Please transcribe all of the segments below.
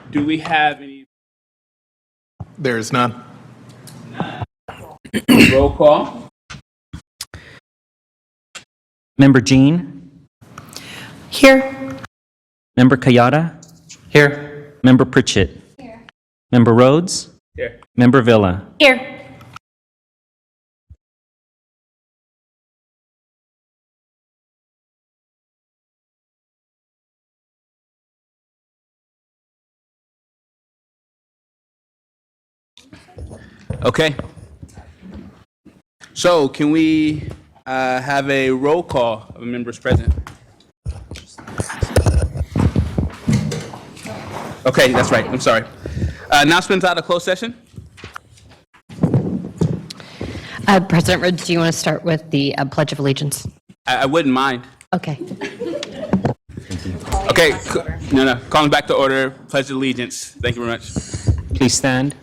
Do we have any There is none. roll call? Member Jean, Here. Member Kayada, Here. Member Pritchett, Member Rhodes, Here. Member Villa. Here. Okay. So can we have a roll call of members present? Okay, that's right. I'm sorry. Announcements out of closed session? President Rhodes, do you want to start with the Pledge of Allegiance? I wouldn't mind. Okay. Okay. No. Calling back to order. Pledge of allegiance. Thank you very much. Please stand.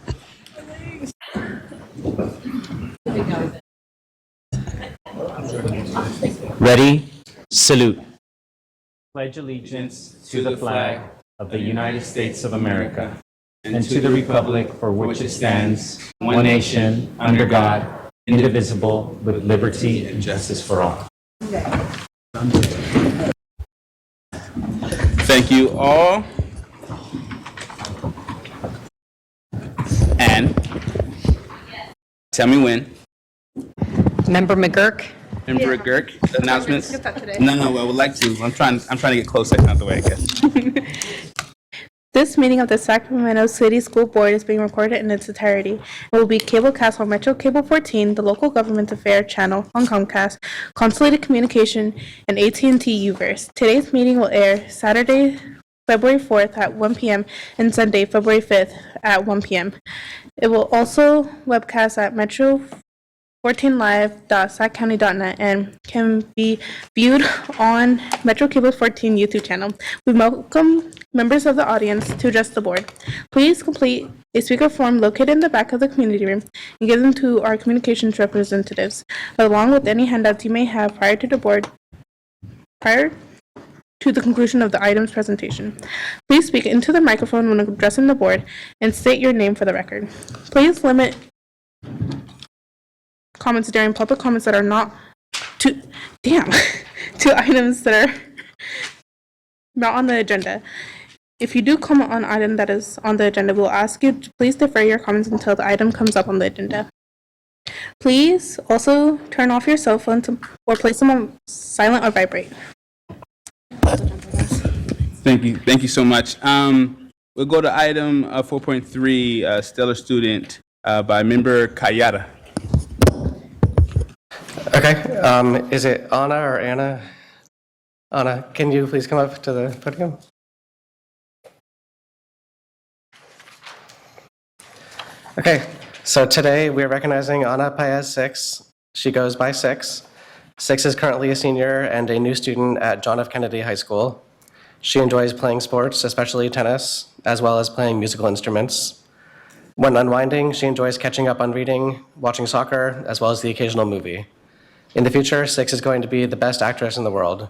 Ready? Salute. Pledge allegiance to the flag of the United States of America and to the republic for which it stands, one nation, under God, indivisible, with liberty and justice for all. Thank you all. And tell me when. Member McGurk? Member Girk, announcements? No, I would like to. I'm trying to get close out the way, I guess. This meeting of the Sacramento City School Board is being recorded in its entirety and will be cablecast on Metro Cable 14, the local government affairs channel on Comcast, Consolidated Communication, and AT&T Uverse. Today's meeting will air Saturday, February 4th at 1 p.m. and Sunday, February 5th at 1 p.m. It will also webcast at metro14live.saccounty.net and can be viewed on Metro Cable 14 YouTube channel. We welcome members of the audience to address the board. Please complete a speaker form located in the back of the community room and give them to our communications representatives, along with any handouts you may have prior to the conclusion of the item's presentation. Please speak into the microphone when addressing the board and state your name for the record. Please limit comments during public comments that are not to items that are not on the agenda. If you do comment on an item that is on the agenda, we'll ask you to please defer your comments until the item comes up on the agenda. Please also turn off your cell phone or place them on silent or vibrate. Thank you so much. We'll go to item 4.3, Stellar Student by Member Kayada. Okay, is it Anna or Anna? Anna, can you please come up to the podium? Okay, so today we're recognizing Anna Paez 6. She goes by 6. 6 is currently a senior and a new student at John F. Kennedy High School. She enjoys playing sports, especially tennis, as well as playing musical instruments. When unwinding, she enjoys catching up on reading, watching soccer, as well as the occasional movie. In the future, 6 is going to be the best actress in the world.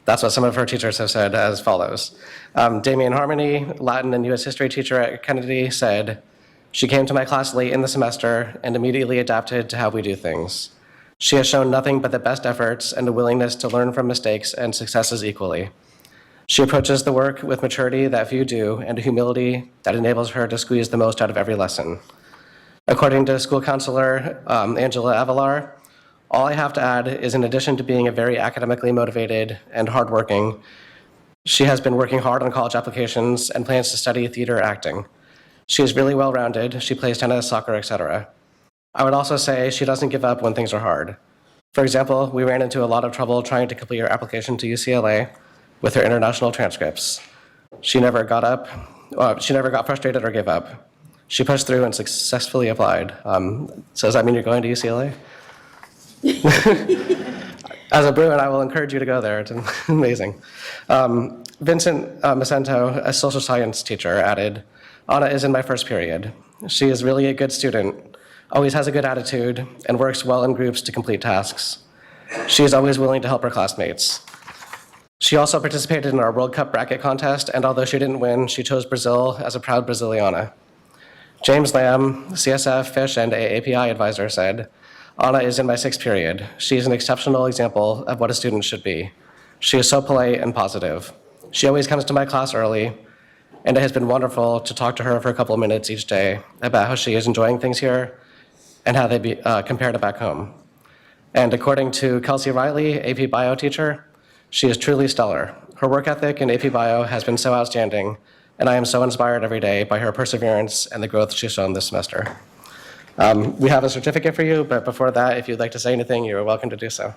That's what some of her teachers have said as follows. Damian Harmony, Latin and US history teacher at Kennedy, said, "She came to my class late in the semester and immediately adapted to how we do things. She has shown nothing but the best efforts and a willingness to learn from mistakes and successes equally. She approaches the work with maturity that few do and a humility that enables her to squeeze the most out of every lesson." According to school counselor Angela Avalar, all I have to add is, in addition to being a very academically motivated and hardworking, she has been working hard on college applications and plans to study theater acting. She is really well-rounded. She plays tennis, soccer, etc. I would also say she doesn't give up when things are hard. For example, we ran into a lot of trouble trying to complete her application to UCLA with her international transcripts. She never got frustrated or gave up. She pushed through and successfully applied. So does that mean you're going to UCLA? As a Bruin, I will encourage you to go there. It's amazing. Vincent Macento, a social science teacher, added, "Anna is in my first period. She is really a good student, always has a good attitude, and works well in groups to complete tasks. She is always willing to help her classmates. She also participated in our World Cup bracket contest, and although she didn't win, she chose Brazil as a proud Braziliana. James Lamb, CSF, Fish, and AAPI advisor said, Anna is in my 6th period. She is an exceptional example of what a student should be. She is so polite and positive. She always comes to my class early, and it has been wonderful to talk to her for a couple of minutes each day about how she is enjoying things here and how they compare to back home. And according to Kelsey Riley, AP Bio teacher, she is truly stellar. Her work ethic in AP Bio has been so outstanding, and I am so inspired every day by her perseverance and the growth she's shown this semester. We have a certificate for you, but before that, if you'd like to say anything, you're welcome to do so.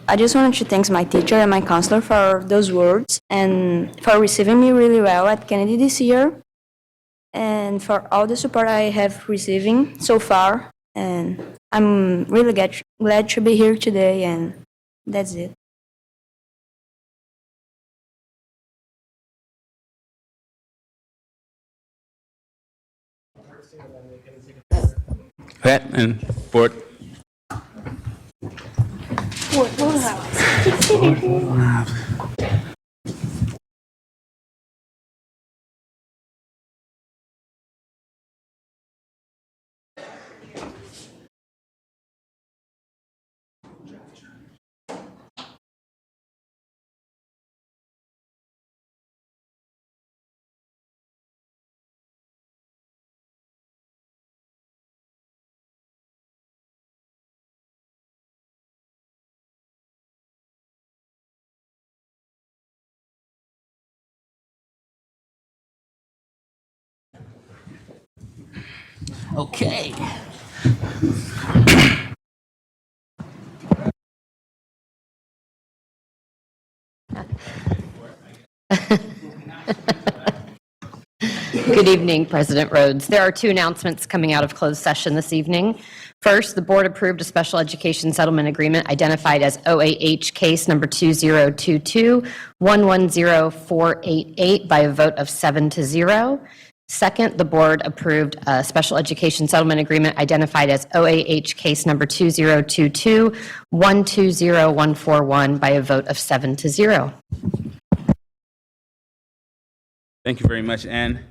I just wanted to thank my teacher and my counselor for those words and for receiving me really well at Kennedy this year and for all the support I have receiving so far. And I'm really glad to be here today, and that's it. Okay, and board. Okay. Good evening, President Rhodes. There are 2 announcements coming out of closed session this evening. First, the board approved a special education settlement agreement identified as OAH case number 2022-110488 by a vote of 7-0. Second, the board approved a special education settlement agreement identified as OAH case number 2022-120141 by a vote of 7-0. Thank you very much, Ann.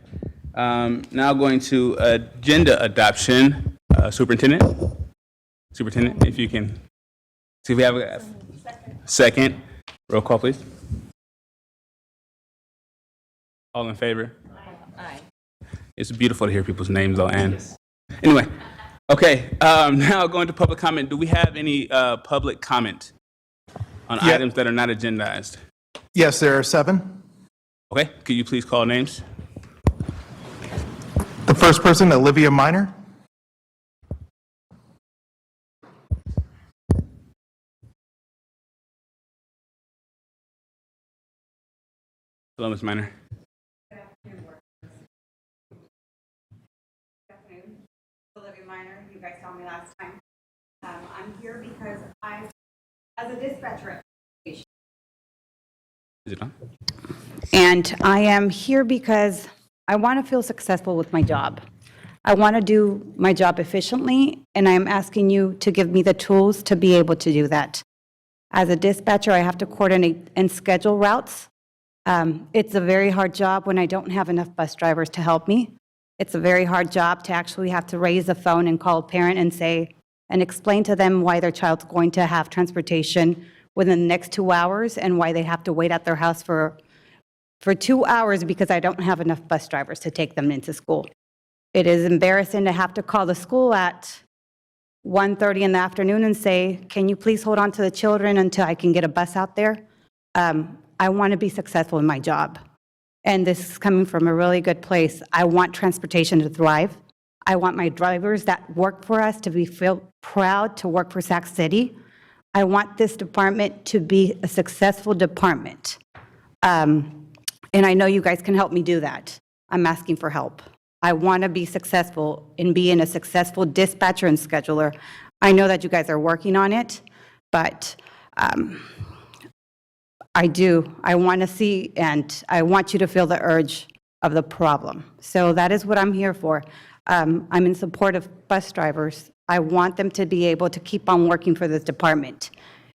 Now going to agenda adoption. Superintendent, if you can, see if we have a second. Roll call, please. All in favor? Aye. It's beautiful to hear people's names, though, Ann. Anyway, okay, now going to public comment. Do we have any public comment on items that are not agendized? Yes, there are 7. Okay, could you please call names? The first person, Olivia Minor. Hello, Ms. Minor. Olivia Minor, you guys saw me last time. I'm here because as a dispatcher, Is it on? and I am here because I want to feel successful with my job. I want to do my job efficiently, and I am asking you to give me the tools to be able to do that. As a dispatcher, I have to coordinate and schedule routes. It's a very hard job when I don't have enough bus drivers to help me. It's a very hard job to actually have to raise a phone and call a parent and say, and explain to them why their child's going to have transportation within the next 2 hours and why they have to wait at their house for 2 hours because I don't have enough bus drivers to take them into school. It is embarrassing to have to call the school at 1:30 in the afternoon and say, can you please hold on to the children until I can get a bus out there? I want to be successful in my job. And this is coming from a really good place. I want transportation to thrive. I want my drivers that work for us to feel proud to work for Sac City. I want this department to be a successful department. And I know you guys can help me do that. I'm asking for help. I want to be successful in being a successful dispatcher and scheduler. I know that you guys are working on it, but I do. I want to see, and I want you to feel the urge of the problem. So that is what I'm here for. I'm in support of bus drivers. I want them to be able to keep on working for this department.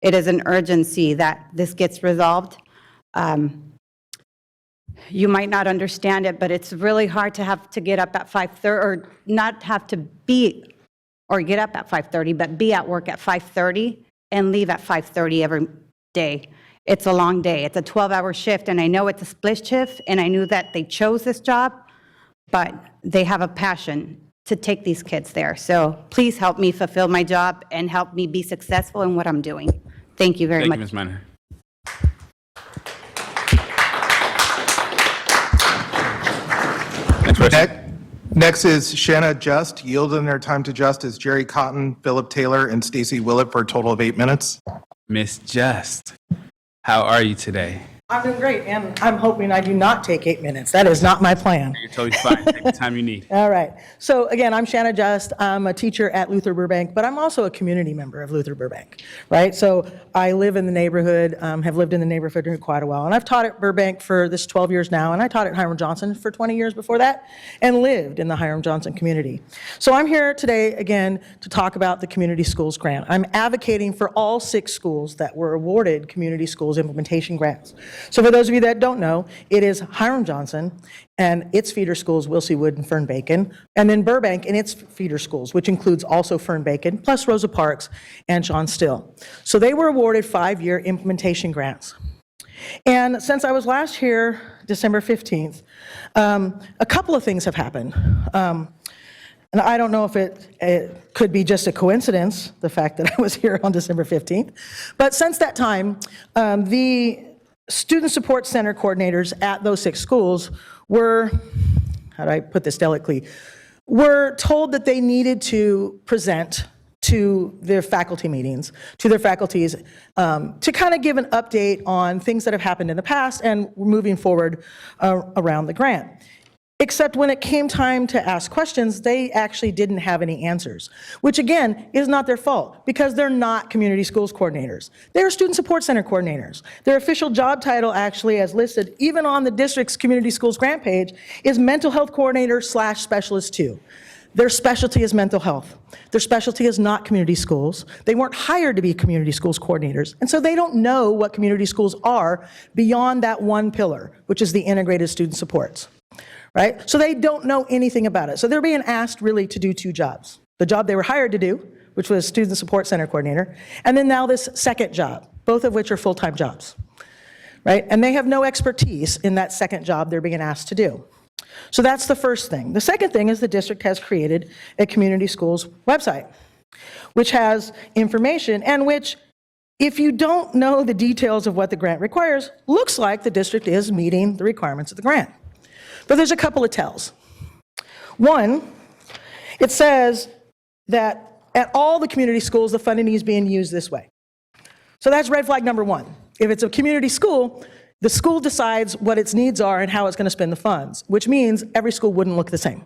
It is an urgency that this gets resolved. You might not understand it, but it's really hard to have to get up at 5:30, or not have to be, or get up at 5:30, but be at work at 5:30 and leave at 5:30 every day. It's a long day. It's a 12-hour shift, and I know it's a split shift, and I knew that they chose this job, but they have a passion to take these kids there. So please help me fulfill my job and help me be successful in what I'm doing. Thank you very Thank much. you, Ms. Miner. Next person. Next is Shanna Just. Yielding their time to Just is Jerry Cotton, Philip Taylor, and Stacy Willett for a total of 8 minutes. Miss Just, how are you today? I'm doing great, and I'm hoping I do not take 8 minutes. That is not my plan. You're totally fine. Take the time you need. All right. So again, I'm Shanna Just. I'm a teacher at Luther Burbank, but I'm also a community member of Luther Burbank, right? So I live in the neighborhood, have lived in the neighborhood for quite a while, and I've taught at Burbank for this 12 years now, and I taught at Hiram Johnson for 20 years before that, and lived in the Hiram Johnson community. So I'm here today, again, to talk about the Community Schools Grant. I'm advocating for all 6 schools that were awarded Community Schools Implementation Grants. So for those of you that don't know, it is Hiram Johnson and its feeder schools, Wilsey Wood and Fern Bacon, and then Burbank and its feeder schools, which includes also Fern Bacon, plus Rosa Parks and John Still. So they were awarded 5-year implementation grants. And since I was last here, December 15th, a couple of things have happened. And I don't know if it could be just a coincidence, the fact that I was here on December 15th, but since that time, the Student Support Center coordinators at those 6 schools were, how do I put this delicately, were told that they needed to present to their faculty meetings, to their faculties, to kind of give an update on things that have happened in the past and moving forward around the grant. Except when it came time to ask questions, they actually didn't have any answers, which again is not their fault because they're not community schools coordinators. They're student support center coordinators. Their official job title actually, as listed even on the district's community schools grant page, is mental health coordinator / specialist 2. Their specialty is mental health. Their specialty is not community schools. They weren't hired to be community schools coordinators, and so they don't know what community schools are beyond that one pillar, which is the integrated student supports. Right? So they don't know anything about it. So they're being asked really to do 2 jobs. The job they were hired to do, which was Student Support Center Coordinator, and then now this second job, both of which are full-time jobs. Right? And they have no expertise in that second job they're being asked to do. So that's the first thing. The second thing is the district has created a community schools website, which has information and which, if you don't know the details of what the grant requires, looks like the district is meeting the requirements of the grant. But there's a couple of tells. One, it says that at all the community schools, the funding is being used this way. So that's red flag number 1. If it's a community school, the school decides what its needs are and how it's going to spend the funds, which means every school wouldn't look the same.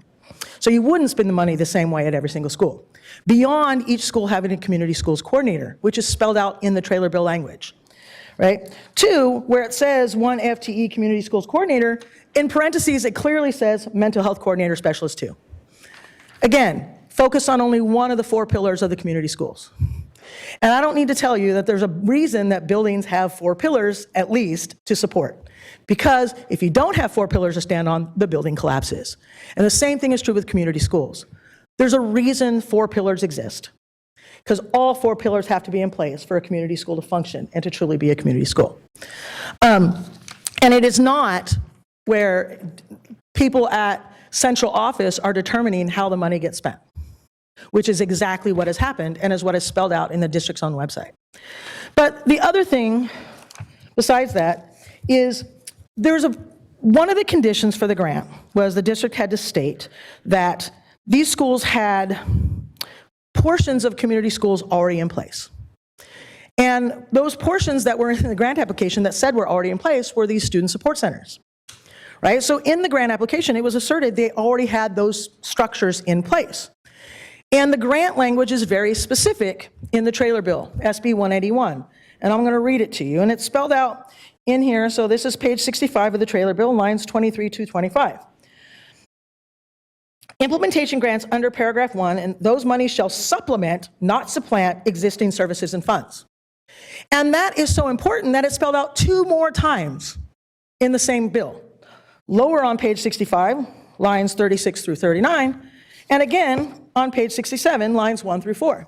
So you wouldn't spend the money the same way at every single school. Beyond each school having a community schools coordinator, which is spelled out in the trailer bill language. Right? 2, where it says 1 FTE community schools coordinator, in parentheses, it clearly says mental health coordinator specialist 2. Again, focus on only one of the 4 pillars of the community schools. And I don't need to tell you that there's a reason that buildings have 4 pillars at least to support. Because if you don't have 4 pillars to stand on, the building collapses. And the same thing is true with community schools. There's a reason 4 pillars exist. Because all 4 pillars have to be in place for a community school to function and to truly be a community school. And it is not where people at central office are determining how the money gets spent, which is exactly what has happened and is what is spelled out in the district's own website. But the other thing besides that is one of the conditions for the grant was the district had to state that these schools had portions of community schools already in place. And those portions that were in the grant application that said were already in place were these student support centers. Right? So in the grant application, it was asserted they already had those structures in place. And the grant language is very specific in the trailer bill, SB 181. And I'm going to read it to you. And it's spelled out in here. So this is page 65 of the trailer bill, lines 23 to 25. Implementation grants under paragraph 1, and those monies shall supplement, not supplant, existing services and funds. And that is so important that it's spelled out 2 more times in the same bill. Lower on page 65, lines 36 through 39, and again on page 67, lines 1 through 4.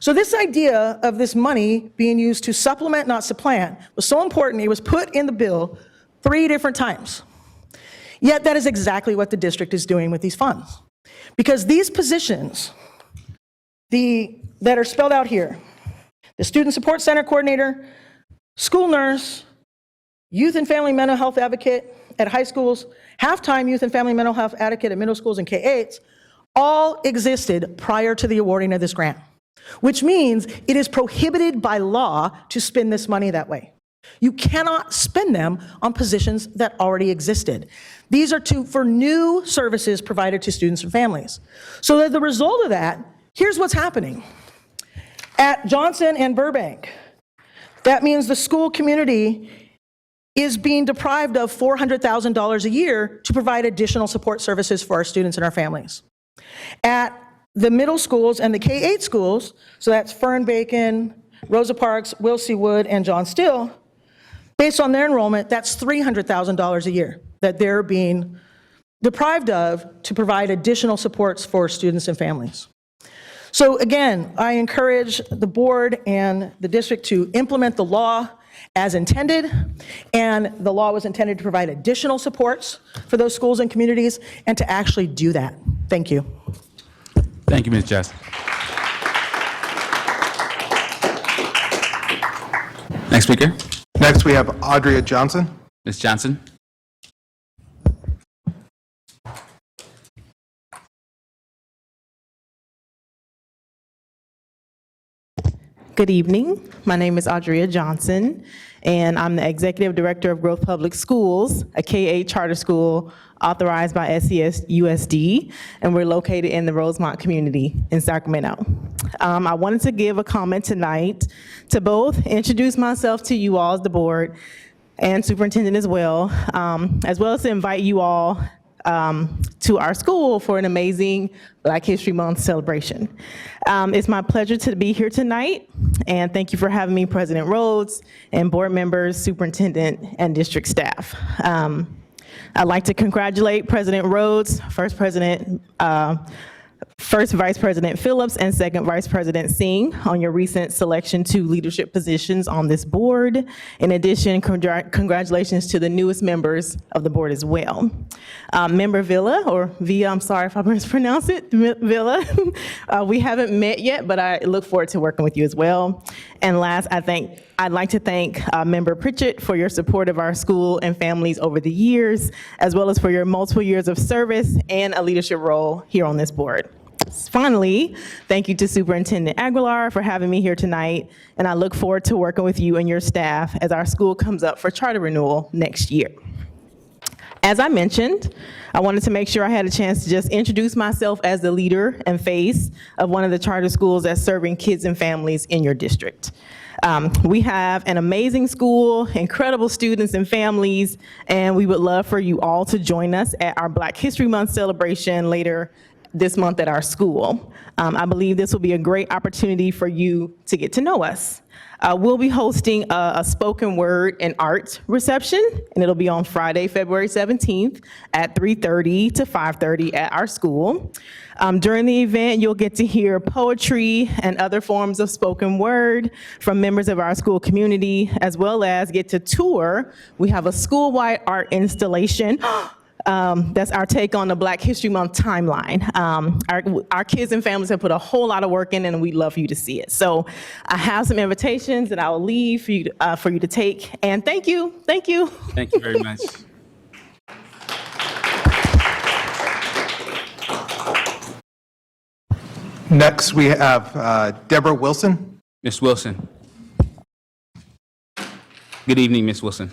So this idea of this money being used to supplement, not supplant, was so important, it was put in the bill 3 different times. Yet that is exactly what the district is doing with these funds. Because these positions, that are spelled out here, the Student Support Center Coordinator, school nurse, youth and family mental health advocate at high schools, half-time youth and family mental health advocate at middle schools and K-8s, all existed prior to the awarding of this grant, which means it is prohibited by law to spend this money that way. You cannot spend them on positions that already existed. These are for new services provided to students and families. So as the result of that, here's what's happening. At Johnson and Burbank, that means the school community is being deprived of $400,000 a year to provide additional support services for our students and our families. At the middle schools and the K-8 schools, so that's Fern Bacon, Rosa Parks, Wilsey Wood, and John Still, based on their enrollment, that's $300,000 a year that they're being deprived of to provide additional supports for students and families. So again, I encourage the board and the district to implement the law as intended, and the law was intended to provide additional supports for those schools and communities, and to actually do that. Thank you. Thank you, Ms. Jess. Next speaker, Next, we have Audria Johnson. Ms. Johnson. Good evening. My name is Audria Johnson, and I'm the Executive Director of Growth Public Schools, a K-8 charter school authorized by SES USD, and we're located in the Rosemont community in Sacramento. I wanted to give a comment tonight to both introduce myself to you all as the board and superintendent as well as to invite you all to our school for an amazing Black History Month celebration. It's my pleasure to be here tonight, and thank you for having me, President Rhodes, and board members, superintendent, and district staff. I'd like to congratulate President Rhodes, First Vice President Phillips, and Second Vice President Singh on your recent selection to leadership positions on this board. In addition, congratulations to the newest members of the board as well. Member Villa, or Villa, I'm sorry if I mispronounce it, Villa, we haven't met yet, but I look forward to working with you as well. And last, I'd like to thank Member Pritchett for your support of our school and families over the years, as well as for your multiple years of service and a leadership role here on this board. Finally, thank you to Superintendent Aguilar for having me here tonight, and I look forward to working with you and your staff as our school comes up for charter renewal next year. As I mentioned, I wanted to make sure I had a chance to just introduce myself as the leader and face of one of the charter schools that's serving kids and families in your district. We have an amazing school, incredible students and families, and we would love for you all to join us at our Black History Month celebration later this month at our school. I believe this will be a great opportunity for you to get to know us. We'll be hosting a spoken word and art reception, and it'll be on Friday, February 17th at 3:30 to 5:30 at our school. During the event, you'll get to hear poetry and other forms of spoken word from members of our school community, as well as get to tour. We have a school-wide art installation. That's our take on the Black History Month timeline. Our kids and families have put a whole lot of work in, and we'd love for you to see it. So I have some invitations that I will leave for you to take. And thank you. Thank you very much. Next, we have Deborah Wilson. Ms. Wilson. Good evening, Ms. Wilson.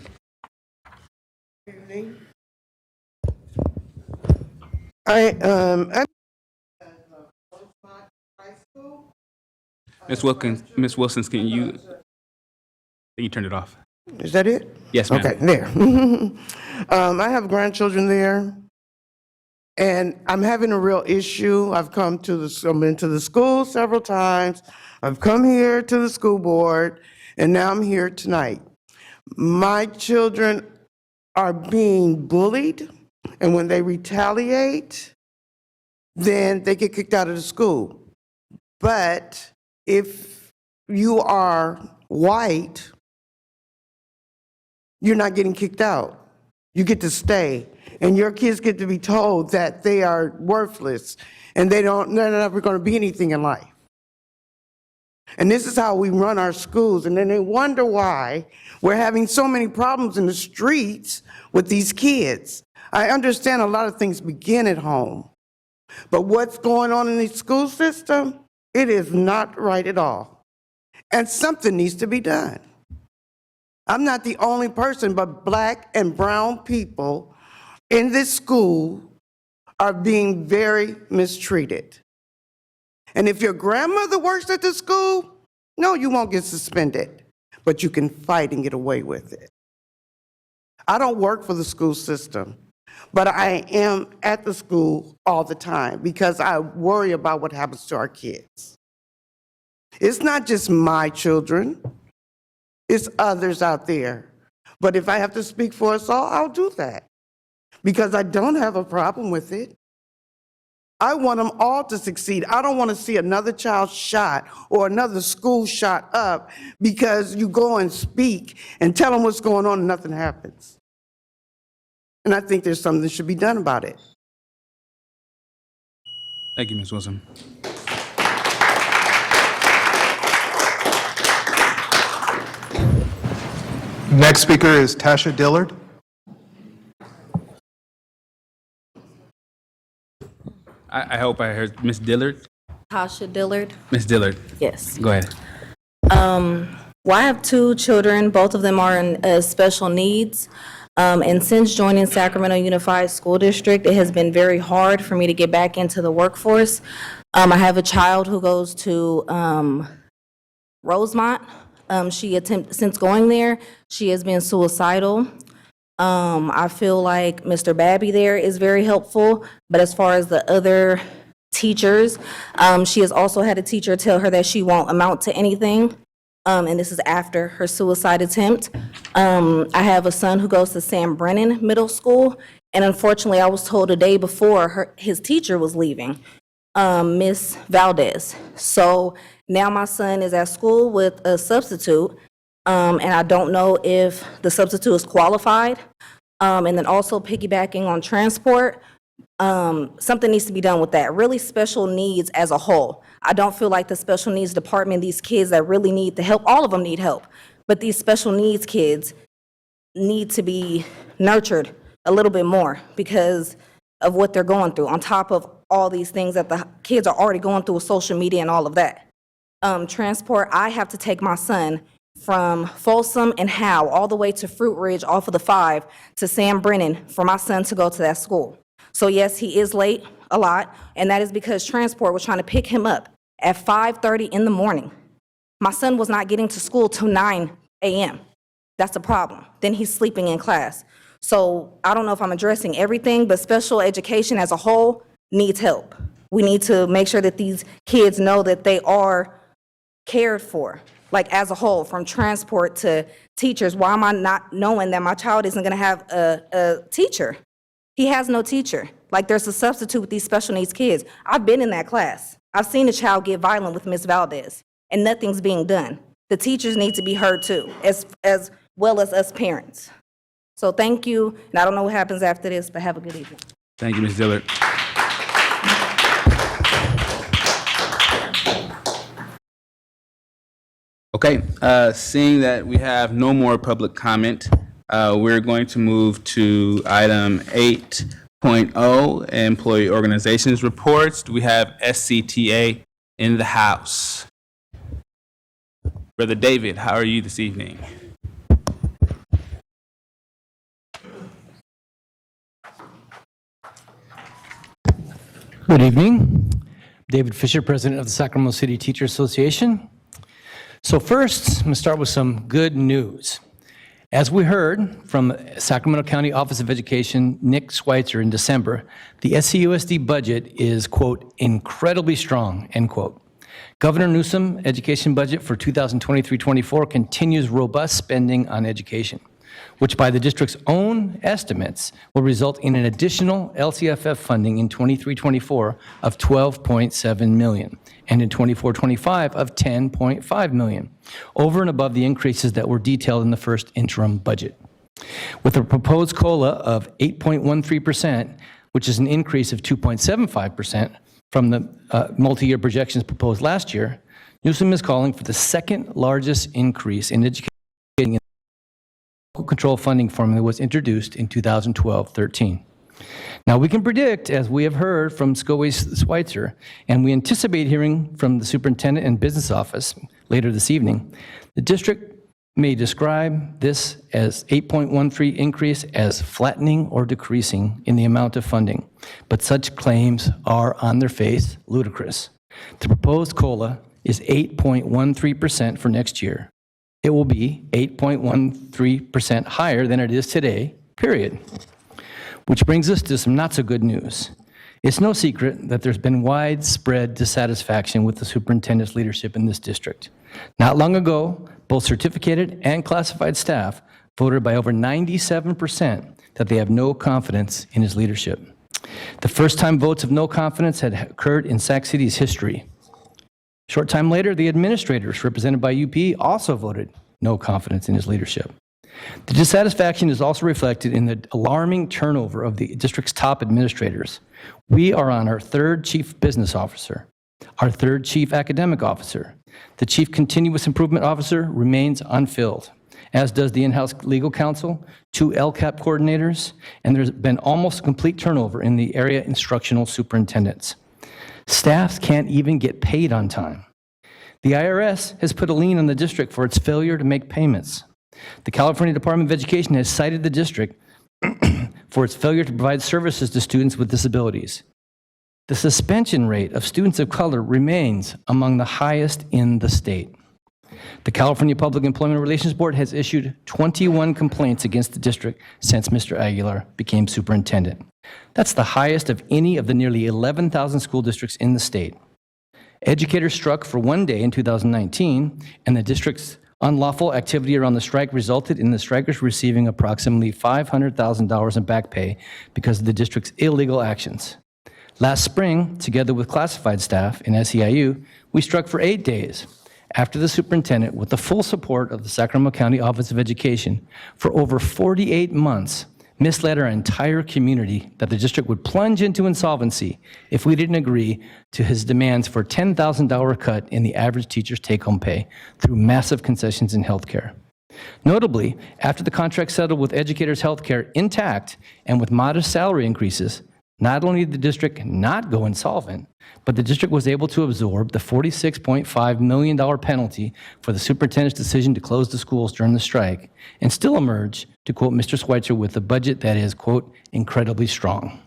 Ms. Wilson, can you turn it off? Is that it? Yes, ma'am. Okay, there. I have grandchildren there. And I'm having a real issue. I've been to the school several times. I've come here to the school board, and now I'm here tonight. My children are being bullied, and when they retaliate, then they get kicked out of the school. But if you are white, you're not getting kicked out. You get to stay. And your kids get to be told that they are worthless and they're never going to be anything in life. And this is how we run our schools. And then they wonder why we're having so many problems in the streets with these kids. I understand a lot of things begin at home. But what's going on in the school system, it is not right at all. And something needs to be done. I'm not the only person, but Black and brown people in this school are being very mistreated. And if your grandmother works at the school, no, you won't get suspended, but you can fight and get away with it. I don't work for the school system, but I am at the school all the time because I worry about what happens to our kids. It's not just my children, it's others out there. But if I have to speak for us all, I'll do that because I don't have a problem with it. I want them all to succeed. I don't want to see another child shot or another school shot up because you go and speak and tell them what's going on and nothing happens. And I think there's something that should be done about it. Thank you, Ms. Wilson. Next speaker is Tasha Dillard. I hope I heard Ms. Dillard. Tasha Dillard. Ms. Dillard, Yes. go ahead. Well, I have two children. Both of them are in special needs. And since joining Sacramento Unified School District, it has been very hard for me to get back into the workforce. I have a child who goes to Rosemont. Since going there, she has been suicidal. I feel like Mr. Babby there is very helpful, but as far as the other teachers, she has also had a teacher tell her that she won't amount to anything, and this is after her suicide attempt. I have a son who goes to Sam Brennan Middle School, and unfortunately, I was told a day before his teacher was leaving, Miss Valdez. So now my son is at school with a substitute, and I don't know if the substitute is qualified. And then also piggybacking on transport, something needs to be done with that. Really special needs as a whole. I don't feel like the special needs department, these kids that really need the help, all of them need help. But these special needs kids need to be nurtured a little bit more because of what they're going through, on top of all these things that the kids are already going through with social media and all of that. Transport, I have to take my son from Folsom and Howe all the way to Fruit Ridge off of the 5 to Sam Brennan for my son to go to that school. So yes, he is late a lot, and that is because transport was trying to pick him up at 5:30 in the morning. My son was not getting to school till 9 a.m. That's a problem. Then he's sleeping in class. So I don't know if I'm addressing everything, but special education as a whole needs help. We need to make sure that these kids know that they are cared for, like as a whole, from transport to teachers. Why am I not knowing that my child isn't going to have a teacher? He has no teacher. Like there's a substitute with these special needs kids. I've been in that class. I've seen a child get violent with Miss Valdez, and nothing's being done. The teachers need to be heard too, as well as us parents. So thank you, and I don't know what happens after this, but have a good evening. Thank you, Ms. Dillard. Okay, seeing that we have no more public comment, we're going to move to item 8.0, Employee Organizations Reports. Do we have SCTA in the house? Brother David, how are you this evening? Good evening. David Fisher, President of the Sacramento City Teacher Association. So first, I'm going to start with some good news. As we heard from Sacramento County Office of Education, Nick Schweitzer, in December, the SCUSD budget is, quote, incredibly strong, end quote. Governor Newsom education budget for 2023-24 continues robust spending on education, which by the district's own estimates will result in an additional LCFF funding in 23-24 of $12.7 million and in 24-25 of $10.5 million, over and above the increases that were detailed in the first interim budget. With a proposed COLA of 8.13%, which is an increase of 2.75% from the multi-year projections proposed last year, Newsom is calling for the second largest increase in education in the local control funding formula was introduced in 2012-13. Now, we can predict, as we have heard from Schweitzer, and we anticipate hearing from the superintendent and business office later this evening, the district may describe this as 8.13 increase as flattening or decreasing in the amount of funding, but such claims are on their face ludicrous. The proposed COLA is 8.13% for next year. It will be 8.13% higher than it is today, period. Which brings us to some not so good news. It's no secret that there's been widespread dissatisfaction with the superintendent's leadership in this district. Not long ago, both certificated and classified staff voted by over 97% that they have no confidence in his leadership. The first time votes of no confidence had occurred in Sac City's history. Short time later, the administrators, represented by UP, also voted no confidence in his leadership. The dissatisfaction is also reflected in the alarming turnover of the district's top administrators. We are on our third chief business officer, our third chief academic officer. The chief continuous improvement officer remains unfilled, as does the in-house legal counsel, 2 LCAP coordinators, and there's been almost complete turnover in the area instructional superintendents. Staffs can't even get paid on time. The IRS has put a lien on the district for its failure to make payments. The California Department of Education has cited the district for its failure to provide services to students with disabilities. The suspension rate of students of color remains among the highest in the state. The California Public Employment Relations Board has issued 21 complaints against the district since Mr. Aguilar became superintendent. That's the highest of any of the nearly 11,000 school districts in the state. Educators struck for one day in 2019, and the district's unlawful activity around the strike resulted in the strikers receiving approximately $500,000 in back pay because of the district's illegal actions. Last spring, together with classified staff in SEIU, we struck for 8 days after the superintendent, with the full support of the Sacramento County Office of Education, for over 48 months, misled our entire community that the district would plunge into insolvency if we didn't agree to his demands for a $10,000 cut in the average teacher's take-home pay through massive concessions in healthcare. Notably, after the contract settled with educators' healthcare intact and with modest salary increases, not only did the district not go insolvent, but the district was able to absorb the $46.5 million penalty for the superintendent's decision to close the schools during the strike and still emerge, to quote Mr. Schweitzer, with a budget that is, quote, incredibly strong.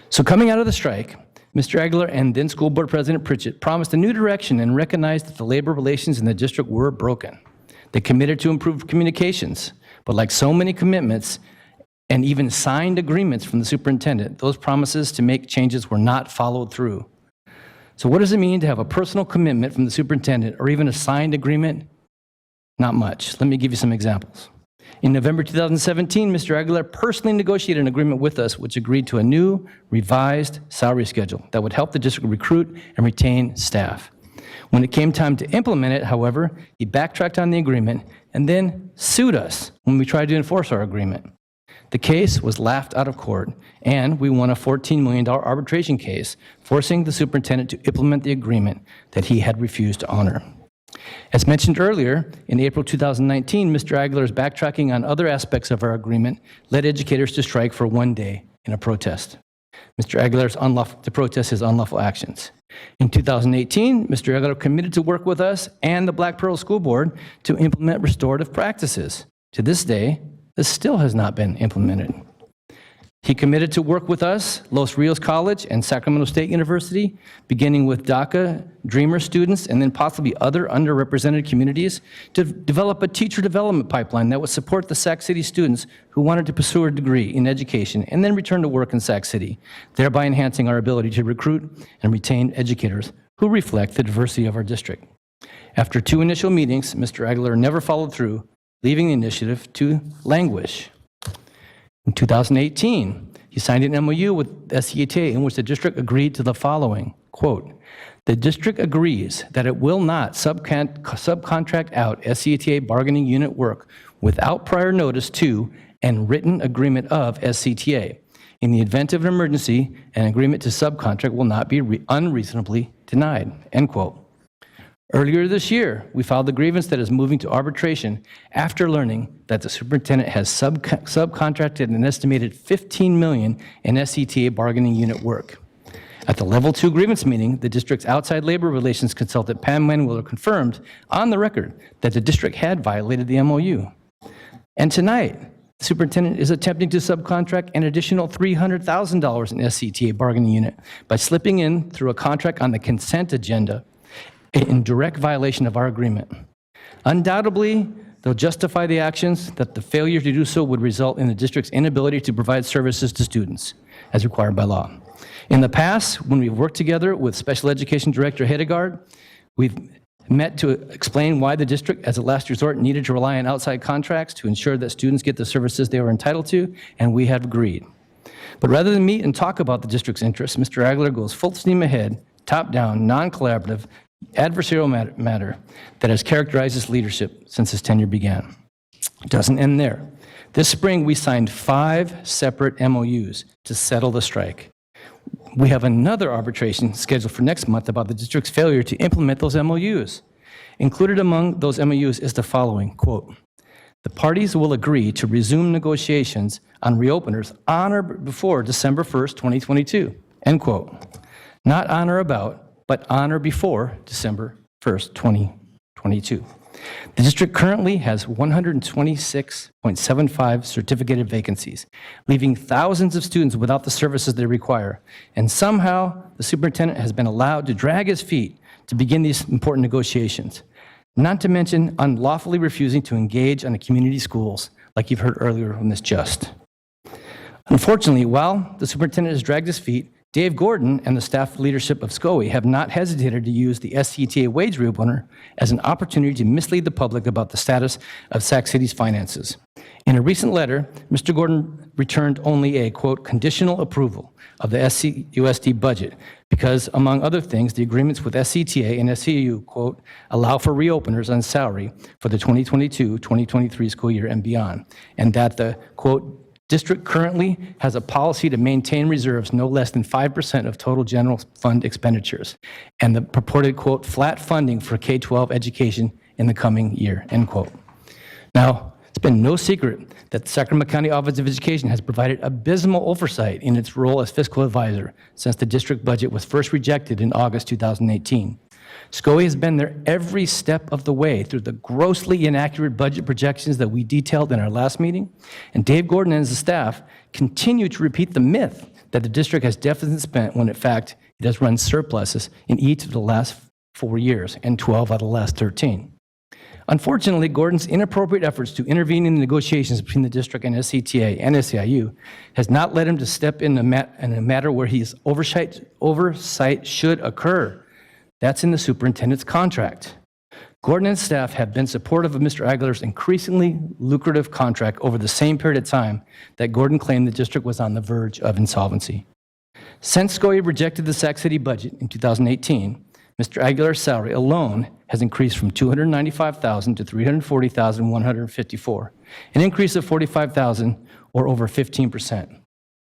So coming out of the strike, Mr. Aguilar and then School Board President Pritchett promised a new direction and recognized that the labor relations in the district were broken. They committed to improved communications, but like so many commitments, and even signed agreements from the superintendent, those promises to make changes were not followed through. So what does it mean to have a personal commitment from the superintendent or even a signed agreement? Not much. Let me give you some examples. In November 2017, Mr. Aguilar personally negotiated an agreement with us which agreed to a new, revised salary schedule that would help the district recruit and retain staff. When it came time to implement it, however, he backtracked on the agreement and then sued us when we tried to enforce our agreement. The case was laughed out of court, and we won a $14 million arbitration case, forcing the superintendent to implement the agreement that he had refused to honor. As mentioned earlier, in April 2019, Mr. Aguilar's backtracking on other aspects of our agreement led educators to strike for one day in a protest. Mr. Aguilar's to protest his unlawful actions. In 2018, Mr. Aguilar committed to work with us and the Black Pearl School Board to implement restorative practices. To this day, this still has not been implemented. He committed to work with us, Los Rios College and Sacramento State University, beginning with DACA Dreamer students and then possibly other underrepresented communities, to develop a teacher development pipeline that would support the Sac City students who wanted to pursue a degree in education and then return to work in Sac City, thereby enhancing our ability to recruit and retain educators who reflect the diversity of our district. After 2 initial meetings, Mr. Aguilar never followed through, leaving the initiative to languish. In 2018, he signed an MOU with SETA in which the district agreed to the following, quote, "The district agrees that it will not subcontract out SETA bargaining unit work without prior notice to and written agreement of SCTA. In the event of an emergency, an agreement to subcontract will not be unreasonably denied," end quote. Earlier this year, we filed a grievance that is moving to arbitration after learning that the superintendent has subcontracted an estimated $15 million in SCTA bargaining unit work. At the Level 2 grievance meeting, the district's outside labor relations consultant, Pam Manuel, confirmed on the record that the district had violated the MOU. And tonight, the superintendent is attempting to subcontract an additional $300,000 in SCTA bargaining unit by slipping in through a contract on the consent agenda in direct violation of our agreement. Undoubtedly, they'll justify the actions that the failure to do so would result in the district's inability to provide services to students, as required by law. In the past, when we've worked together with Special Education Director Hedegaard, we've met to explain why the district, as a last resort, needed to rely on outside contracts to ensure that students get the services they were entitled to, and we have agreed. But rather than meet and talk about the district's interests, Mr. Aguilar goes full steam ahead, top-down, non-collaborative, adversarial matter that has characterized his leadership since his tenure began. It doesn't end there. This spring, we signed 5 separate MOUs to settle the strike. We have another arbitration scheduled for next month about the district's failure to implement those MOUs. Included among those MOUs is the following, quote, "The parties will agree to resume negotiations on reopeners on or before December 1st, 2022, end quote. Not on or about, but on or before December 1st, 2022. The district currently has 126.75 certificated vacancies, leaving thousands of students without the services they require. And somehow, the superintendent has been allowed to drag his feet to begin these important negotiations, not to mention unlawfully refusing to engage on the community schools, like you've heard earlier from Ms. Just. Unfortunately, while the superintendent has dragged his feet, Dave Gordon and the staff leadership of SCOE have not hesitated to use the SCTA wage reopener as an opportunity to mislead the public about the status of Sac City's finances. In a recent letter, Mr. Gordon returned only a, quote, "conditional approval of the SCUSD budget because, among other things, the agreements with SCTA and SCU, quote, allow for reopeners on salary for the 2022-2023 school year and beyond, and that the, quote, district currently has a policy to maintain reserves no less than 5% of total general fund expenditures, and the purported, quote, flat funding for K-12 education in the coming year, end quote." Now, it's been no secret that the Sacramento County Office of Education has provided abysmal oversight in its role as fiscal advisor since the district budget was first rejected in August 2018. SCOE has been there every step of the way through the grossly inaccurate budget projections that we detailed in our last meeting, and Dave Gordon and his staff continue to repeat the myth that the district has deficits spent when in fact it has run surpluses in each of the last 4 years and 12 out of the last 13. Unfortunately, Gordon's inappropriate efforts to intervene in the negotiations between the district and SCTA and SEIU has not led him to step in a matter where his oversight should occur. That's in the superintendent's contract. Gordon and staff have been supportive of Mr. Aguilar's increasingly lucrative contract over the same period of time that Gordon claimed the district was on the verge of insolvency. Since SCOE rejected the Sac City budget in 2018, Mr. Aguilar's salary alone has increased from $295,000 to $340,154, an increase of $45,000 or over 15%.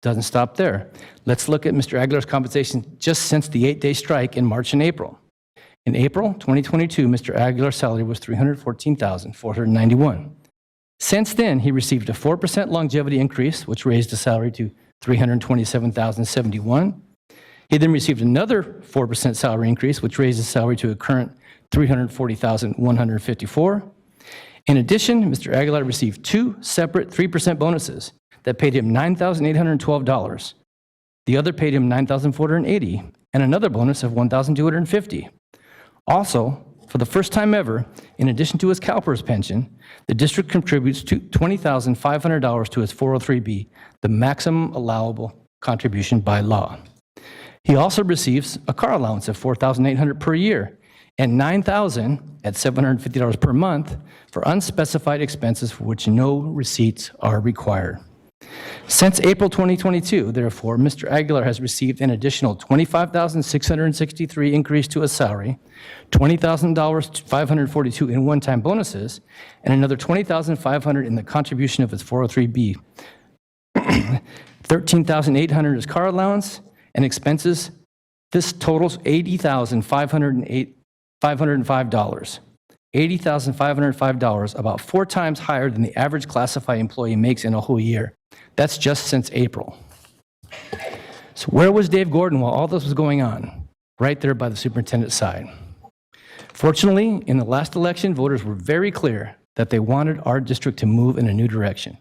Doesn't stop there. Let's look at Mr. Aguilar's compensation just since the 8-day strike in March and April. In April 2022, Mr. Aguilar's salary was $314,491. Since then, he received a 4% longevity increase, which raised his salary to $327,071. He then received another 4% salary increase, which raised his salary to a current $340,154. In addition, Mr. Aguilar received 2 separate 3% bonuses that paid him $9,812. The other paid him $9,480, and another bonus of $1,250. Also, for the first time ever, in addition to his CalPERS pension, the district contributes $20,500 to his 403B, the maximum allowable contribution by law. He also receives a car allowance of $4,800 per year and $9,000 at $750 per month for unspecified expenses for which no receipts are required. Since April 2022, therefore, Mr. Aguilar has received an additional $25,663 increase to his salary, $20,542 in one-time bonuses, and another $20,500 in the contribution of his 403B, $13,800 is car allowance and expenses. This totals $80,505. $80,505, about 4 times higher than the average classified employee makes in a whole year. That's just since April. So where was Dave Gordon while all this was going on? Right there by the superintendent's side. Fortunately, in the last election, voters were very clear that they wanted our district to move in a new direction.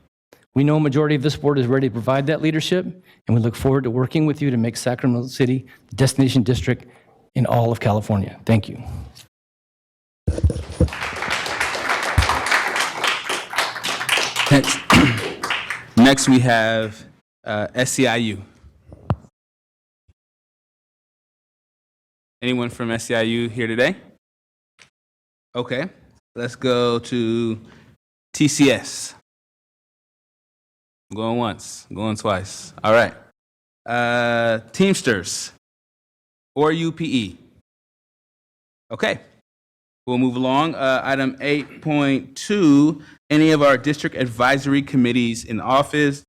We know a majority of this board is ready to provide that leadership, and we look forward to working with you to make Sacramento City the destination district in all of California. Thank you. Next we have SEIU. Anyone from SEIU here today? Okay, let's go to TCS. Going once, going twice. All right. Teamsters or UPE. Okay. We'll move along. Item 8.2, any of our district advisory committees in the audience,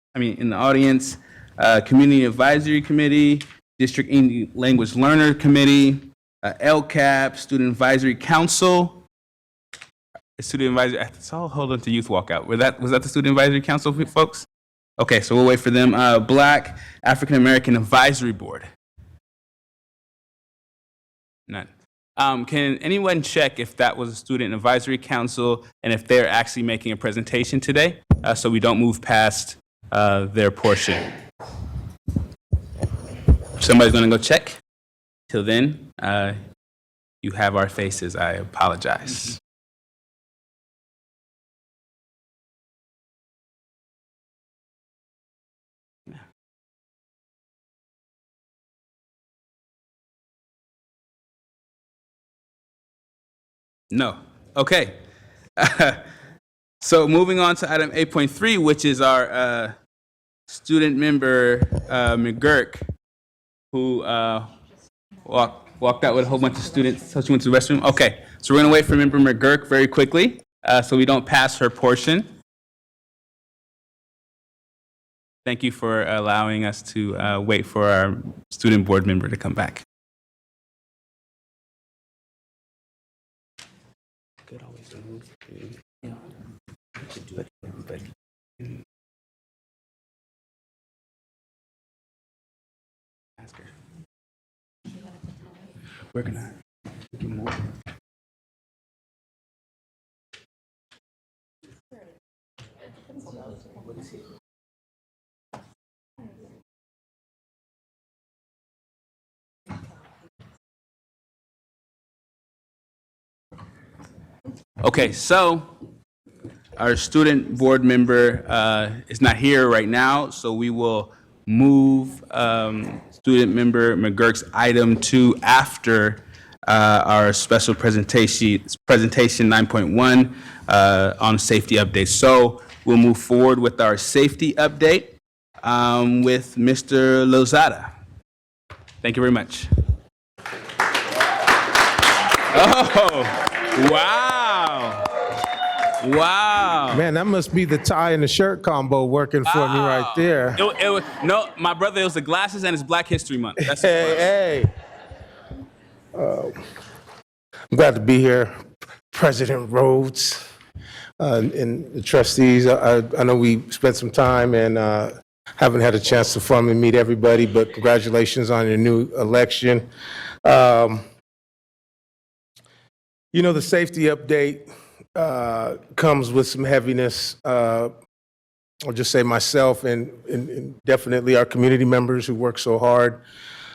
Community Advisory Committee, District English Language Learner Committee, LCAP, Student Advisory Council. Student Advisory, I saw Hold On to Youth walkout. Was that the Student Advisory Council, folks? Okay, so we'll wait for them. Black African American Advisory Board. None. Can anyone check if that was a Student Advisory Council and if they're actually making a presentation today, so we don't move past their portion? Somebody's going to go check. Till then, you have our faces. I apologize. No. Okay. So moving on to item 8.3, which is our student member, McGurk, who walked out with a whole bunch of students, so she went to the restroom. Okay, so we're going to wait for member McGurk very quickly so we don't pass her portion. Thank you for allowing us to wait for our student board member to come back. Could always move to, you know, to do it, but ask her. We're gonna get more. Okay, so our student board member is not here right now, so we will move student member McGurk's item to after our special presentation 9.1 on safety updates. So we'll move forward with our safety update with Mr. Lozada. Thank you very much. Oh, wow. Wow. Man, that must be the tie and the shirt combo working for me right there. No, my brother, it was the glasses and it's Black History Month. That's hey. I'm glad to be here. President Rhodes and the trustees. I know we spent some time and haven't had a chance to formally meet everybody, but congratulations on your new election. You know, the safety update comes with some heaviness. I'll just say myself and definitely our community members who work so hard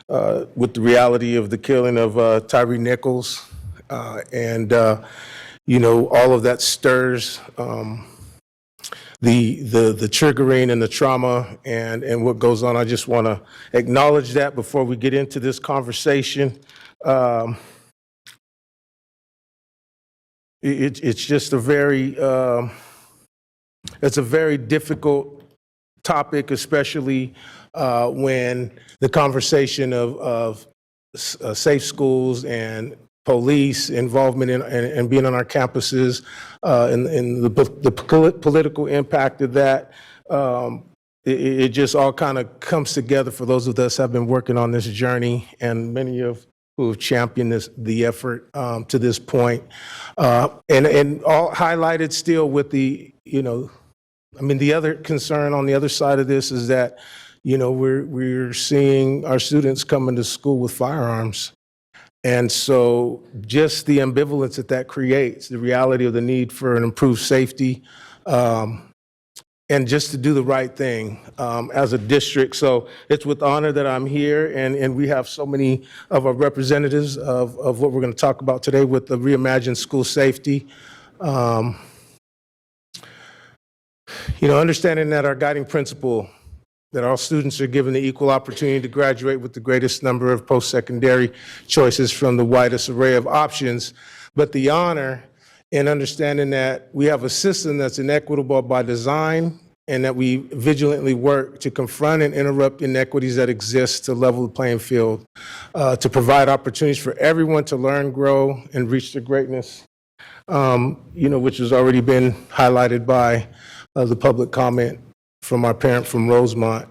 with the reality of the killing of Tyree Nichols. And all of that stirs the triggering and the trauma and what goes on. I just want to acknowledge that before we get into this conversation. It's just it's a very difficult topic, especially when the conversation of safe schools and police involvement and being on our campuses and the political impact of that. It just all kind of comes together for those of us who have been working on this journey, and many of who have championed the effort to this point. And all highlighted still with the other concern on the other side of this is that, we're seeing our students coming to school with firearms. And so just the ambivalence that creates, the reality of the need for an improved safety, and just to do the right thing as a district. So it's with honor that I'm here, and we have so many of our representatives of what we're going to talk about today with the reimagined school safety. Understanding that our guiding principle, that all students are given the equal opportunity to graduate with the greatest number of post-secondary choices from the widest array of options, but the honor in understanding that we have a system that's inequitable by design and that we vigilantly work to confront and interrupt inequities that exist to level the playing field, to provide opportunities for everyone to learn, grow, and reach their greatness, which has already been highlighted by the public comment from our parent from Rosemont.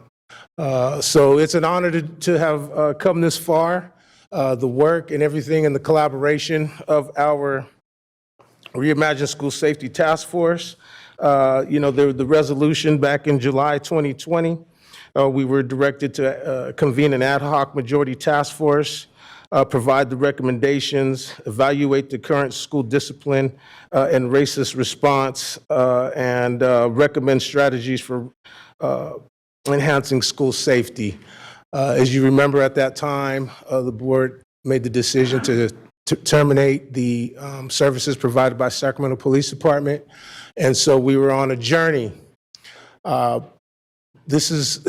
So it's an honor to have come this far. The work and everything and the collaboration of our Reimagine School Safety Task Force. The resolution back in July 2020, we were directed to convene an ad hoc majority task force, provide the recommendations, evaluate the current school discipline and racist response, and recommend strategies for enhancing school safety. As you remember at that time, the board made the decision to terminate the services provided by Sacramento Police Department. And so we were on a journey. This is,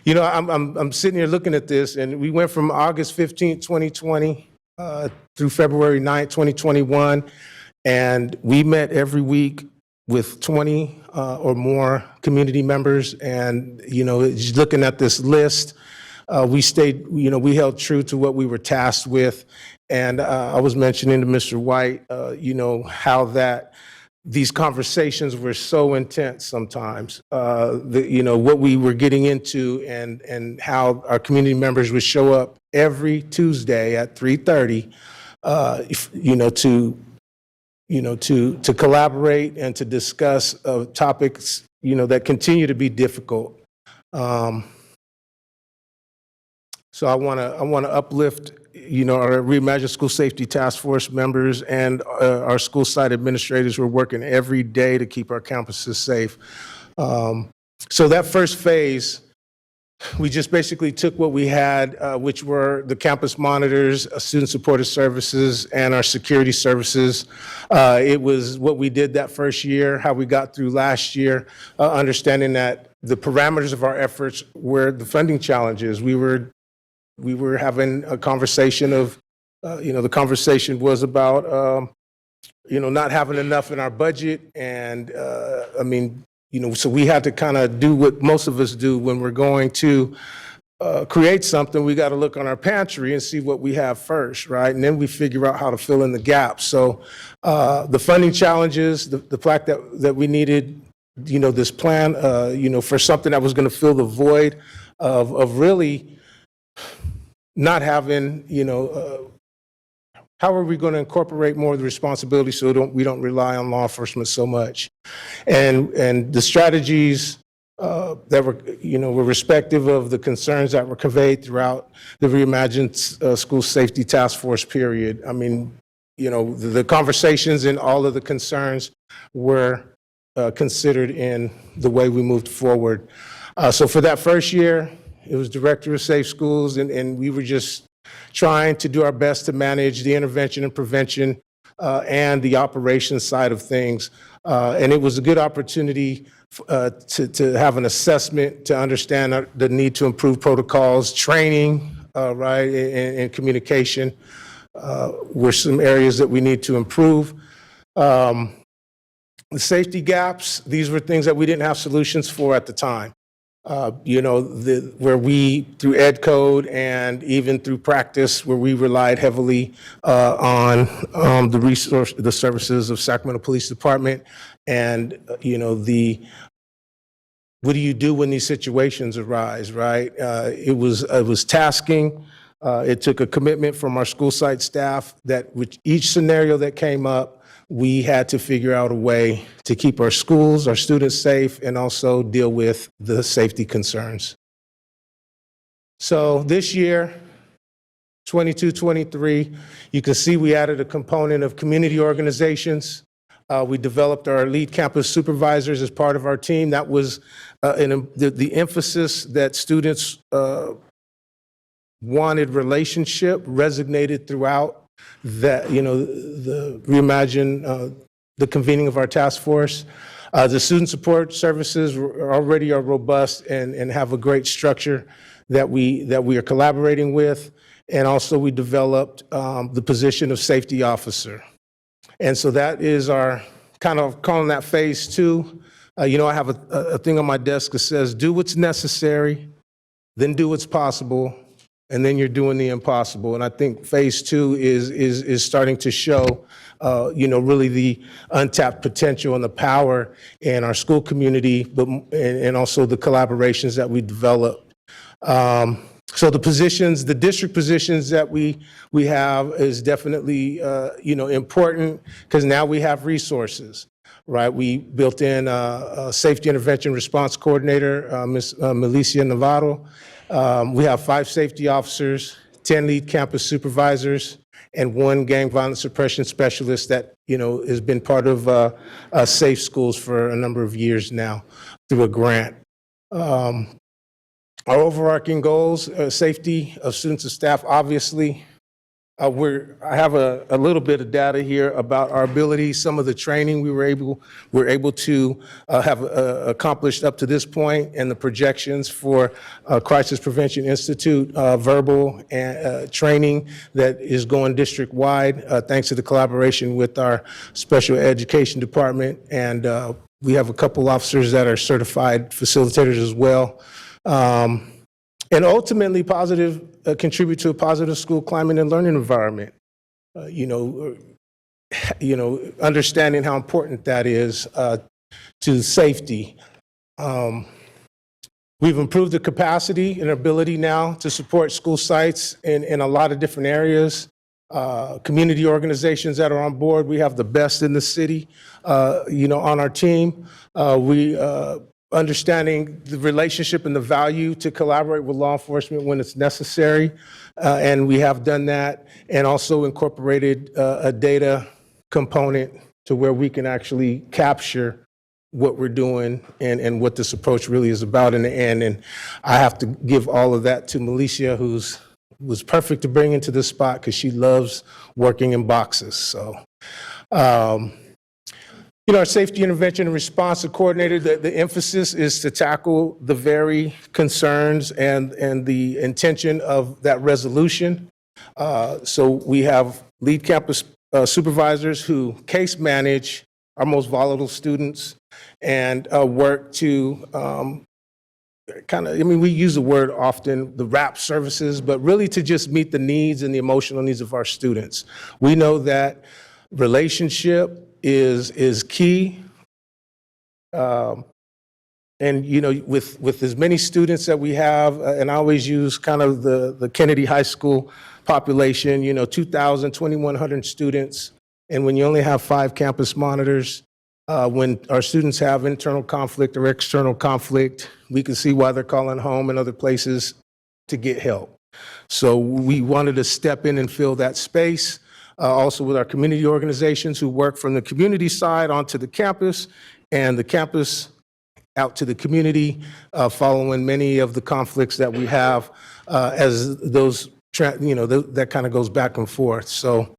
I'm sitting here looking at this, and we went from August 15th, 2020 through February 9th, 2021. And we met every week with 20 or more community members. And, just looking at this list, we held true to what we were tasked with. And I was mentioning to Mr. White, how these conversations were so intense sometimes, what we were getting into and how our community members would show up every Tuesday at 3:30, to collaborate and to discuss topics, that continue to be difficult. So I want to uplift, our Reimagine School Safety Task Force members and our school site administrators who are working every day to keep our campuses safe. So that first phase, we just basically took what we had, which were the campus monitors, student supported services, and our security services. It was what we did that first year, how we got through last year, understanding that the parameters of our efforts were the funding challenges. We were having a conversation of, the conversation was about, not having enough in our budget. And so we had to kind of do what most of us do when we're going to create something. We got to look on our pantry and see what we have first, right? And then we figure out how to fill in the gaps. So the funding challenges, the fact that we needed, this plan, for something that was going to fill the void of really not having, how are we going to incorporate more of the responsibility so we don't rely on law enforcement so much? And the strategies that were respective of the concerns that were conveyed throughout the Reimagined School Safety Task Force period. I mean, the conversations and all of the concerns were considered in the way we moved forward. So for that first year, it was Director of Safe Schools, and we were just trying to do our best to manage the intervention and prevention and the operations side of things. And it was a good opportunity to have an assessment, to understand the need to improve protocols, training, right, and communication were some areas that we need to improve. The safety gaps, these were things that we didn't have solutions for at the time. Where we, through ed code and even through practice, where we relied heavily on the services of Sacramento Police Department, and what do you do when these situations arise, right? It was tasking. It took a commitment from our school site staff that with each scenario that came up, we had to figure out a way to keep our schools, our students safe, and also deal with the safety concerns. So this year, 22-23, you can see we added a component of community organizations. We developed our lead campus supervisors as part of our team. That was the emphasis that students wanted relationship resonated throughout that, the reimagine the convening of our task force. The student support services already are robust and have a great structure that we are collaborating with. And also we developed the position of safety officer. And so that is our kind of calling that phase 2. I have a thing on my desk that says, do what's necessary, then do what's possible, and then you're doing the impossible. And I think phase 2 is starting to show, really the untapped potential and the power in our school community, and also the collaborations that we developed. So the positions, the district positions that we have is definitely, important, because now we have resources, right? We built in a safety intervention response coordinator, Ms. Milicia Navarro. We have 5 safety officers, 10 lead campus supervisors, and 1 gang violence suppression specialist that, has been part of Safe Schools for a number of years now through a grant. Our overarching goals, safety of students and staff, obviously. I have a little bit of data here about our ability, some of the training we're able to have accomplished up to this point, and the projections for Crisis Prevention Institute verbal and training that is going district-wide, thanks to the collaboration with our special education department. And we have a couple officers that are certified facilitators as well. And ultimately contribute to a positive school climate and learning environment. Understanding how important that is to safety. We've improved the capacity and ability now to support school sites in a lot of different areas. Community organizations that are on board, we have the best in the city, on our team. Understanding the relationship and the value to collaborate with law enforcement when it's necessary. And we have done that, and also incorporated a data component to where we can actually capture what we're doing and what this approach really is about in the end. And I have to give all of that to Milicia, was perfect to bring into this spot because she loves working in boxes. So, our safety intervention and response coordinator, the emphasis is to tackle the very concerns and the intention of that resolution. So we have lead campus supervisors who case manage our most volatile students and work to we use the word often, the wrap services, but really to just meet the needs and the emotional needs of our students. We know that relationship is key. And, with as many students that we have, and I always use kind of the Kennedy High School population, 2,000, 2,100 students. And when you only have 5 campus monitors, when our students have internal conflict or external conflict, we can see why they're calling home and other places to get help. So we wanted to step in and fill that space. Also with our community organizations who work from the community side onto the campus, and the campus out to the community, following many of the conflicts that we have as those, that kind of goes back and forth. So,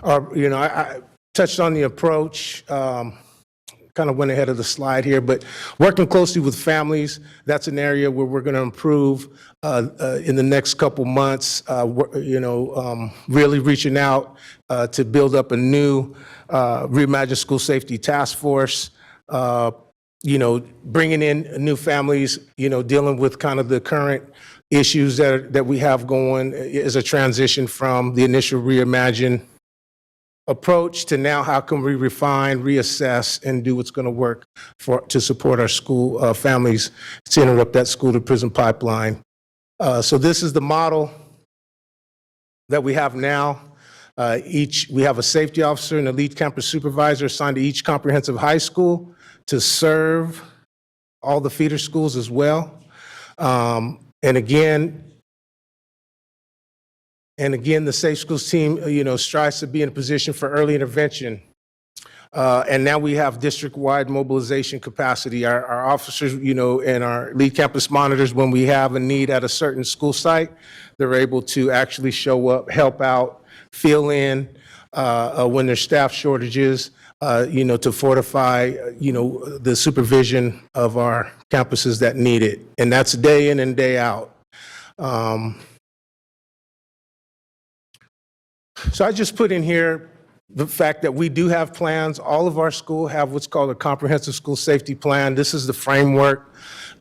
I touched on the approach, kind of went ahead of the slide here, but working closely with families, that's an area where we're going to improve in the next couple months, really reaching out to build up a new Reimagine School Safety Task Force, bringing in new families, dealing with kind of the current issues that we have going as a transition from the initial Reimagine approach to now how can we refine, reassess, and do what's going to work to support our school families to interrupt that school to prison pipeline. So this is the model that we have now. We have a safety officer and a lead campus supervisor assigned to each comprehensive high school to serve all the feeder schools as well. And again, the Safe Schools team, strives to be in a position for early intervention. And now we have district-wide mobilization capacity. Our officers, and our lead campus monitors, when we have a need at a certain school site, they're able to actually show up, help out, fill in when there's staff shortages, to fortify, the supervision of our campuses that need it. And that's day in and day out. So I just put in here the fact that we do have plans. All of our schools have what's called a comprehensive school safety plan. This is the framework.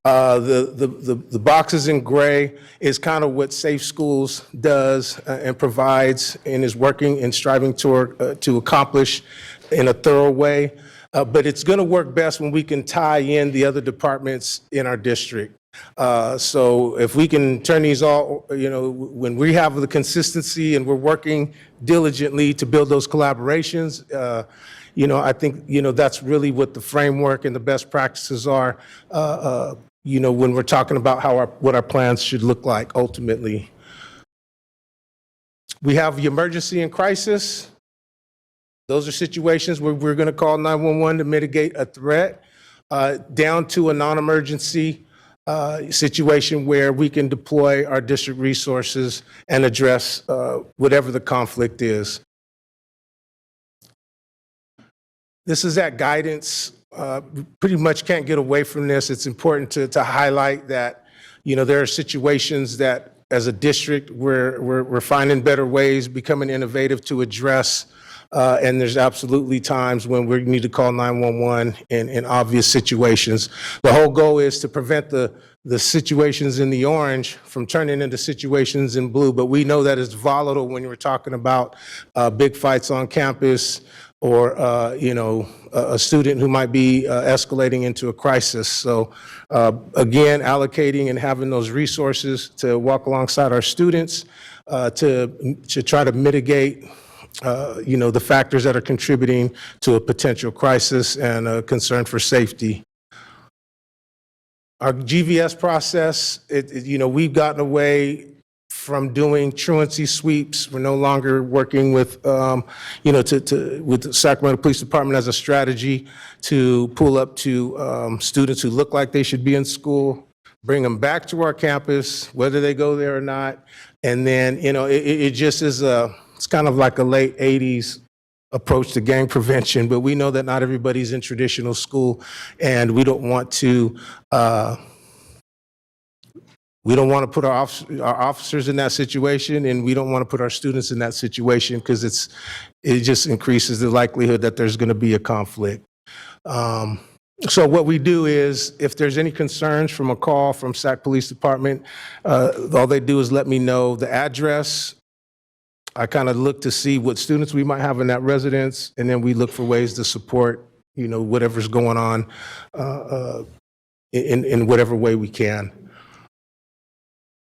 The boxes in gray is kind of what Safe Schools does and provides and is working and striving to accomplish in a thorough way. But it's going to work best when we can tie in the other departments in our district. So if we can turn these all, when we have the consistency and we're working diligently to build those collaborations, I think, that's really what the framework and the best practices are, when we're talking about what our plans should look like ultimately. We have the emergency and crisis. Those are situations where we're going to call 911 to mitigate a threat, down to a non-emergency situation where we can deploy our district resources and address whatever the conflict is. This is that guidance. Pretty much can't get away from this. It's important to highlight that, there are situations that as a district we're finding better ways, becoming innovative to address. And there's absolutely times when we need to call 911 in obvious situations. The whole goal is to prevent the situations in the orange from turning into situations in blue, but we know that it's volatile when you're talking about big fights on campus or, a student who might be escalating into a crisis. So again, allocating and having those resources to walk alongside our students to try to mitigate the factors that are contributing to a potential crisis and a concern for safety. Our GVS process, we've gotten away from doing truancy sweeps. We're no longer working with, with the Sacramento Police Department as a strategy to pull up to students who look like they should be in school, bring them back to our campus, whether they go there or not. And then, it just is it's kind of like a late 80s approach to gang prevention, but we know that not everybody's in traditional school, and we don't want to put our officers in that situation, and we don't want to put our students in that situation because it just increases the likelihood that there's going to be a conflict. So what we do is, if there's any concerns from a call from Sac Police Department, all they do is let me know the address. I kind of look to see what students we might have in that residence, and then we look for ways to support, whatever's going on in whatever way we can.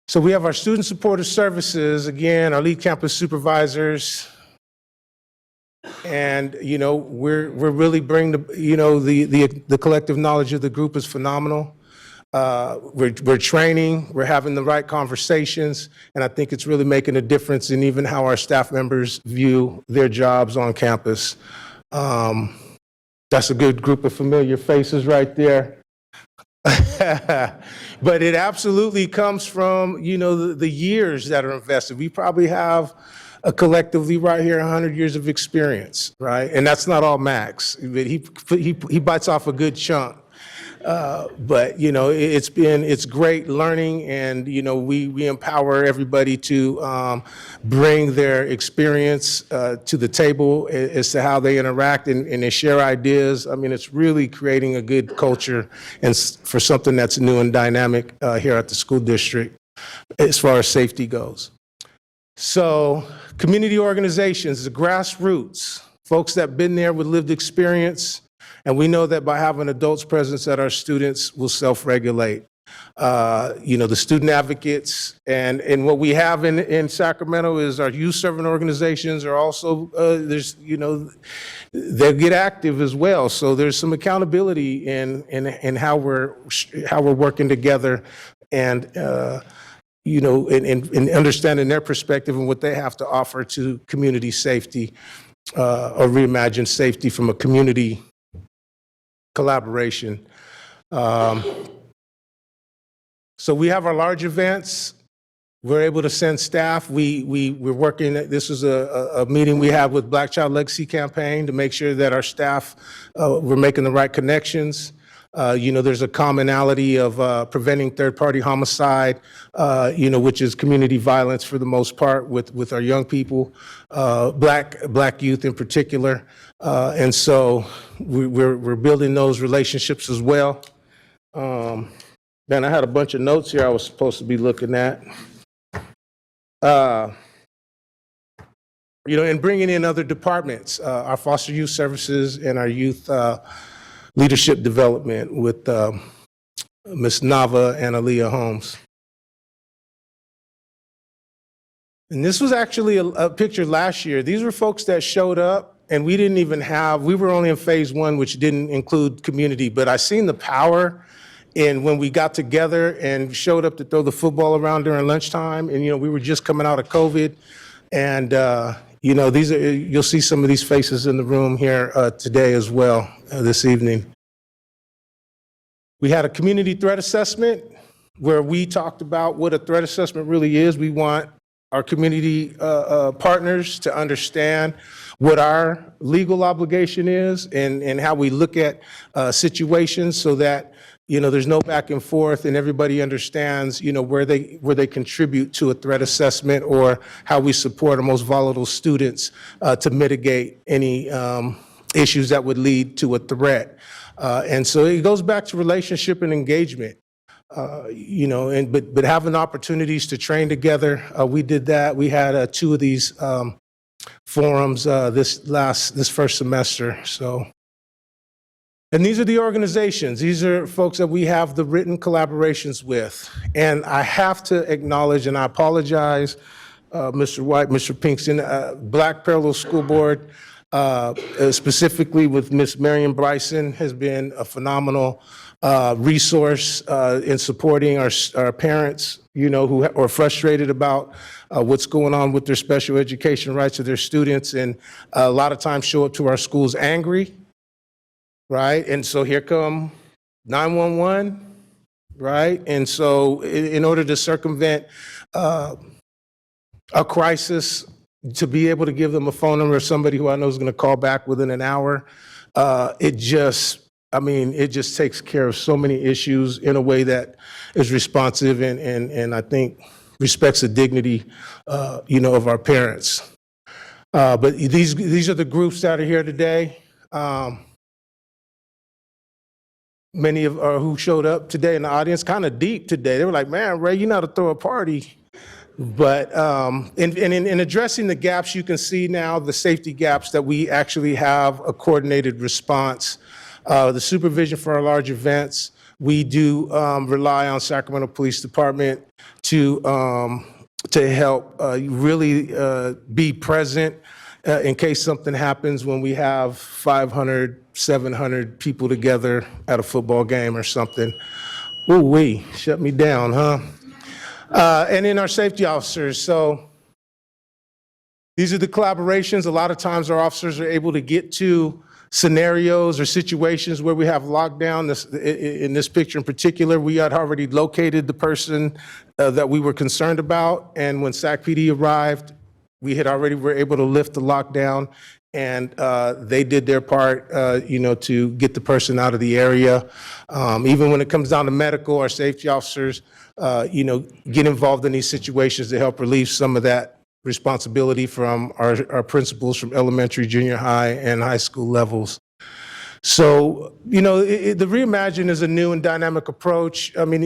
So we have our student supportive services, again, our lead campus supervisors, and we're really bringing the collective knowledge of the group is phenomenal. We're training, we're having the right conversations, and I think it's really making a difference in even how our staff members view their jobs on campus. That's a good group of familiar faces right there. But it absolutely comes from, the years that are invested. We probably have collectively right here 100 years of experience, right? And that's not all Max, but he bites off a good chunk. But it's great learning, and we empower everybody to bring their experience to the table as to how they interact and they share ideas. I mean, it's really creating a good culture and for something that's new and dynamic here at the school district as far as safety goes. So, community organizations, the grassroots, folks that have been there with lived experience. And we know that by having adults present that our students will self-regulate. The student advocates and what we have in Sacramento is our youth serving organizations are also, they get active as well. So there's some accountability in how we're working together and, in understanding their perspective and what they have to offer to community safety or reimagine safety from a community collaboration. So we have our large events. We're able to send staff. We're working, this is a meeting we have with Black Child Legacy Campaign to make sure that our staff, we're making the right connections. There's a commonality of preventing third-party homicide, which is community violence for the most part with our young people, black youth in particular. And so we're building those relationships as well. Man, I had a bunch of notes here I was supposed to be looking at. And bringing in other departments, our foster youth services and our youth leadership development with Ms. Nava and Aaliyah Holmes. And this was actually a picture last year. These were folks that showed up, and we were only in phase 1, which didn't include community, but I seen the power in when we got together and showed up to throw the football around during lunchtime, and we were just coming out of COVID, and you'll see some of these faces in the room here today as well, this evening. We had a community threat assessment where we talked about what a threat assessment really is. We want our community partners to understand what our legal obligation is and how we look at situations so that there's no back and forth and everybody understands where they contribute to a threat assessment or how we support our most volatile students to mitigate any issues that would lead to a threat. And so it goes back to relationship and engagement. But having opportunities to train together, we did that. We had 2 of these forums this first semester. So, and these are the organizations. These are folks that we have the written collaborations with. And I have to acknowledge, and I apologize, Mr. White, Mr. Pinkston, Black Parallel School Board, specifically with Ms. Marion Bryson, has been a phenomenal resource in supporting our parents, who are frustrated about what's going on with their special education rights of their students, and a lot of times show up to our schools angry, right? And so here come 911, right? And so in order to circumvent a crisis, to be able to give them a phone number of somebody who I know is going to call back within an hour, it just takes care of so many issues in a way that is responsive and I think respects the dignity, of our parents. But these are the groups that are here today. Many of who showed up today in the audience, kind of deep today. They were like, "Man, Ray, you know how to throw a party." But in addressing the gaps, you can see now the safety gaps that we actually have a coordinated response. The supervision for our large events, we do rely on Sacramento Police Department to help really be present in case something happens when we have 500, 700 people together at a football game or something. Ooh-wee, shut me down, huh? And in our safety officers, so these are the collaborations. A lot of times our officers are able to get to scenarios or situations where we have lockdown. In this picture in particular, we had already located the person that we were concerned about, and when SAC PD arrived, we had already were able to lift the lockdown, and they did their part, to get the person out of the area. Even when it comes down to medical, our safety officers, get involved in these situations to help relieve some of that responsibility from our principals from elementary, junior high, and high school levels. So, the Reimagine is a new and dynamic approach. I mean,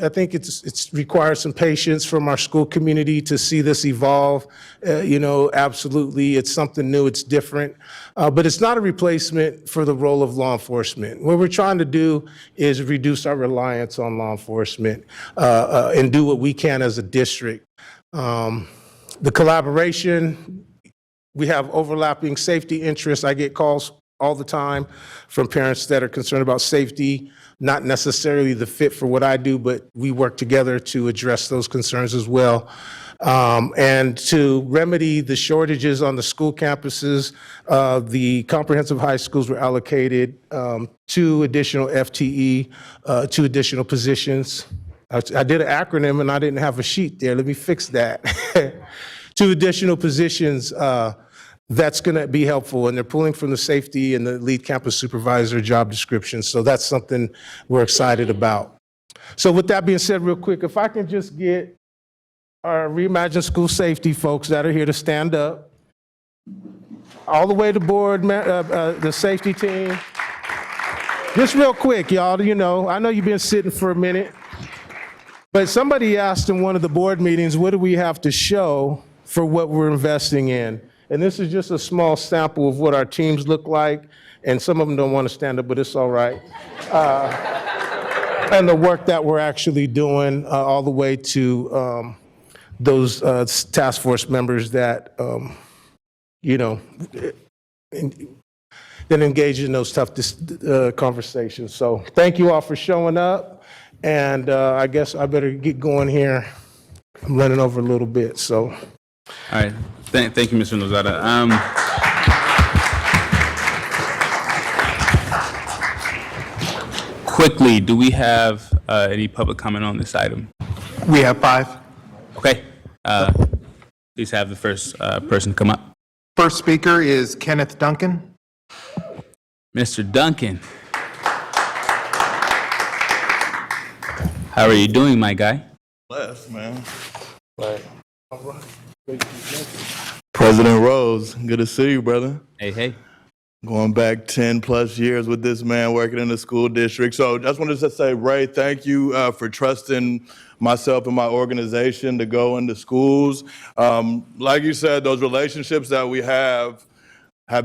I think it's requires some patience from our school community to see this evolve. Absolutely, it's something new, it's different, but it's not a replacement for the role of law enforcement. What we're trying to do is reduce our reliance on law enforcement and do what we can as a district. The collaboration, we have overlapping safety interests. I get calls all the time from parents that are concerned about safety, not necessarily the fit for what I do, but we work together to address those concerns as well. And to remedy the shortages on the school campuses, the comprehensive high schools were allocated 2 additional FTE, 2 additional positions. I did an acronym and I didn't have a sheet there. Let me fix that. 2 additional positions that's going to be helpful, and they're pulling from the safety and the lead campus supervisor job description. So that's something we're excited about. So with that being said, real quick, if I can just get our Reimagine School Safety folks that are here to stand up, all the way to board, the safety team. Just real quick, y'all, I know you've been sitting for a minute, but somebody asked in one of the board meetings, what do we have to show for what we're investing in? And this is just a small sample of what our teams look like, and some of them don't want to stand up, but it's all right. And the work that we're actually doing, all the way to those task force members that, that engage in those tough conversations. So thank you all for showing up, and I guess I better get going here. I'm running over a little bit, so. All right. Thank you, Mr. Lozada. Quickly, do we have any public comment on this item? We have 5. Okay. Please have the first person come up. First speaker is Kenneth Duncan. Mr. Duncan. How are you doing, my guy? Blessed, man. Right. All right. President Rhodes, good to see you, brother. Hey, hey. Going back 10 plus years with this man working in the school district. So just wanted to say, Ray, thank you for trusting myself and my organization to go into schools. Like you said, those relationships that we have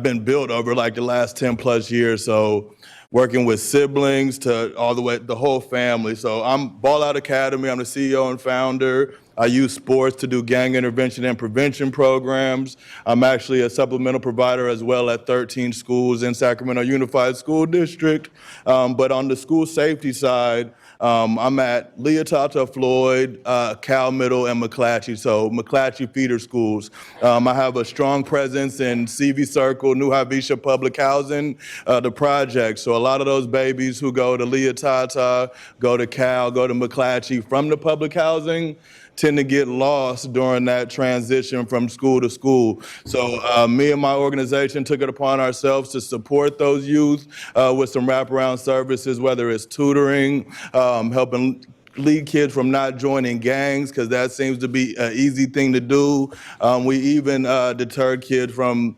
been built over like the last 10 plus years. So working with siblings to all the way, the whole family. So I'm Ball Out Academy, I'm the CEO and founder. I use sports to do gang intervention and prevention programs. I'm actually a supplemental provider as well at 13 schools in Sacramento Unified School District. But on the school safety side, I'm at Leotata, Floyd, Cal Middle, and McClatchy, so McClatchy feeder schools. I have a strong presence in CV Circle, New Havisha Public Housing, the project. So a lot of those babies who go to Leotata, go to Cal, go to McClatchy from the public housing tend to get lost during that transition from school to school. So me and my organization took it upon ourselves to support those youth with some wraparound services, whether it's tutoring, helping lead kids from not joining gangs, because that seems to be an easy thing to do. We even deterred kids from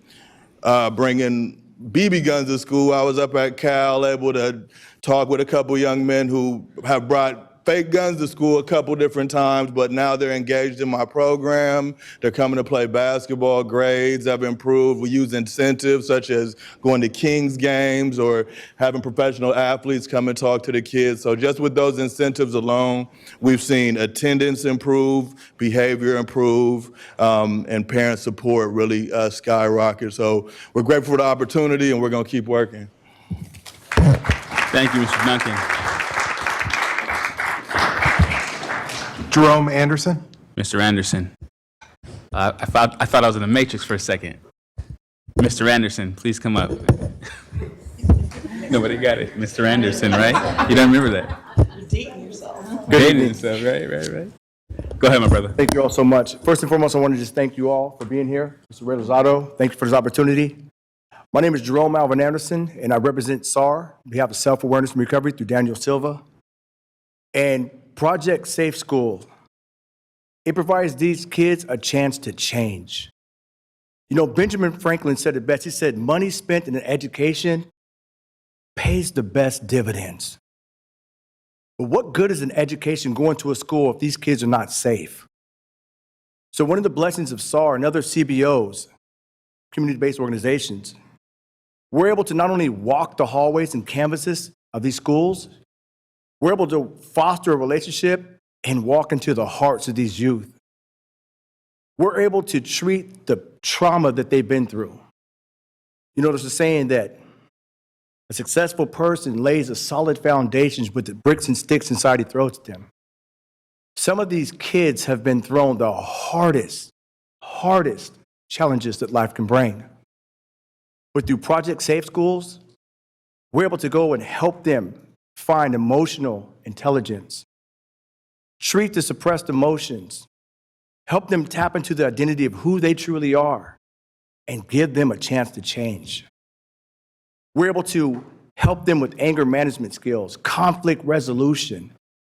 bringing BB guns to school. I was up at Cal able to talk with a couple young men who have brought fake guns to school a couple different times, but now they're engaged in my program. They're coming to play basketball. Grades have improved. We use incentives such as going to Kings games or having professional athletes come and talk to the kids. So just with those incentives alone, we've seen attendance improve, behavior improve, and parent support really skyrocket. So we're grateful for the opportunity, and we're going to keep working. Thank you, Mr. Duncan. Jerome Anderson. Mr. Anderson. I thought I was in the Matrix for a second. Mr. Anderson, please come up. Nobody got it. Mr. Anderson, right? You don't remember that? Dating yourself. Dating yourself, right. Go ahead, my brother. Thank you all so much. First and foremost, I want to just thank you all for being here. Mr. Ray Lozado, thank you for this opportunity. My name is Jerome Alvin Anderson, and I represent SAR on behalf of Self-Awareness and Recovery through Daniel Silva. And Project Safe School, it provides these kids a chance to change. You know, Benjamin Franklin said it best. He said, money spent in an education pays the best dividends. But what good is an education going to a school if these kids are not safe? So one of the blessings of SAR and other CBOs, community-based organizations, we're able to not only walk the hallways and canvases of these schools, we're able to foster a relationship and walk into the hearts of these youth. We're able to treat the trauma that they've been through. You know, there's a saying that a successful person lays a solid foundation with the bricks and sticks inside he throws at them. Some of these kids have been thrown the hardest challenges that life can bring. But through Project Safe Schools, we're able to go and help them find emotional intelligence, treat the suppressed emotions, help them tap into the identity of who they truly are, and give them a chance to change. We're able to help them with anger management skills, conflict resolution,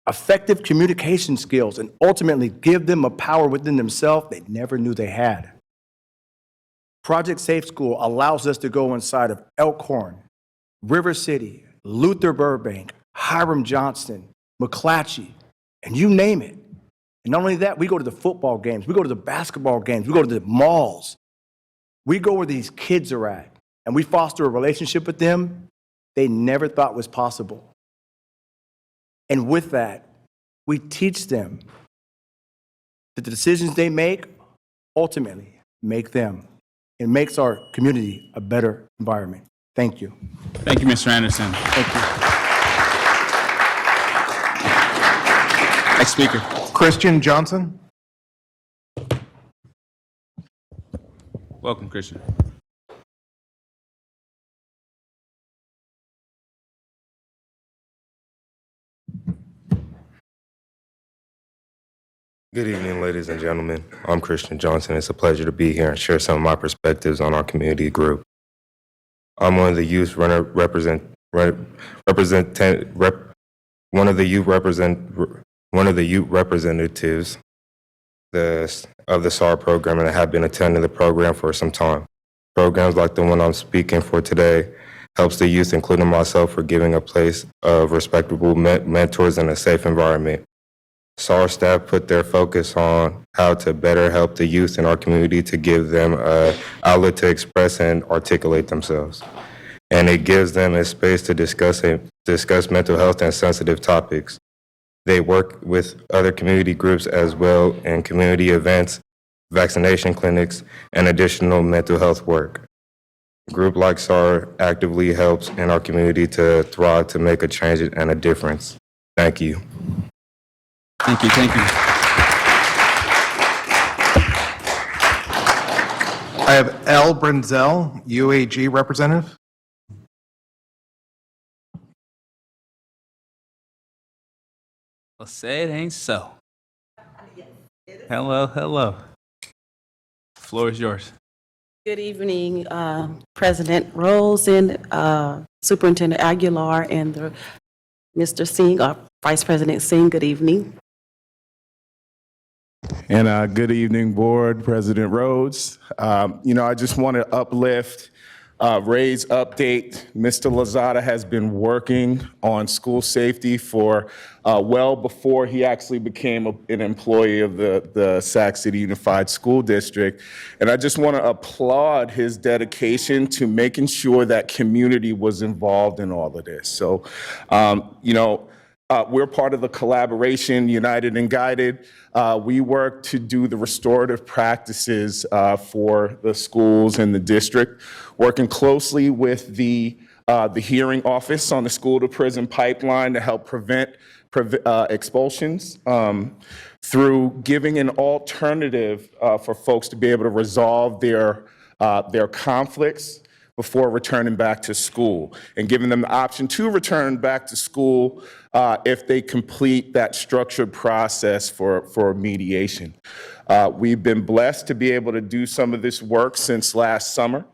effective communication skills, and ultimately give them a power within themselves they never knew they had. Project Safe School allows us to go inside of Elkhorn, River City, Luther Burbank, Hiram Johnston, McClatchy, and you name it. And not only that, we go to the football games, we go to the basketball games, we go to the malls. We go where these kids are at, and we foster a relationship with them they never thought was possible. And with that, we teach them that the decisions they make ultimately make them. It makes our community a better environment. Thank you. Thank you, Mr. Anderson. Thank you. Next speaker. Christian Johnson. Welcome, Christian. Good evening, ladies and gentlemen. I'm Christian Johnson. It's a pleasure to be here and share some of my perspectives on our community group. I'm one of the youth representatives of the SAR program, and I have been attending the program for some time. Programs like the one I'm speaking for today helps the youth, including myself, for giving a place of respectable mentors and a safe environment. SAR staff put their focus on how to better help the youth in our community to give them an outlet to express and articulate themselves. And it gives them a space to discuss mental health and sensitive topics. They work with other community groups as well in community events, vaccination clinics, and additional mental health work. A group like SAR actively helps in our community to thrive to make a change and a difference. Thank you. Thank you. I have L. Brinzel, UAG representative. Well, say it ain't so. Hello. Floor is yours. Good evening, President Rose and Superintendent Aguilar and Mr. Singh, Vice President Singh. Good evening. And good evening, Board, President Rhodes. I just want to uplift Ray's update. Mr. Lozada has been working on school safety for well before he actually became an employee of the Sac City Unified School District. And I just want to applaud his dedication to making sure that community was involved in all of this. So, we're part of the collaboration, United and Guided. We work to do the restorative practices for the schools and the district, working closely with the hearing office on the school to prison pipeline to help prevent expulsions through giving an alternative for folks to be able to resolve their conflicts before returning back to school, and giving them the option to return back to school if they complete that structured process for mediation. We've been blessed to be able to do some of this work since last summer.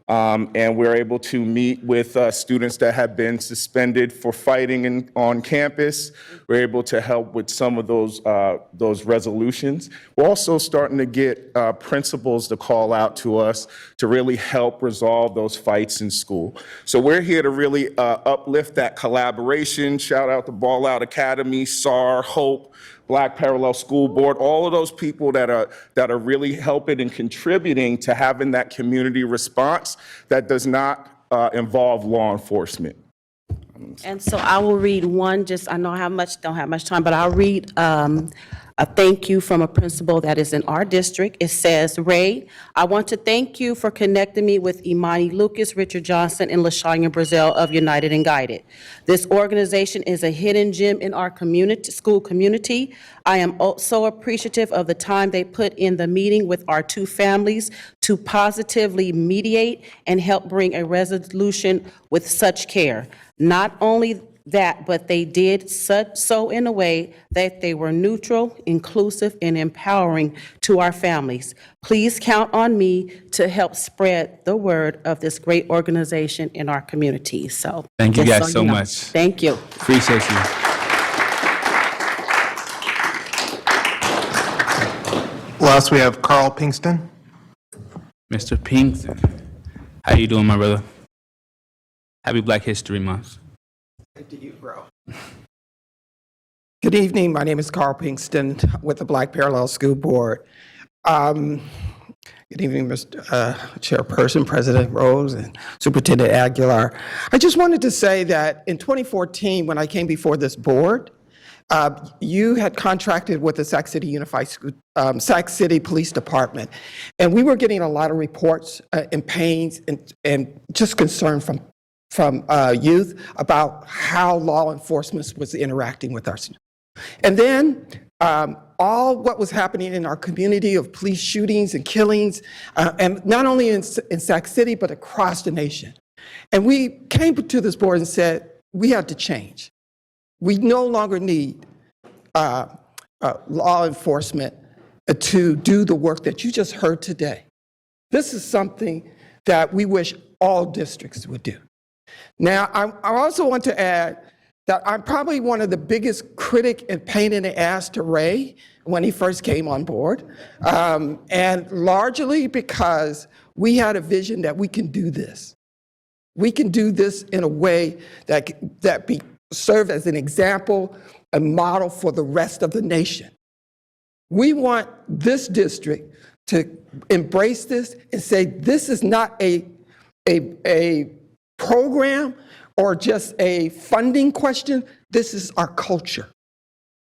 And we're able to meet with students that have been suspended for fighting on campus. We're able to help with some of those resolutions. We're also starting to get principals to call out to us to really help resolve those fights in school. So we're here to really uplift that collaboration. Shout out to Ball Out Academy, SAR, HOPE, Black Parallel School Board, all of those people that are really helping and contributing to having that community response that does not involve law enforcement. And so I will read one, I know I don't have much time, but I'll read a thank you from a principal that is in our district. It says, Ray, I want to thank you for connecting me with Imani Lucas, Richard Johnson, and LaShanya Brazil of United and Guided. This organization is a hidden gem in our school community. I am so appreciative of the time they put in the meeting with our two families to positively mediate and help bring a resolution with such care. Not only that, but they did so in a way that they were neutral, inclusive, and empowering to our families. Please count on me to help spread the word of this great organization in our community. So Thank you just guys so you know. much. Thank you. Appreciate you. Last, we have Carl Pinkston. Mr. Pinkston, how you doing, my brother? Happy Black History Month. To you, bro. Good evening. My name is Carl Pinkston with the Black Parallel School Board. Good evening, Mr. Chairperson, President Rose, and Superintendent Aguilar. I just wanted to say that in 2014, when I came before this board, you had contracted with the Sac City Unified School, Sac City Police Department, and we were getting a lot of reports and pains and just concern from youth about how law enforcement was interacting with us. And then all what was happening in our community of police shootings and killings, and not only in Sac City, but across the nation. And we came to this board and said, we had to change. We no longer need law enforcement to do the work that you just heard today. This is something that we wish all districts would do. Now, I also want to add that I'm probably one of the biggest critic and pain in the ass to Ray when he first came on board, and largely because we had a vision that we can do this. We can do this in a way that serve as an example, a model for the rest of the nation. We want this district to embrace this and say this is not a program or just a funding question. This is our culture.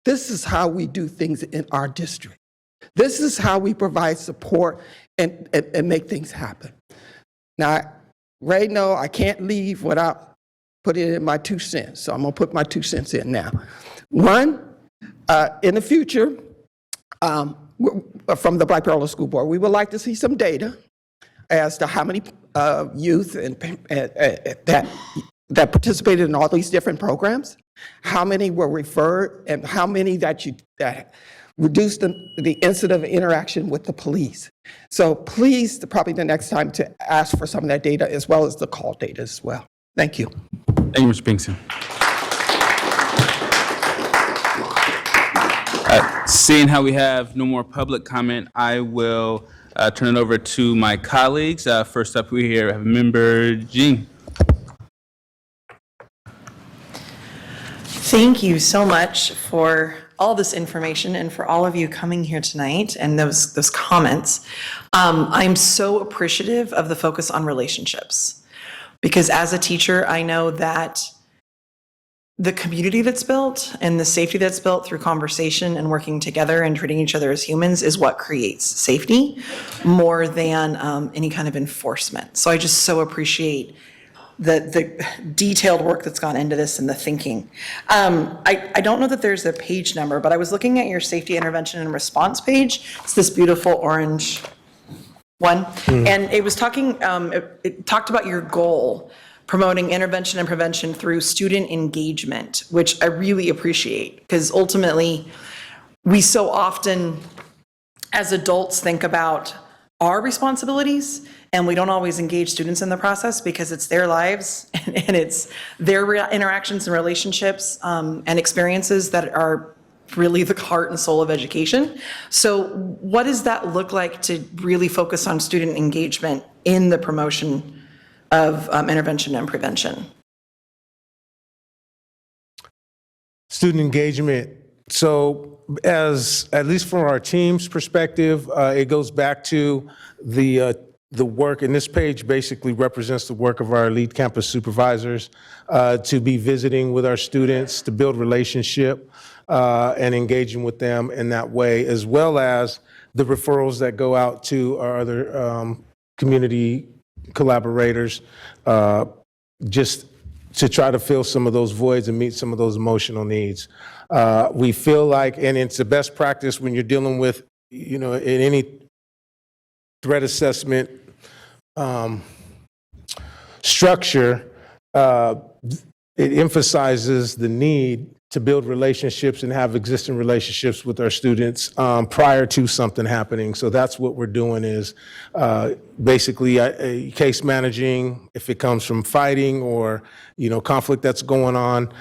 This is how we do things in our district. This is how we provide support and make things happen. Now, Ray, no, I can't leave without putting in my 2 cents. So I'm gonna put my 2 cents in now. One, in the future, from the Black Parallel School Board, we would like to see some data as to how many youth that participated in all these different programs, how many were referred, and how many that reduced the incident of interaction with the police. So please, probably the next time, to ask for some of that data as well as the call data as well. Thank you. Thank you, Mr. Pinkston. Seeing how we have no more public comment, I will turn it over to my colleagues. First up, we have Member Jean. Thank you so much for all this information and for all of you coming here tonight and those comments. I'm so appreciative of the focus on relationships, because as a teacher, I know that the community that's built and the safety that's built through conversation and working together and treating each other as humans is what creates safety more than any kind of enforcement. So I just so appreciate the detailed work that's gone into this and the thinking. I don't know that there's a page number, but I was looking at your safety intervention and response page. It's this beautiful orange one, and it was talking, it talked about your goal, promoting intervention and prevention through student engagement, which I really appreciate, because ultimately, we so often, as adults, think about our responsibilities, and we don't always engage students in the process because it's their lives and it's their interactions and relationships and experiences that are really the heart and soul of education. So what does that look like to really focus on student engagement in the promotion of intervention and prevention? Student engagement. So as, at least from our team's perspective, it goes back to the work, and this page basically represents the work of our lead campus supervisors to be visiting with our students, to build relationship and engaging with them in that way, as well as the referrals that go out to our other community collaborators, just to try to fill some of those voids and meet some of those emotional needs. We feel like, and it's the best practice when you're dealing with, in any threat assessment structure, it emphasizes the need to build relationships and have existing relationships with our students prior to something happening. So that's what we're doing is basically case managing. If it comes from fighting or conflict that's going on,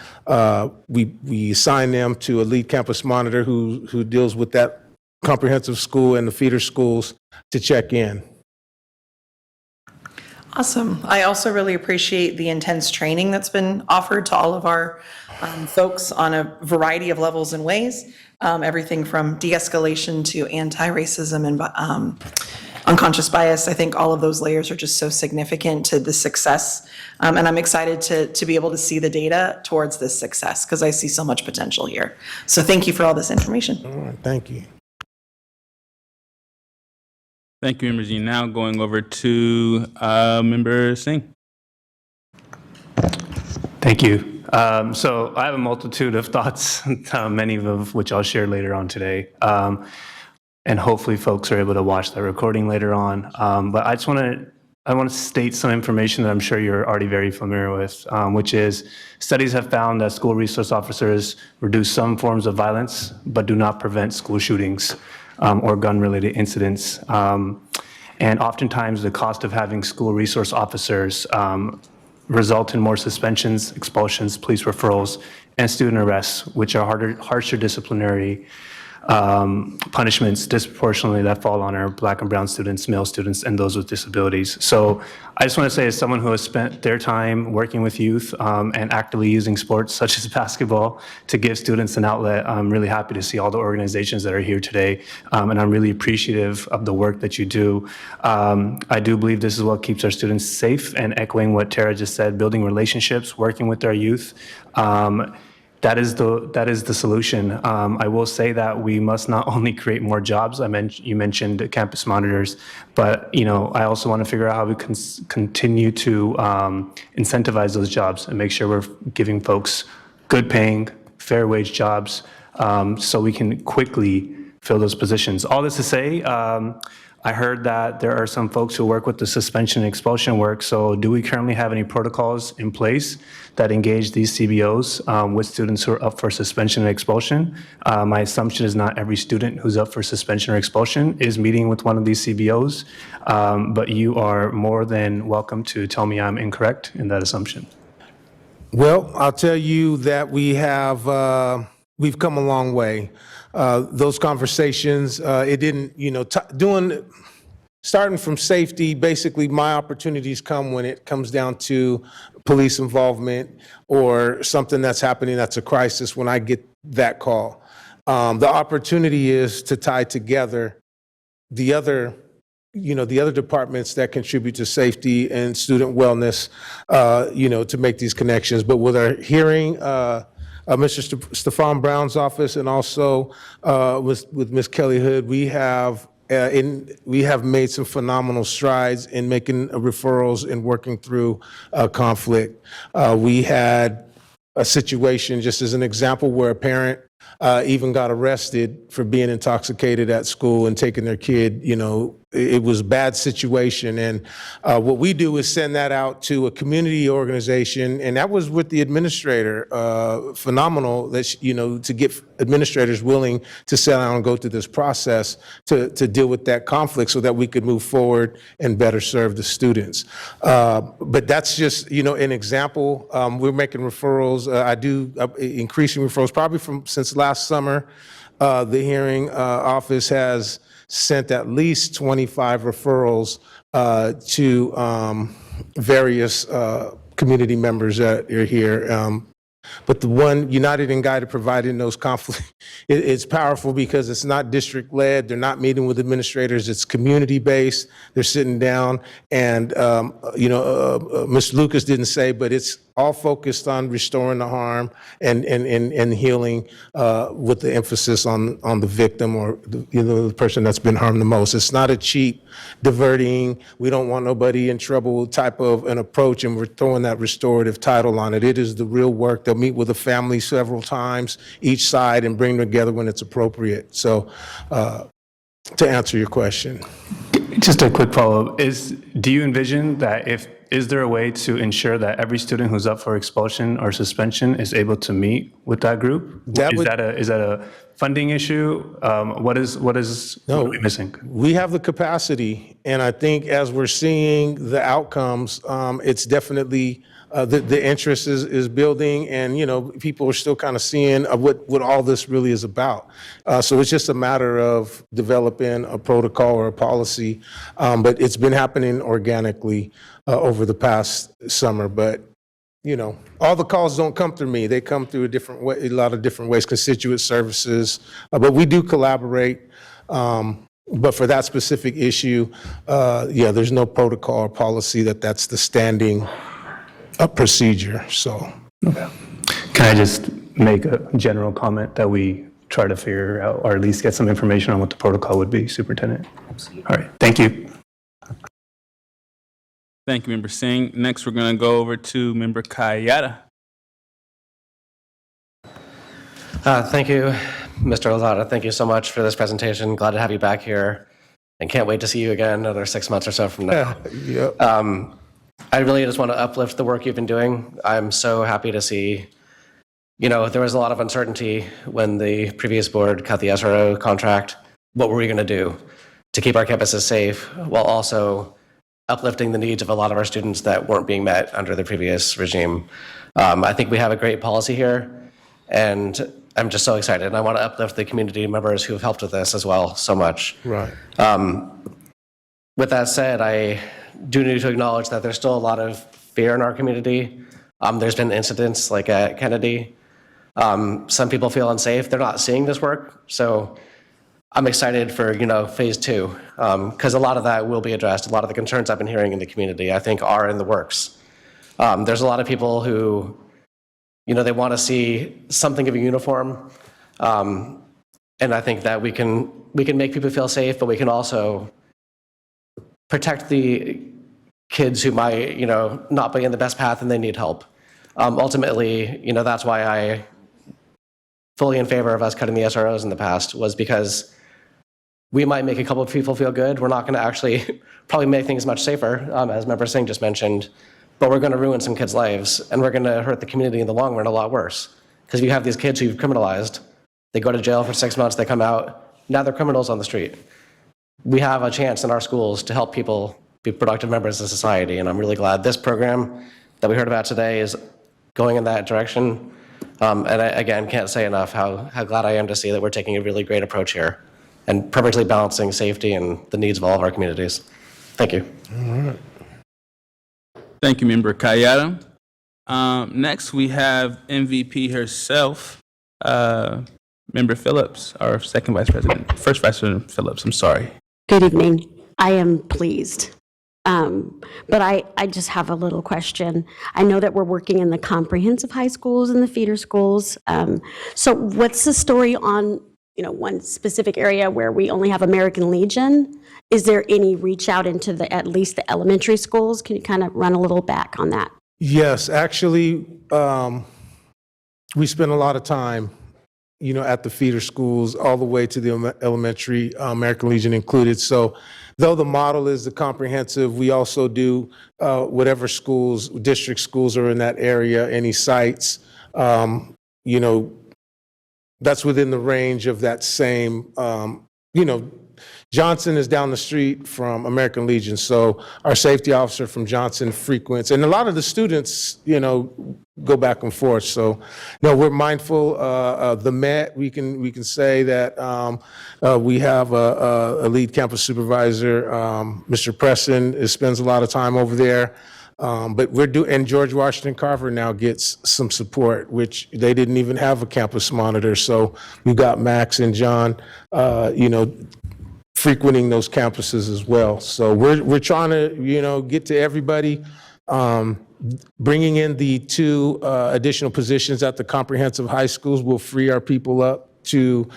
we assign them to a lead campus monitor who deals with that comprehensive school and the feeder schools to check in. Awesome. I also really appreciate the intense training that's been offered to all of our folks on a variety of levels and ways, everything from de-escalation to anti-racism and unconscious bias. I think all of those layers are just so significant to the success. And I'm excited to be able to see the data towards this success because I see so much potential here. So thank you for all this information. All right, thank you. Thank you, Member Jean. Now going over to Member Singh. Thank you. So I have a multitude of thoughts, many of which I'll share later on today. And hopefully folks are able to watch that recording later on. But I want to state some information that I'm sure you're already very familiar with, which is studies have found that school resource officers reduce some forms of violence, but do not prevent school shootings or gun-related incidents. And oftentimes the cost of having school resource officers result in more suspensions, expulsions, police referrals, and student arrests, which are harsher disciplinary punishments disproportionately that fall on our Black and brown students, male students, and those with disabilities. So I just want to say, as someone who has spent their time working with youth and actively using sports such as basketball to give students an outlet, I'm really happy to see all the organizations that are here today, and I'm really appreciative of the work that you do. I do believe this is what keeps our students safe, and echoing what Tara just said, building relationships, working with our youth. That is the solution. I will say that we must not only create more jobs. You mentioned campus monitors, but I also want to figure out how we can continue to incentivize those jobs and make sure we're giving folks good paying, fair wage jobs, so we can quickly fill those positions. All this to say, I heard that there are some folks who work with the suspension and expulsion work. So do we currently have any protocols in place that engage these CBOs with students who are up for suspension and expulsion? My assumption is not every student who's up for suspension or expulsion is meeting with one of these CBOs, but you are more than welcome to tell me I'm incorrect in that assumption. Well, I'll tell you that we've come a long way. Those conversations, it didn't, starting from safety, basically my opportunities come when it comes down to police involvement or something that's happening that's a crisis when I get that call. The opportunity is to tie together the other departments that contribute to safety and student wellness, to make these connections. But with our hearing, Mr. Stefan Brown's office, and also with Ms. Kelly Hood, we have made some phenomenal strides in making referrals and working through conflict. We had a situation, just as an example, where a parent even got arrested for being intoxicated at school and taking their kid. It was a bad situation. And what we do is send that out to a community organization, and that was with the administrator. Phenomenal that, to get administrators willing to sit down and go through this process to deal with that conflict so that we could move forward and better serve the students. But that's just, an example. We're making referrals. I do increasing referrals probably since last summer. The hearing office has sent at least 25 referrals to various community members that are here. But the one United and Guided providing those conflicts, it's powerful because it's not district-led. They're not meeting with administrators. It's community-based. They're sitting down, and Mr. Lucas didn't say, but it's all focused on restoring the harm and healing, with the emphasis on the victim or the person that's been harmed the most. It's not a cheap, diverting, we don't want nobody in trouble type of an approach, and we're throwing that restorative title on it. It is the real work. They'll meet with the family several times, each side, and bring them together when it's appropriate. So to answer your question. Just a quick follow-up. Do you envision that is there a way to ensure that every student who's up for expulsion or suspension is able to meet with that group? Is that a funding issue? What are we missing? We have the capacity, and I think as we're seeing the outcomes, it's definitely the interest is building, and people are still kind of seeing what all this really is about. So it's just a matter of developing a protocol or a policy, but it's been happening organically over the past summer. But all the calls don't come through me; they come through a lot of different ways, constituent services. But we do collaborate. But for that specific issue, there's no protocol or policy that's the standing procedure. So, Can I just make a general comment that we try to figure out, or at least get some information on what the protocol would be, Superintendent? Absolutely. All right. Thank you. Thank you, Member Singh. Next, we're going to go over to Member Kayada. Thank you, Mr. Lozada. Thank you so much for this presentation. Glad to have you back here, and can't wait to see you again another 6 months or so from now. Yep. I really just want to uplift the work you've been doing. I'm so happy to see, there was a lot of uncertainty when the previous board cut the SRO contract. What were we going to do to keep our campuses safe while also uplifting the needs of a lot of our students that weren't being met under the previous regime? I think we have a great policy here, and I'm just so excited. And I want to uplift the community members who have helped with this as well so much. Right. With that said, I do need to acknowledge that there's still a lot of fear in our community. There's been incidents like at Kennedy. Some people feel unsafe. They're not seeing this work. So I'm excited for, phase 2, because a lot of that will be addressed. A lot of the concerns I've been hearing in the community, I think, are in the works. There's a lot of people who, they want to see something of a uniform. And I think that we can make people feel safe, but we can also protect the kids who might, not be in the best path and they need help. Ultimately, that's why I fully in favor of us cutting the SROs in the past, was because we might make a couple of people feel good. We're not going to actually probably make things much safer, as Member Singh just mentioned, but we're going to ruin some kids' lives, and we're going to hurt the community in the long run a lot worse. Because you have these kids who you've criminalized, they go to jail for 6 months, they come out, now they're criminals on the street. We have a chance in our schools to help people be productive members of society, and I'm really glad this program that we heard about today is going in that direction. And I, again, can't say enough how glad I am to see that we're taking a really great approach here and perfectly balancing safety and the needs of all of our communities. Thank you. All right. Thank you, Member Kayada. Next, we have MVP herself, Member Phillips, our first Vice President Phillips, I'm sorry. Good evening. I am pleased. But I just have a little question. I know that we're working in the comprehensive high schools and the feeder schools. So what's the story on, one specific area where we only have American Legion? Is there any reach out into at least the elementary schools? Can you kind of run a little back on that? Yes, actually, we spend a lot of time at the feeder schools, all the way to the elementary, American Legion included. So though the model is the comprehensive, we also do whatever schools, district schools are in that area, any sites, that's within the range of that same, Johnson is down the street from American Legion, so our safety officer from Johnson frequents, and a lot of the students, go back and forth. So, no, we're mindful of the Met. We can say that we have a lead campus supervisor, Mr. Preston, spends a lot of time over there. But and George Washington Carver now gets some support, which they didn't even have a campus monitor. So we've got Max and John, frequenting those campuses as well. So we're trying to, get to everybody. Bringing in the 2 additional positions at the comprehensive high schools will free our people up to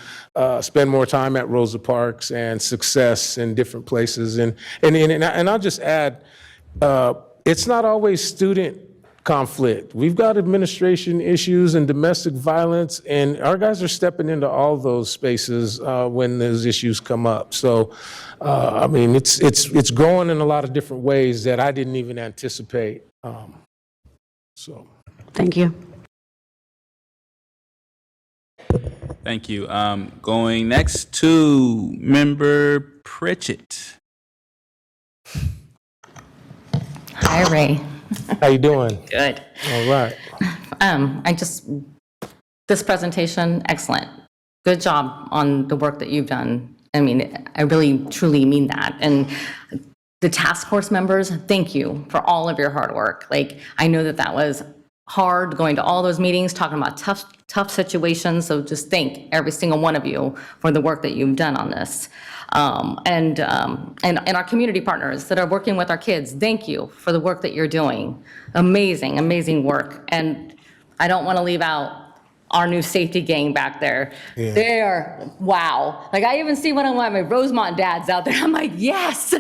spend more time at Rosa Parks and Success in different places. And I'll just add, it's not always student conflict. We've got administration issues and domestic violence, and our guys are stepping into all those spaces when those issues come up. So, it's growing in a lot of different ways that I didn't even anticipate. Thank you. Thank you. Going next to Member Pritchett. Hi, Ray. How you doing? Good. All right. This presentation, excellent. Good job on the work that you've done. I mean, I really, truly mean that. And the task force members, thank you for all of your hard work. Like, I know that was hard, going to all those meetings, talking about tough situations. So just thank every single one of you for the work that you've done on this. And our community partners that are working with our kids, thank you for the work that you're doing. Amazing, amazing work. And I don't want to leave out our new safety gang back there. Yeah. They are, wow. Like, I even see one of my Rosemont dads out there. I'm like, yes.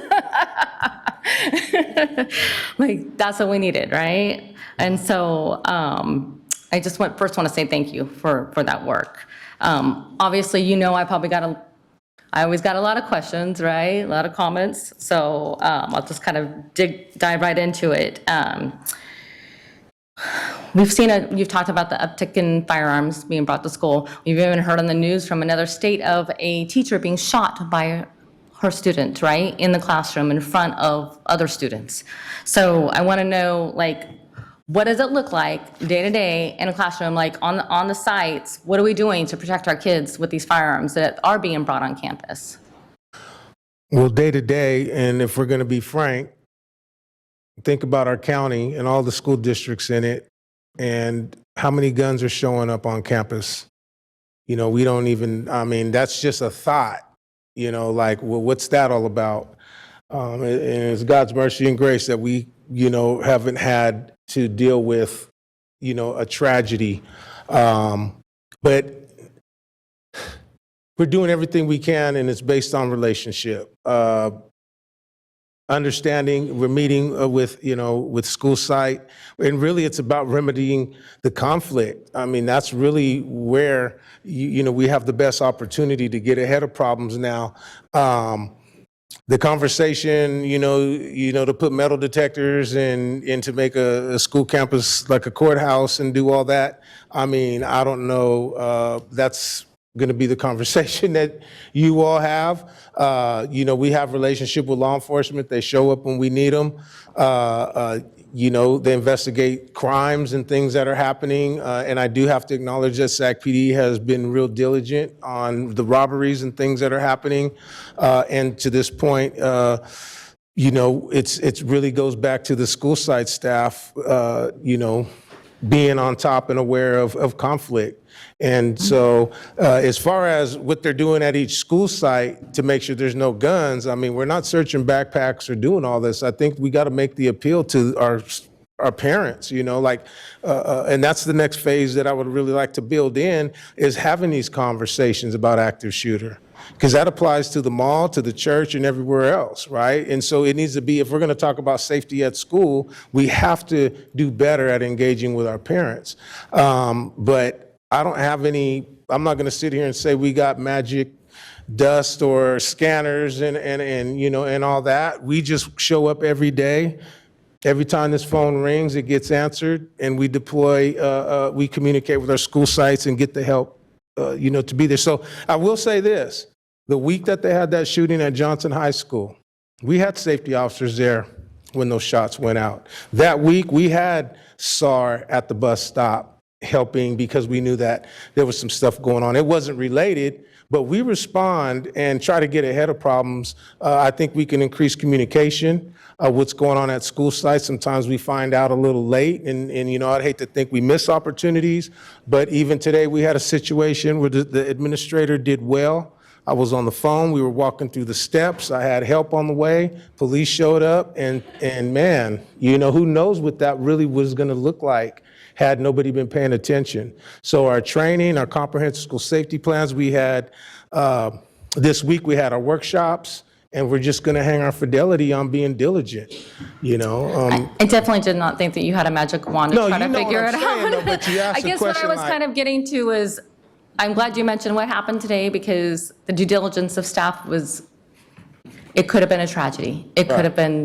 Like, that's what we needed, right? And so I just first want to say thank you for that work. Obviously, I always got a lot of questions, right? A lot of comments. So I'll just kind of dive right into it. You've talked about the uptick in firearms being brought to school. We've even heard on the news from another state of a teacher being shot by her student, right? In the classroom in front of other students. So I want to know, what does it look like day to day in a classroom, on the sites? What are we doing to protect our kids with these firearms that are being brought on campus? Well, day to day, and if we're going to be frank, think about our county and all the school districts in it and how many guns are showing up on campus. We don't even, that's just a thought, what's that all about? And it's God's mercy and grace that we, haven't had to deal with, a tragedy. But we're doing everything we can, and it's based on relationship. Understanding, we're meeting with school site, and really it's about remedying the conflict. That's really where, we have the best opportunity to get ahead of problems now. The conversation, to put metal detectors and to make a school campus like a courthouse and do all that. I don't know. That's going to be the conversation that you all have. We have relationship with law enforcement. They show up when we need them. They investigate crimes and things that are happening. And I do have to acknowledge that SAC-PD has been real diligent on the robberies and things that are happening. And to this point, it's really goes back to the school site staff, being on top and aware of conflict. And so as far as what they're doing at each school site to make sure there's no guns, we're not searching backpacks or doing all this. I think we got to make the appeal to our parents, and that's the next phase that I would really like to build in, is having these conversations about active shooter. Because that applies to the mall, to the church, and everywhere else, right? And so it needs to be, if we're going to talk about safety at school, we have to do better at engaging with our parents. But I don't have any, I'm not going to sit here and say we got magic dust or scanners and you know, and all that. We just show up every day. Every time this phone rings, it gets answered, and we deploy, we communicate with our school sites and get the help, you know, to be there. So I will say this, the week that they had that shooting at Johnson High School, we had safety officers there when those shots went out. That week, we had SAR at the bus stop helping because we knew that there was some stuff going on. It wasn't related, but we respond and try to get ahead of problems. I think we can increase communication, what's going on at school sites. Sometimes we find out a little late, and you know, I'd hate to think we miss opportunities, but even today we had a situation where the administrator did well. I was on the phone, we were walking through the steps, I had help on the way, police showed up, and man, you know, who knows what that really was gonna look like had nobody been paying attention. So our training, our comprehensive school safety plans, we had, this week we had our workshops, and we're just gonna hang our fidelity on being diligent, you know? I definitely did not think that you had a magic wand to No, try you to know figure what it I'm saying, out. though, but you asked I a guess what I question was like- kind of getting to is, I'm glad you mentioned what happened today, because the due diligence of staff was, it could have been a tragedy. It could have been,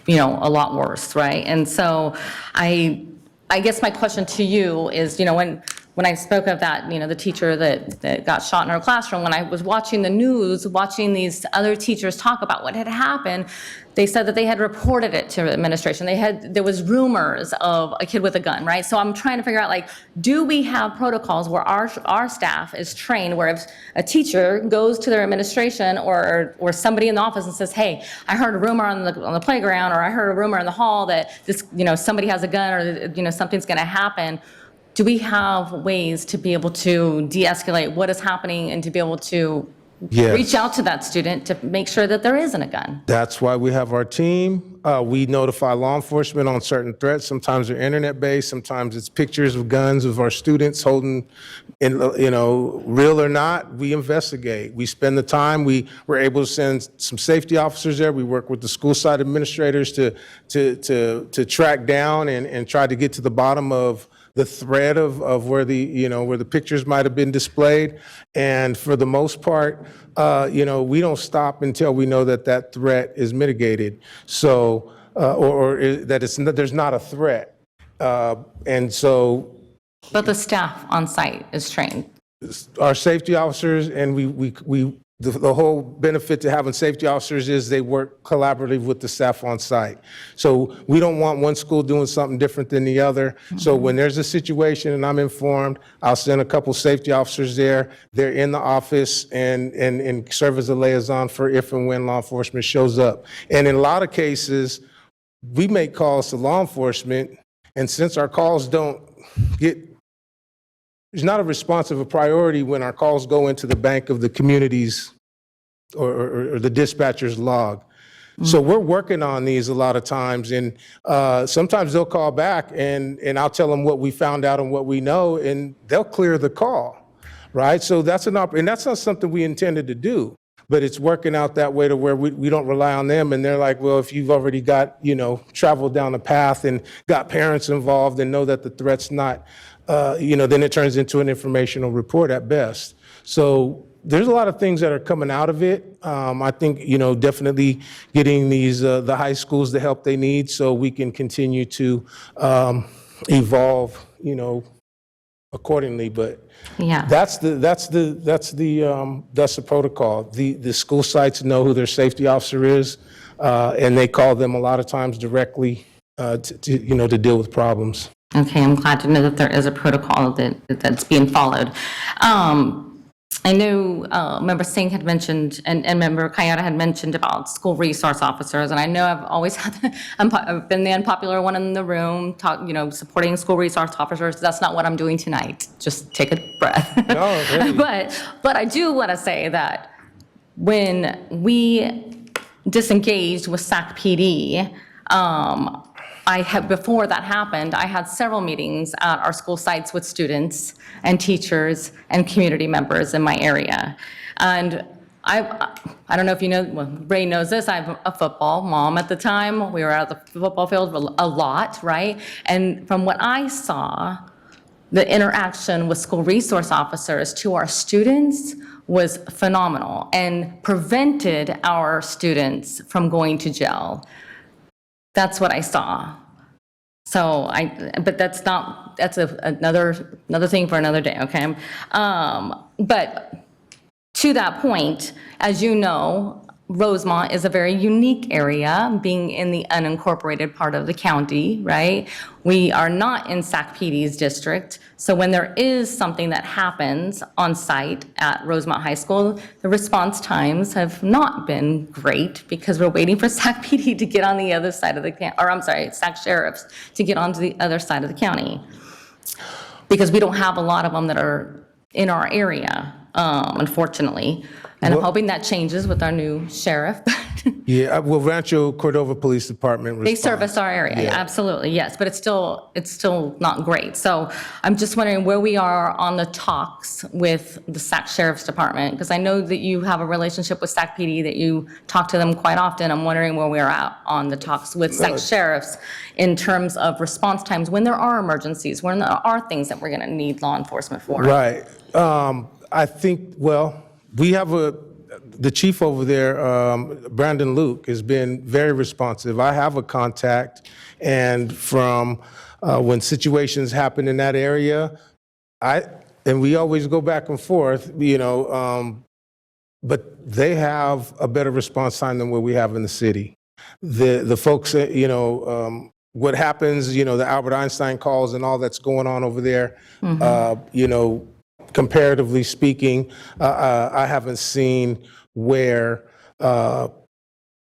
you know, a lot worse, right? And so I guess my question to you is, you know, when I spoke of that, you know, the teacher that got shot in her classroom, when I was watching the news, watching these other teachers talk about what had happened, they said that they had reported it to administration. There was rumors of a kid with a gun, right? So I'm trying to figure out, like, do we have protocols where our staff is trained, where if a teacher goes to their administration or somebody in the office and says, hey, I heard a rumor on the playground, or I heard a rumor in the hall that this, you know, somebody has a gun, or, you know, something's gonna happen. Do we have ways to be able to de-escalate what is happening and to be able to Yes. reach out to that student to make sure that there isn't a gun? That's why we have our team. We notify law enforcement on certain threats. Sometimes they're internet-based, sometimes it's pictures of guns of our students holding, you know, real or not, we investigate. We spend the time, we were able to send some safety officers there. We work with the school site administrators to track down and try to get to the bottom of the thread of where the, you know, where the pictures might have been displayed. And for the most part, you know, we don't stop until we know that that threat is mitigated. So, that there's not a threat. And so But the staff on site is trained. our safety officers, and the whole benefit to having safety officers is they work collaboratively with the staff on site. So we don't want one school doing something different than the other. So when there's a situation and I'm informed, I'll send a couple safety officers there. They're in the office and serve as a liaison for if and when law enforcement shows up. And in a lot of cases, we make calls to law enforcement, and since our calls don't get, there's not a response of a priority when our calls go into the bank of the community's or the dispatcher's log. So we're working on these a lot of times, and sometimes they'll call back and I'll tell them what we found out and what we know, and they'll clear the call, right? So that's and that's not something we intended to do, but it's working out that way to where we don't rely on them, and they're like, well, if you've already got, you know, traveled down the path and got parents involved and know that the threat's not, you know, then it turns into an informational report at best. So there's a lot of things that are coming out of it. I think, you know, definitely getting these, the high schools the help they need so we can continue to evolve, you know, accordingly. But Yeah. that's the protocol. The school sites know who their safety officer is, and they call them a lot of times directly you know, to deal with problems. Okay, I'm glad to know that there is a protocol that's being followed. I know Member Singh had mentioned, and Member Kayada had mentioned about school resource officers, and I know I've always I've been the unpopular one in the room, you know, supporting school resource officers. That's not what I'm doing tonight. Just take a breath. No, really. But I do want to say that when we disengaged with SAC PD, before that happened, I had several meetings at our school sites with students and teachers and community members in my area. And I don't know if you know, well, Ray knows this, I'm a football mom at the time. We were at the football field a lot, right? And from what I saw, the interaction with school resource officers to our students was phenomenal and prevented our students from going to jail. That's what I saw. So but that's another thing for another day, okay? But to that point, as you know, Rosemont is a very unique area, being in the unincorporated part of the county, right? We are not in Sac PD's district, so when there is something that happens on site at Rosemont High School, the response times have not been great because we're waiting for Sac PD to get on the other side of the Sac Sheriffs to get onto the other side of the county. Because we don't have a lot of them that are in our area, unfortunately. And I'm hoping that changes with our new sheriff. Yeah, well, Rancho Cordova Police Department They responds. service our area, Yeah. absolutely, yes, but it's still not great. So I'm just wondering where we are on the talks with the Sac Sheriff's Department, because I know that you have a relationship with Sac PD, that you talk to them quite often. I'm wondering where we are at on the talks with Sac Sheriffs in terms of response times, when there are emergencies, when there are things that we're gonna need law enforcement for. Right. I think, well, we have the chief over there, Brandon Luke, has been very responsive. I have a contact, and from when situations happen in that area, and we always go back and forth, but they have a better response time than what we have in the city. The folks, what happens, the Albert Einstein calls and all that's going on over there, comparatively speaking, I haven't seen where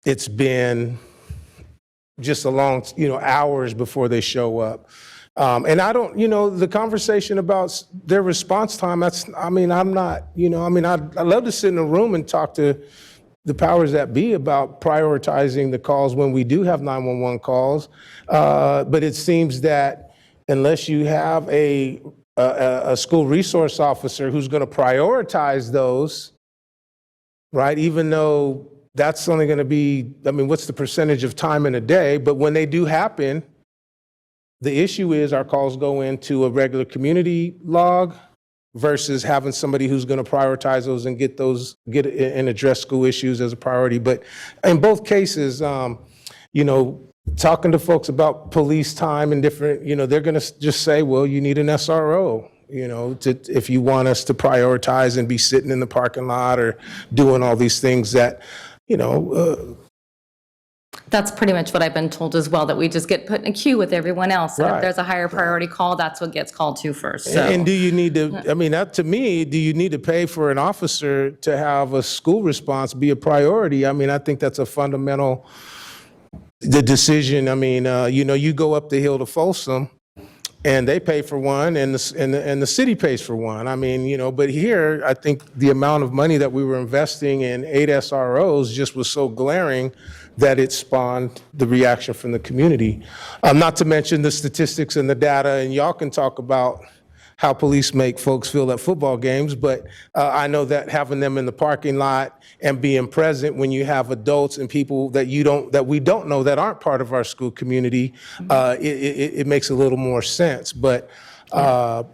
it's been just a long, hours before they show up. And I don't, the conversation about their response time, I'm not, I'd love to sit in a room and talk to the powers that be about prioritizing the calls when we do have 911 calls. But it seems that unless you have a school resource officer who's going to prioritize those, right? Even though that's only going to be, what's the percentage of time in a day? But when they do happen, the issue is our calls go into a regular community log versus having somebody who's going to prioritize those and get and address school issues as a priority. But in both cases, talking to folks about police time and different, they're going to just say, well, you need an SRO, if you want us to prioritize and be sitting in the parking lot or doing all these things that, That's pretty much what I've been told as well, that we just get put in a queue with everyone else. And if Right. there's a higher priority call, that's what gets called to first. So. And do you need to, to me, do you need to pay for an officer to have a school response be a priority? I think that's a fundamental decision. You go up the hill to Folsom and they pay for one and the city pays for one. But here, I think the amount of money that we were investing in 8 SROs just was so glaring that it spawned the reaction from the community. Not to mention the statistics and the data, and y'all can talk about how police make folks feel at football games, but I know that having them in the parking lot and being present when you have adults and people that we don't know that aren't part of our school community, it makes a little more sense. But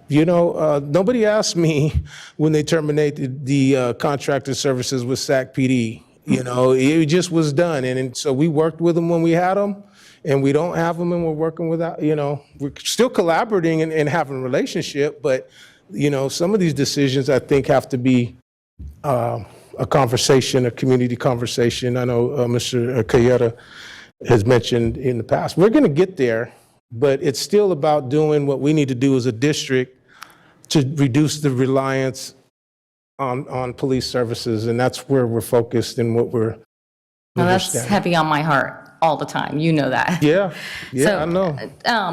nobody asked me when they terminated the contracted services with Sac PD. It just was done. And so we worked with them when we had them, and we don't have them and we're working without, we're still collaborating and having a relationship, but, some of these decisions I think have to be a conversation, a community conversation. I know Mr. Cayetta has mentioned in the past. We're going to get there, but it's still about doing what we need to do as a district to reduce the reliance on police services, and that's where we're focused and what we're. Well, that's heavy on my heart all the time. You know that. Yeah, So, I know.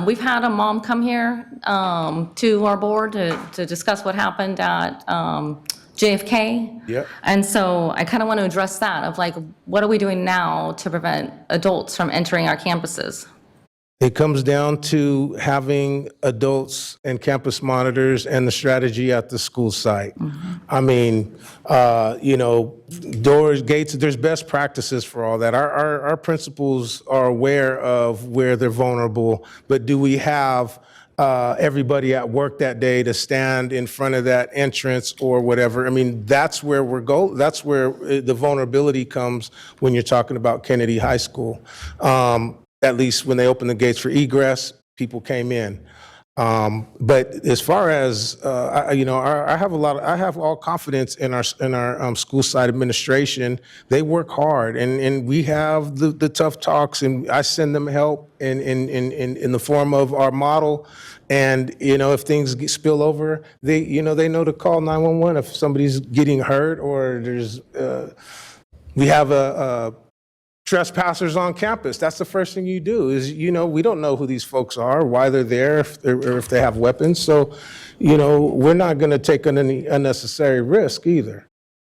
We've had a mom come here to our board to discuss what happened at JFK. Yep. And so I kind of want to address that of what are we doing now to prevent adults from entering our campuses? It comes down to having adults and campus monitors and the strategy at the school site. Doors, gates, there's best practices for all that. Our principals are aware of where they're vulnerable, but do we have everybody at work that day to stand in front of that entrance or whatever. I mean, that's where that's where the vulnerability comes when you're talking about Kennedy High School. At least when they opened the gates for egress, people came in. But as far as I have all confidence in our school site administration. They work hard, and we have the tough talks, and I send them help in the form of our model. And if things spill over, they know to call 911 if somebody's getting hurt or there's we have a trespassers on campus. That's the first thing you do is, we don't know who these folks are, why they're there, or if they have weapons. So, we're not going to take any unnecessary risk either.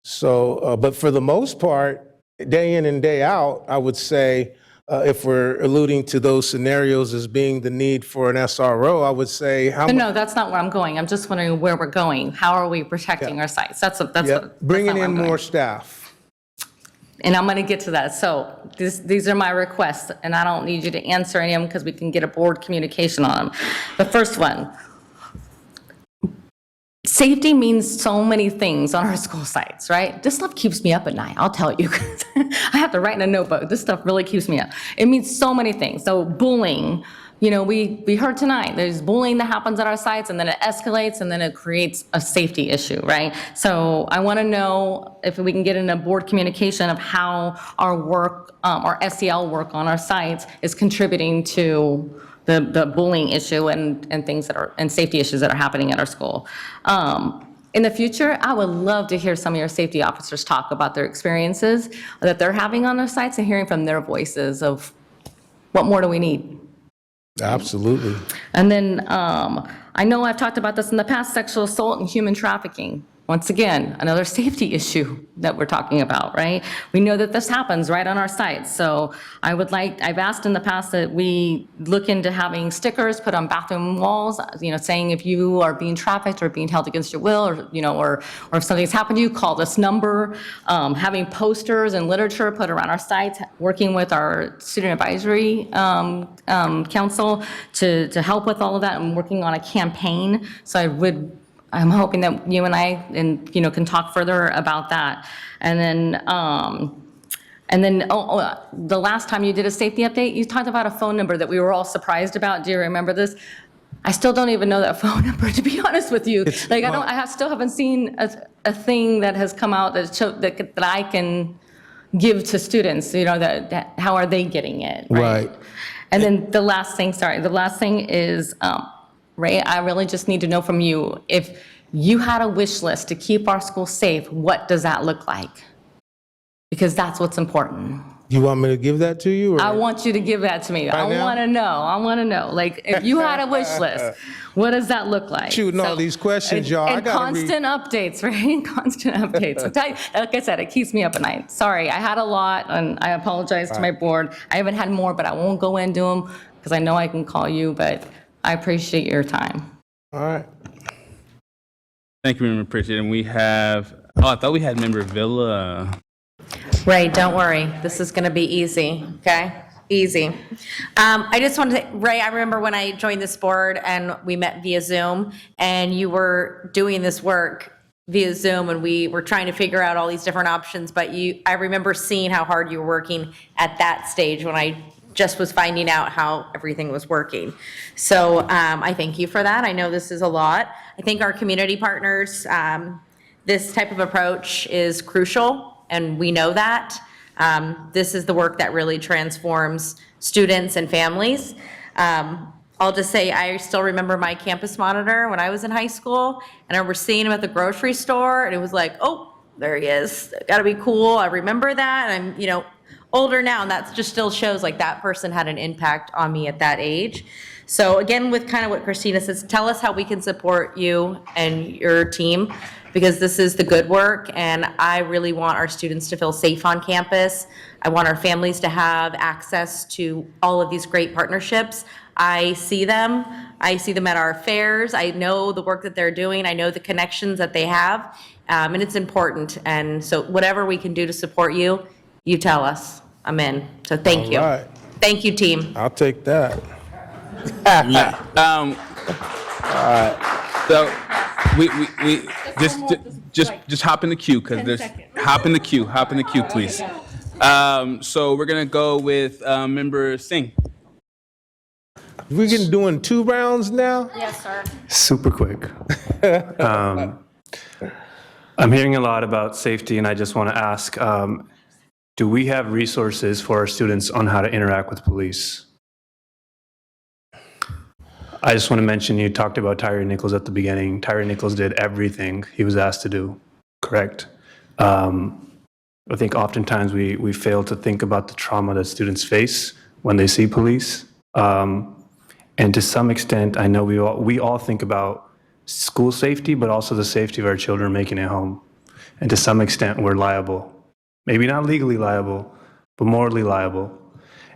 So, but for the most part, day in and day out, I would say, if we're alluding to those scenarios as being the need for an SRO, I would say No, that's not where I'm going. I'm just wondering where we're going. How are we protecting our sites? bringing in more staff. And I'm going to get to that. So these are my requests, and I don't need you to answer any of them because we can get a board communication on them. The first one, safety means so many things on our school sites, right? This stuff keeps me up at night, I'll tell you. I have to write in a notebook. This stuff really keeps me up. It means so many things. So bullying. We heard tonight, there's bullying that happens at our sites, and then it escalates, and then it creates a safety issue, right? So I want to know if we can get in a board communication of how our work, our SEL work on our sites is contributing to the bullying issue and things that are, and safety issues that are happening at our school. In the future, I would love to hear some of your safety officers talk about their experiences that they're having on their sites and hearing from their voices of what more do we need? Absolutely. And then I know I've talked about this in the past, sexual assault and human trafficking. Once again, another safety issue that we're talking about, right? We know that this happens right on our sites. So I've asked in the past that we look into having stickers put on bathroom walls, saying if you are being trafficked or being held against your will, or if something's happened to you, call this number. Having posters and literature put around our sites, working with our student advisory council to help with all of that, and working on a campaign. So I'm hoping that you and I can talk further about that. And then the last time you did a safety update, you talked about a phone number that we were all surprised about. Do you remember this? I still don't even know that phone number, to be honest with you. Still haven't seen a thing that has come out that I can give to students. That how are they getting it? Right. And then the last thing is. Ray, I really just need to know from you, if you had a wish list to keep our school safe, what does that look like? Because that's what's important. You want me to give that to you? Or? I want you to give that to me. I want to know. Like, if you had a wish list, what does that look like? Shooting all these questions, y'all. And constant updates, right? Constant updates. Like I said, it keeps me up at night. Sorry, I had a lot, and I apologize to my board. I haven't had more, but I won't go into them because I know I can call you, but I appreciate your time. All right. Thank you, Member Pritchett. And we have, I thought we had Member Villa. Ray, don't worry. This is going to be easy, okay? Easy. I just wanted to say, Ray, I remember when I joined this board and we met via Zoom, and you were doing this work via Zoom, and we were trying to figure out all these different options, but I remember seeing how hard you were working at that stage when I just was finding out how everything was working. So I thank you for that. I know this is a lot. I think our community partners, this type of approach is crucial, and we know that. This is the work that really transforms students and families. I'll just say, I still remember my campus monitor when I was in high school, and I remember seeing him at the grocery store, and it was like, oh, there he is. Gotta be cool. I remember that, and I'm, older now, and that just still shows like that person had an impact on me at that age. So again, with kind of what Christina says, tell us how we can support you and your team, because this is the good work, and I really want our students to feel safe on campus. I want our families to have access to all of these great partnerships. I see them at our fairs. I know the work that they're doing. I know the connections that they have, and it's important. And so whatever we can do to support you, you tell us. I'm in. So thank you. All right. Thank you, team. I'll take that. So we just hop in the queue because there's hop in the queue, please. So we're gonna go with Member Singh. We can doing 2 rounds now? Yes, sir. Super quick. I'm hearing a lot about safety, and I just want to ask, do we have resources for our students on how to interact with police? I just want to mention, you talked about Tyree Nichols at the beginning. Tyree Nichols did everything he was asked to do, correct? I think oftentimes we fail to think about the trauma that students face when they see police. And to some extent, I know we all think about school safety, but also the safety of our children making it home. And to some extent, we're liable. Maybe not legally liable, but morally liable.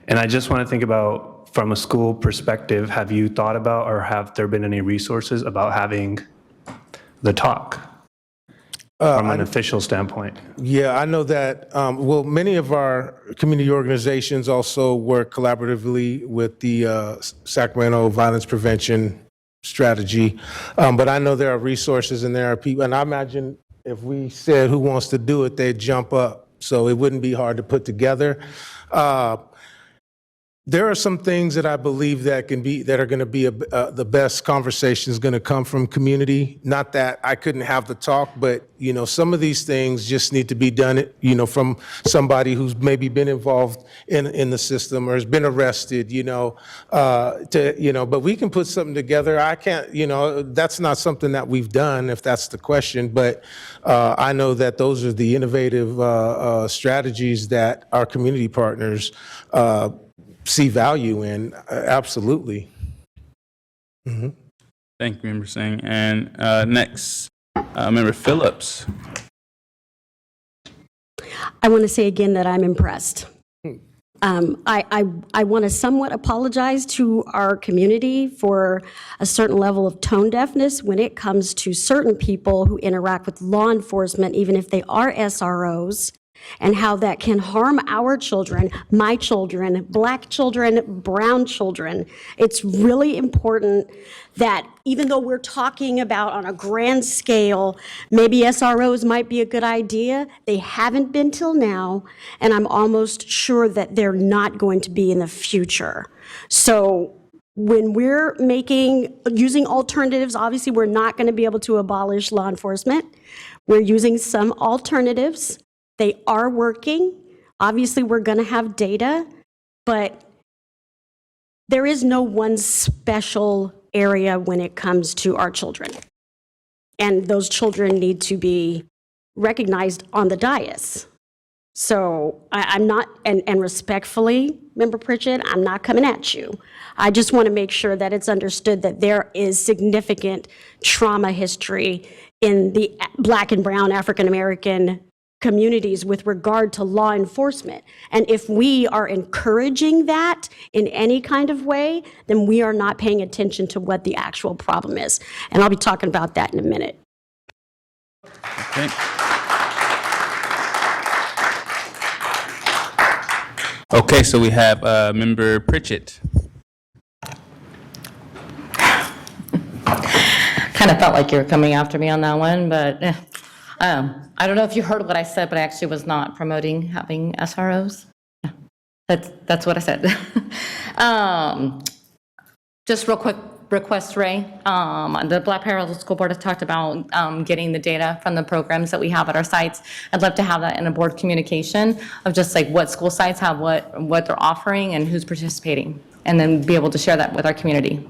And I just want to think about, from a school perspective, have you thought about, or have there been any resources about having the talk from an official standpoint? Yeah, I know that, well, many of our community organizations also work collaboratively with the Sacramento Violence Prevention Strategy. But I know there are resources and there are people, and I imagine if we said who wants to do it, they'd jump up. So it wouldn't be hard to put together. There are some things that I believe that are going to be the best conversations going to come from community. Not that I couldn't have the talk, but some of these things just need to be done, from somebody who's maybe been involved in the system or has been arrested, but we can put something together. I can't, that's not something that we've done, if that's the question, but I know that those are the innovative strategies that our community partners see value in, absolutely. Mm-hmm. Thank you, Member Singh. And next, Member Phillips. I want to say again that I'm impressed. I want to somewhat apologize to our community for a certain level of tone deafness when it comes to certain people who interact with law enforcement, even if they are SROs, and how that can harm our children, my children, Black children, brown children. It's really important that even though we're talking about on a grand scale, maybe SROs might be a good idea, they haven't been till now, and I'm almost sure that they're not going to be in the future. So when we're using alternatives, obviously we're not going to be able to abolish law enforcement. We're using some alternatives. They are working. Obviously, we're going to have data, but there is no one special area when it comes to our children. And those children need to be recognized on the dais. So I'm not, and respectfully, Member Pritchett, I'm not coming at you. I just want to make sure that it's understood that there is significant trauma history in the Black and brown African American communities with regard to law enforcement. And if we are encouraging that in any kind of way, then we are not paying attention to what the actual problem is. And I'll be talking about that in a minute. Okay. Okay, so we have Member Pritchett. Kind of felt like you were coming after me on that one, but I don't know if you heard what I said, but I actually was not promoting having SROs. That's what I said. Just real quick request, Ray. The Black Parallel School Board has talked about getting the data from the programs that we have at our sites. I'd love to have that in a board communication of just like what school sites have, what they're offering and who's participating, and then be able to share that with our community.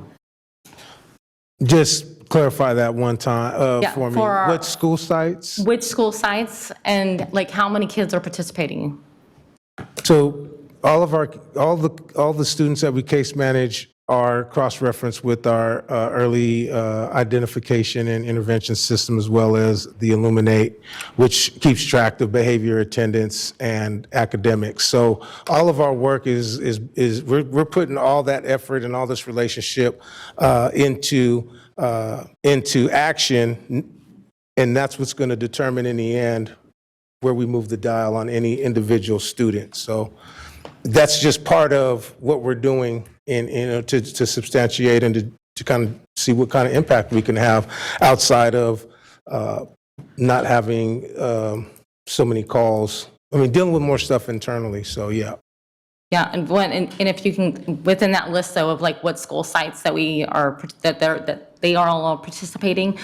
Just clarify that one time for me. What school sites? Which school sites and like how many kids are participating? So all the students that we case manage are cross-referenced with our early identification and intervention system, as well as the Illuminate, which keeps track of behavior, attendance, and academics. So all of our work is we're putting all that effort and all this relationship into action, and that's what's going to determine in the end where we move the dial on any individual student. So that's just part of what we're doing to substantiate and to kind of see what kind of impact we can have outside of not having so many calls. I mean, dealing with more stuff internally, so yeah. Yeah, and if you can, within that list though of like what school sites that they are all participating,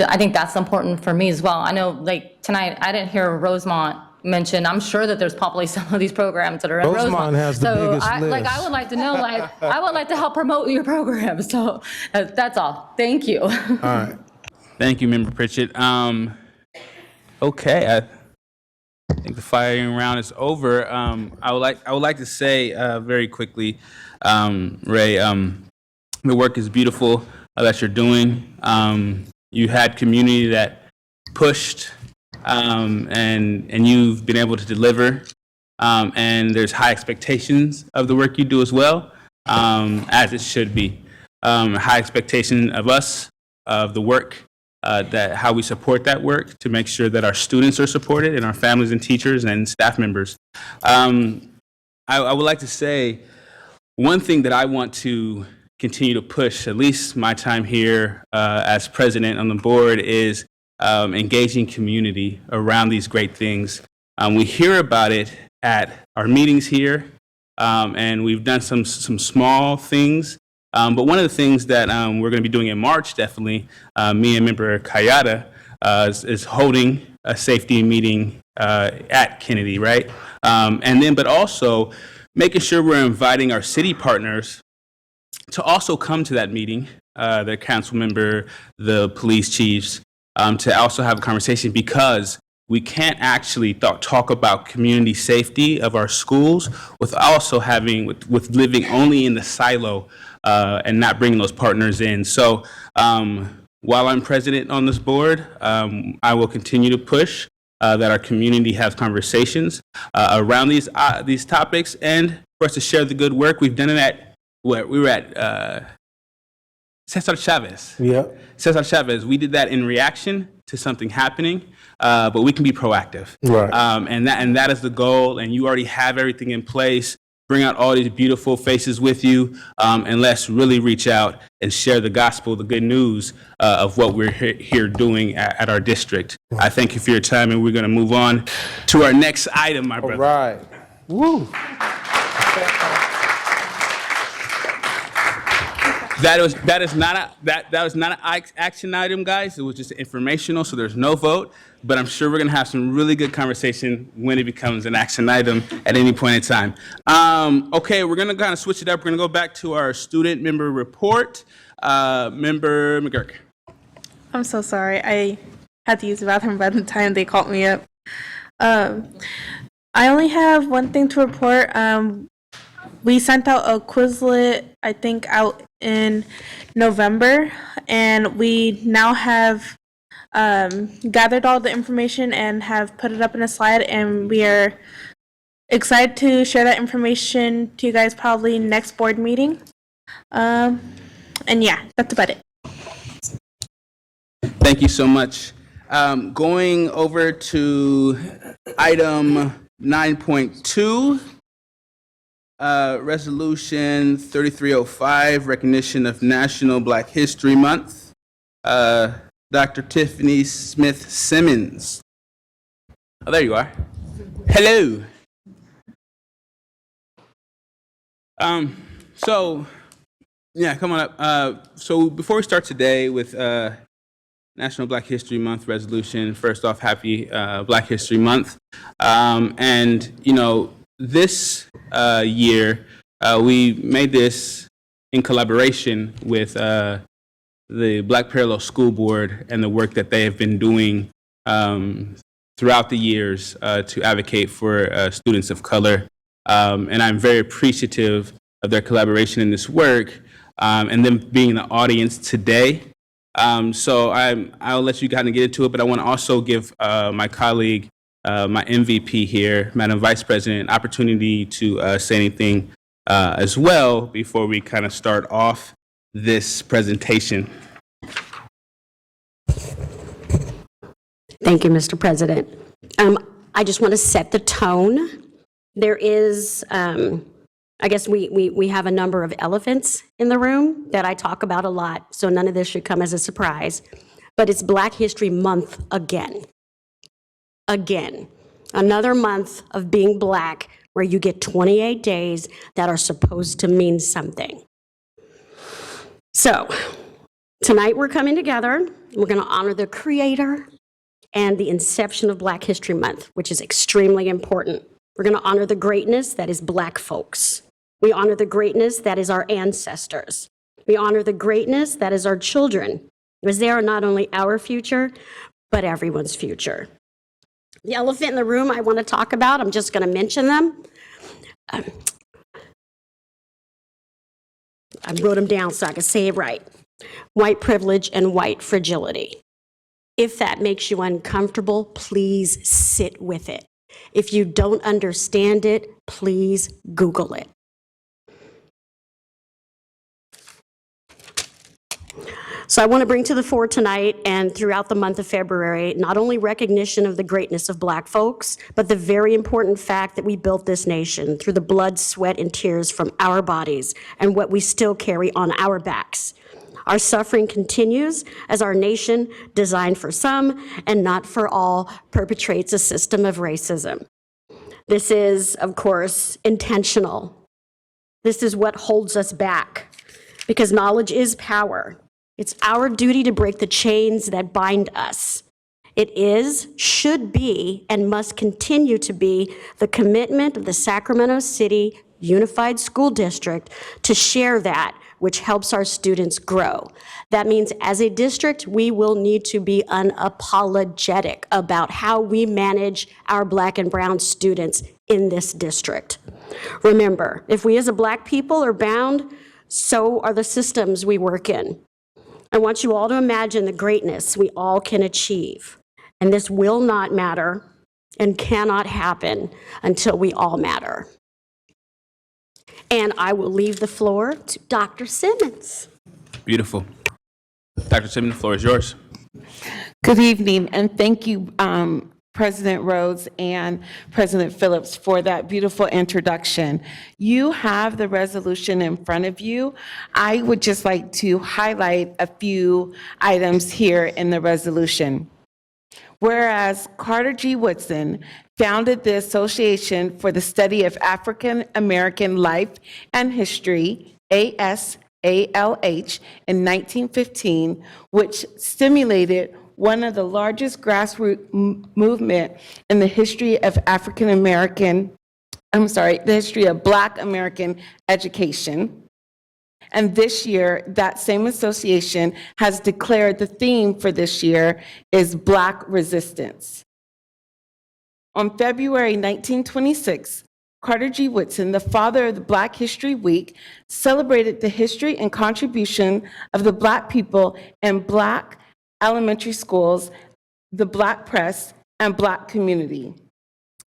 I think that's important for me as well. I know like tonight, I didn't hear Rosemont mentioned. I'm sure that there's probably some of these programs that are in Rosemont. Rosemont has the biggest list. I would like to know, I would like to help promote your program. So that's all. Thank you. All right. Thank you, Member Pritchett. Okay, I think the firing round is over. I would like to say very quickly, Ray, the work is beautiful that you're doing. You had community that pushed, and you've been able to deliver. And there's high expectations of the work you do as well, as it should be. High expectation of us, of the work, that how we support that work to make sure that our students are supported and our families and teachers and staff members. I would like to say one thing that I want to continue to push, at least my time here as president on the board, is engaging community around these great things. We hear about it at our meetings here, and we've done some small things. But one of the things that we're going to be doing in March, definitely, me and Member Kayada is holding a safety meeting at Kennedy, right? But also making sure we're inviting our city partners to also come to that meeting, the council member, the police chiefs, to also have a conversation, because we can't actually talk about community safety of our schools with also with living only in the silo and not bringing those partners in. So while I'm president on this board, I will continue to push that our community has conversations around these topics, and for us to share the good work. We've done it at, we were at Cesar Chavez. Yeah. Cesar Chavez, we did that in reaction to something happening, but we can be proactive. Right. And that is the goal, and you already have everything in place. Bring out all these beautiful faces with you, and let's really reach out and share the gospel, the good news of what we're here doing at our district. I thank you for your time, and we're going to move on to our next item, my brother. All right. Woo. That was not an action item, guys. It was just informational, so there's no vote. But I'm sure we're going to have some really good conversation when it becomes an action item at any point in time. Okay, we're going to kind of switch it up. We're going to go back to our student member report. Member McGurk. I'm so sorry. I had to use the bathroom by the time they called me up. I only have one thing to report. We sent out a Quizlet, I think, out in November, and we now have gathered all the information and have put it up in a slide, and we are excited to share that information to you guys probably next board meeting. And yeah, that's about it. Thank you so much. Going over to item 9.2. Resolution 3305, recognition of National Black History Month. Dr. Tiffany Smith Simmons. Oh, there you are. Hello. So, yeah, come on up. So before we start today with National Black History Month resolution, first off, happy Black History Month. And, you know, this year, we made this in collaboration with the Black Parallel School Board and the work that they have been doing throughout the years to advocate for students of color. And I'm very appreciative of their collaboration in this work and them being in the audience today. So I'll let you kind of get into it, but I want to also give my colleague, my MVP here, Madam Vice President, an opportunity to say anything as well before we kind of start off this presentation. Thank you, Mr. President. I just want to set the tone. There is, I I guess we have a number of elephants in the room that I talk about a lot, so none of this should come as a surprise. But it's Black History Month again. Again. Another month of being Black where you get 28 days that are supposed to mean something. So, tonight we're coming together. We're going to honor the creator and the inception of Black History Month, which is extremely important. We're going to honor the greatness that is Black folks. We honor the greatness that is our ancestors. We honor the greatness that is our children, because they are not only our future, but everyone's future. The elephant in the room I want to talk about, I'm just going to mention them. I wrote them down so I could say it right. White privilege and white fragility. If that makes you uncomfortable, please sit with it. If you don't understand it, please Google it. So I want to bring to the fore tonight and throughout the month of February, not only recognition of the greatness of Black folks, but the very important fact that we built this nation through the blood, sweat, and tears from our bodies and what we still carry on our backs. Our suffering continues as our nation, designed for some and not for all, perpetrates a system of racism. This is, of course, intentional. This is what holds us back, because knowledge is power. It's our duty to break the chains that bind us. It is, should be, and must continue to be the commitment of the Sacramento City Unified School District to share that which helps our students grow. That means as a district, we will need to be unapologetic about how we manage our Black and brown students in this district. Remember, if we as a Black people are bound, so are the systems we work in. I want you all to imagine the greatness we all can achieve. And this will not matter and cannot happen until we all matter. And I will leave the floor to Dr. Simmons. Beautiful. Dr. Simmons, the floor is yours. Good evening, and thank you, President Rhodes and President Phillips, for that beautiful introduction. You have the resolution in front of you. I would just like to highlight a few items here in the resolution. Whereas Carter G. Woodson founded the Association for the Study of African American Life and History, ASALH, in 1915, which stimulated one of the largest grassroots movement in the history of the history of Black American education. And this year, that same association has declared the theme for this year is Black Resistance. On February 1926, Carter G. Woodson, the father of the Black History Week, celebrated the history and contribution of the Black people in Black elementary schools, the Black press, and Black community.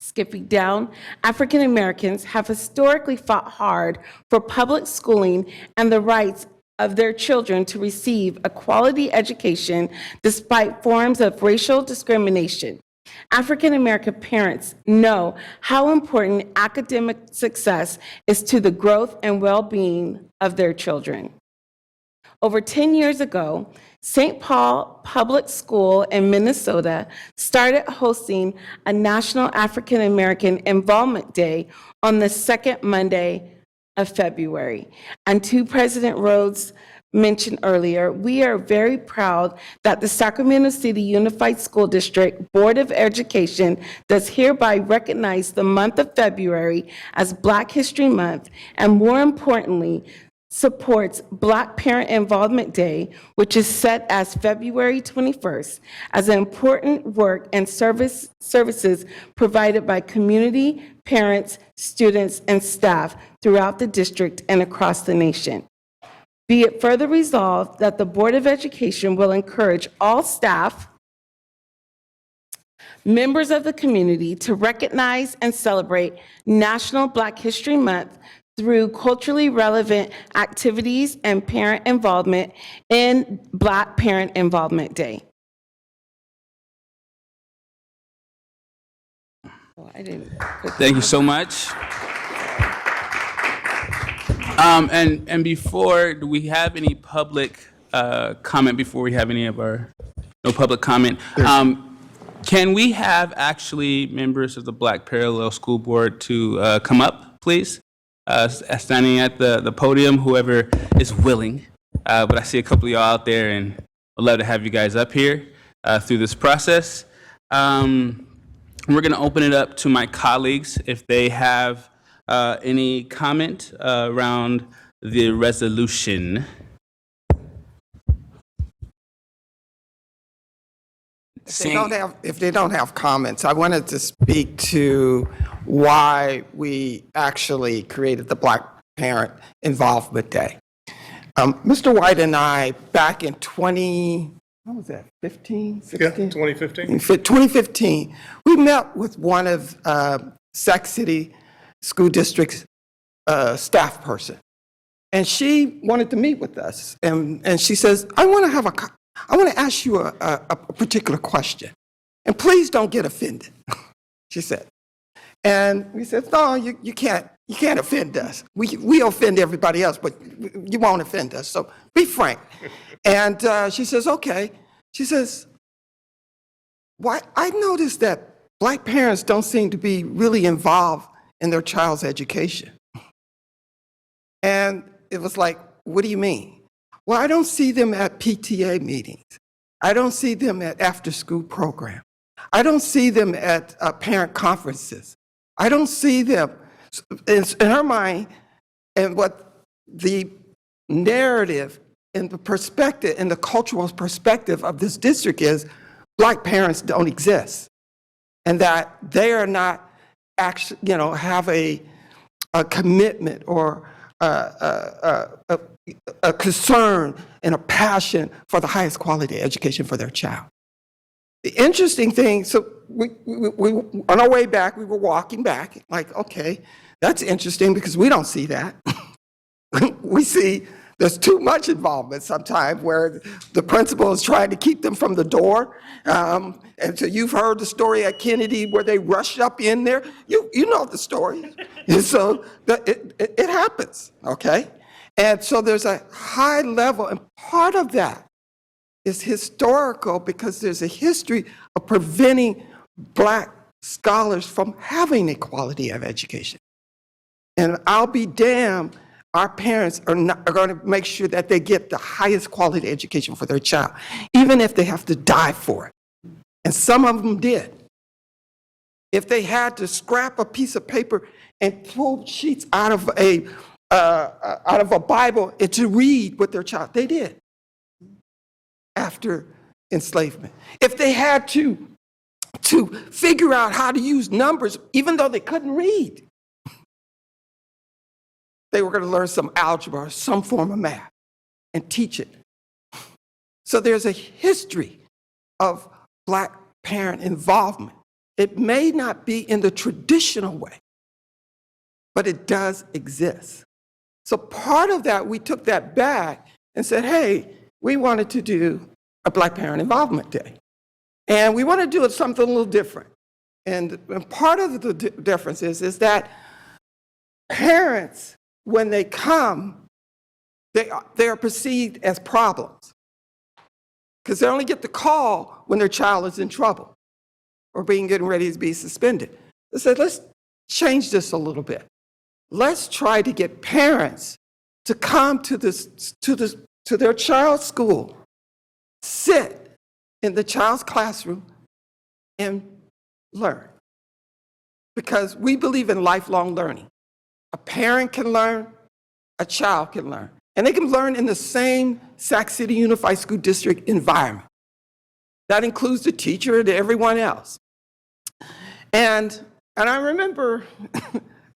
Skipping down, African Americans have historically fought hard for public schooling and the rights of their children to receive a quality education despite forms of racial discrimination. African American parents know how important academic success is to the growth and well-being of their children. Over 10 years ago, St. Paul Public School in Minnesota started hosting a National African American Involvement Day on the second Monday of February. And to President Rhodes mentioned earlier, we are very proud that the Sacramento City Unified School District Board of Education does hereby recognize the month of February as Black History Month, and more importantly, supports Black Parent Involvement Day, which is set as February 21st, as an important work and services provided by community, parents, students, and staff throughout the district and across the nation. Be it further resolved that the Board of Education will encourage all staff, members of the community to recognize and celebrate National Black History Month through culturally relevant activities and parent involvement in Black Parent Involvement Day. Thank you so much. And before, do we have any public comment before we have any of our, no public comment? Can we have actually members of the Black Parallel School Board to come up, please? Standing at the podium, whoever is willing. But I see a couple of y'all out there, and I'd love to have you guys up here through this process. We're going to open it up to my colleagues if they have any comment around the resolution. If they don't have comments, I wanted to speak to why we actually created the Black Parent Involvement Day. Mr. White and I, back in 2015? 2015, we met with one of Sac City School District's staff person. And she wanted to meet with us. And she says, I want to ask you a particular question. And please don't get offended, she said. And we said, no, you can't offend us. We offend everybody else, but you won't offend us. So be frank. And she says, okay. She says, why? I noticed that Black parents don't seem to be really involved in their child's education. And it was like, what do you mean? Well, I don't see them at PTA meetings. I don't see them at after-school programs. I don't see them at parent conferences. I don't see them, in her mind, and what the narrative and the perspective and the cultural perspective of this district is, Black parents don't exist. And that they are not actually, have a commitment or a concern and a passion for the highest quality education for their child. The interesting thing, so we on our way back, we were walking back, like, okay, that's interesting because we don't see that. We see there's too much involvement sometimes where the principal is trying to keep them from the door. And so you've heard the story at Kennedy where they rushed up in there. You know the story. And so it happens, okay? And so there's a high level, and part of that is historical because there's a history of preventing Black scholars from having a quality of education. And I'll be damned, our parents are going to make sure that they get the highest quality education for their child, even if they have to die for it. And some of them did. If they had to scrap a piece of paper and pull sheets out of a Bible and to read with their child, they did after enslavement. If they had to figure out how to use numbers, even though they couldn't read, they were going to learn some algebra or some form of math and teach it. So there's a history of Black parent involvement. It may not be in the traditional way, but it does exist. So part of that, we took that back and said, hey, we wanted to do a Black Parent Involvement Day. And we want to do something a little different. And part of the difference is that parents, when they come, they are perceived as problems because they only get the call when their child is in trouble or getting ready to be suspended. They said, let's change this a little bit. Let's try to get parents to come to their child's school, sit in the child's classroom, and learn. Because we believe in lifelong learning. A parent can learn, a child can learn. And they can learn in the same Sac City Unified School District environment. That includes the teacher and everyone else. And I remember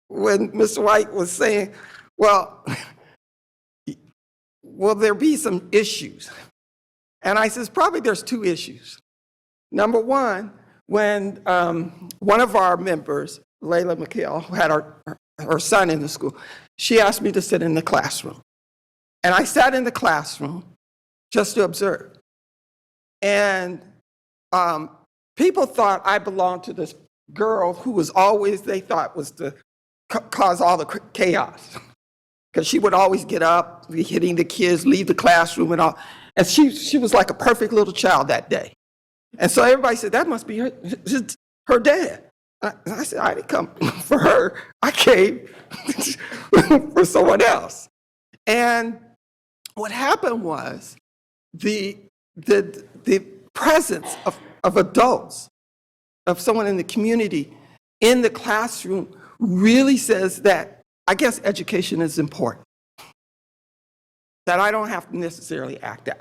when Mr. White was saying, well, will there be some issues? And I says, probably there's two issues. Number one, when one of our members, Layla McHale, who had her son in the school, she asked me to sit in the classroom. And I sat in the classroom just to observe. And people thought I belonged to this girl who was always, they thought was the cause all the chaos. because she would always get up, be hitting the kids, leave the classroom and all. And she was like a perfect little child that day. And so everybody said, that must be her dad. I said, I didn't come for her. I came for someone else. And what happened was the presence of adults, of someone in the community, in the classroom really says that, I guess education is important. That I don't have to necessarily act out.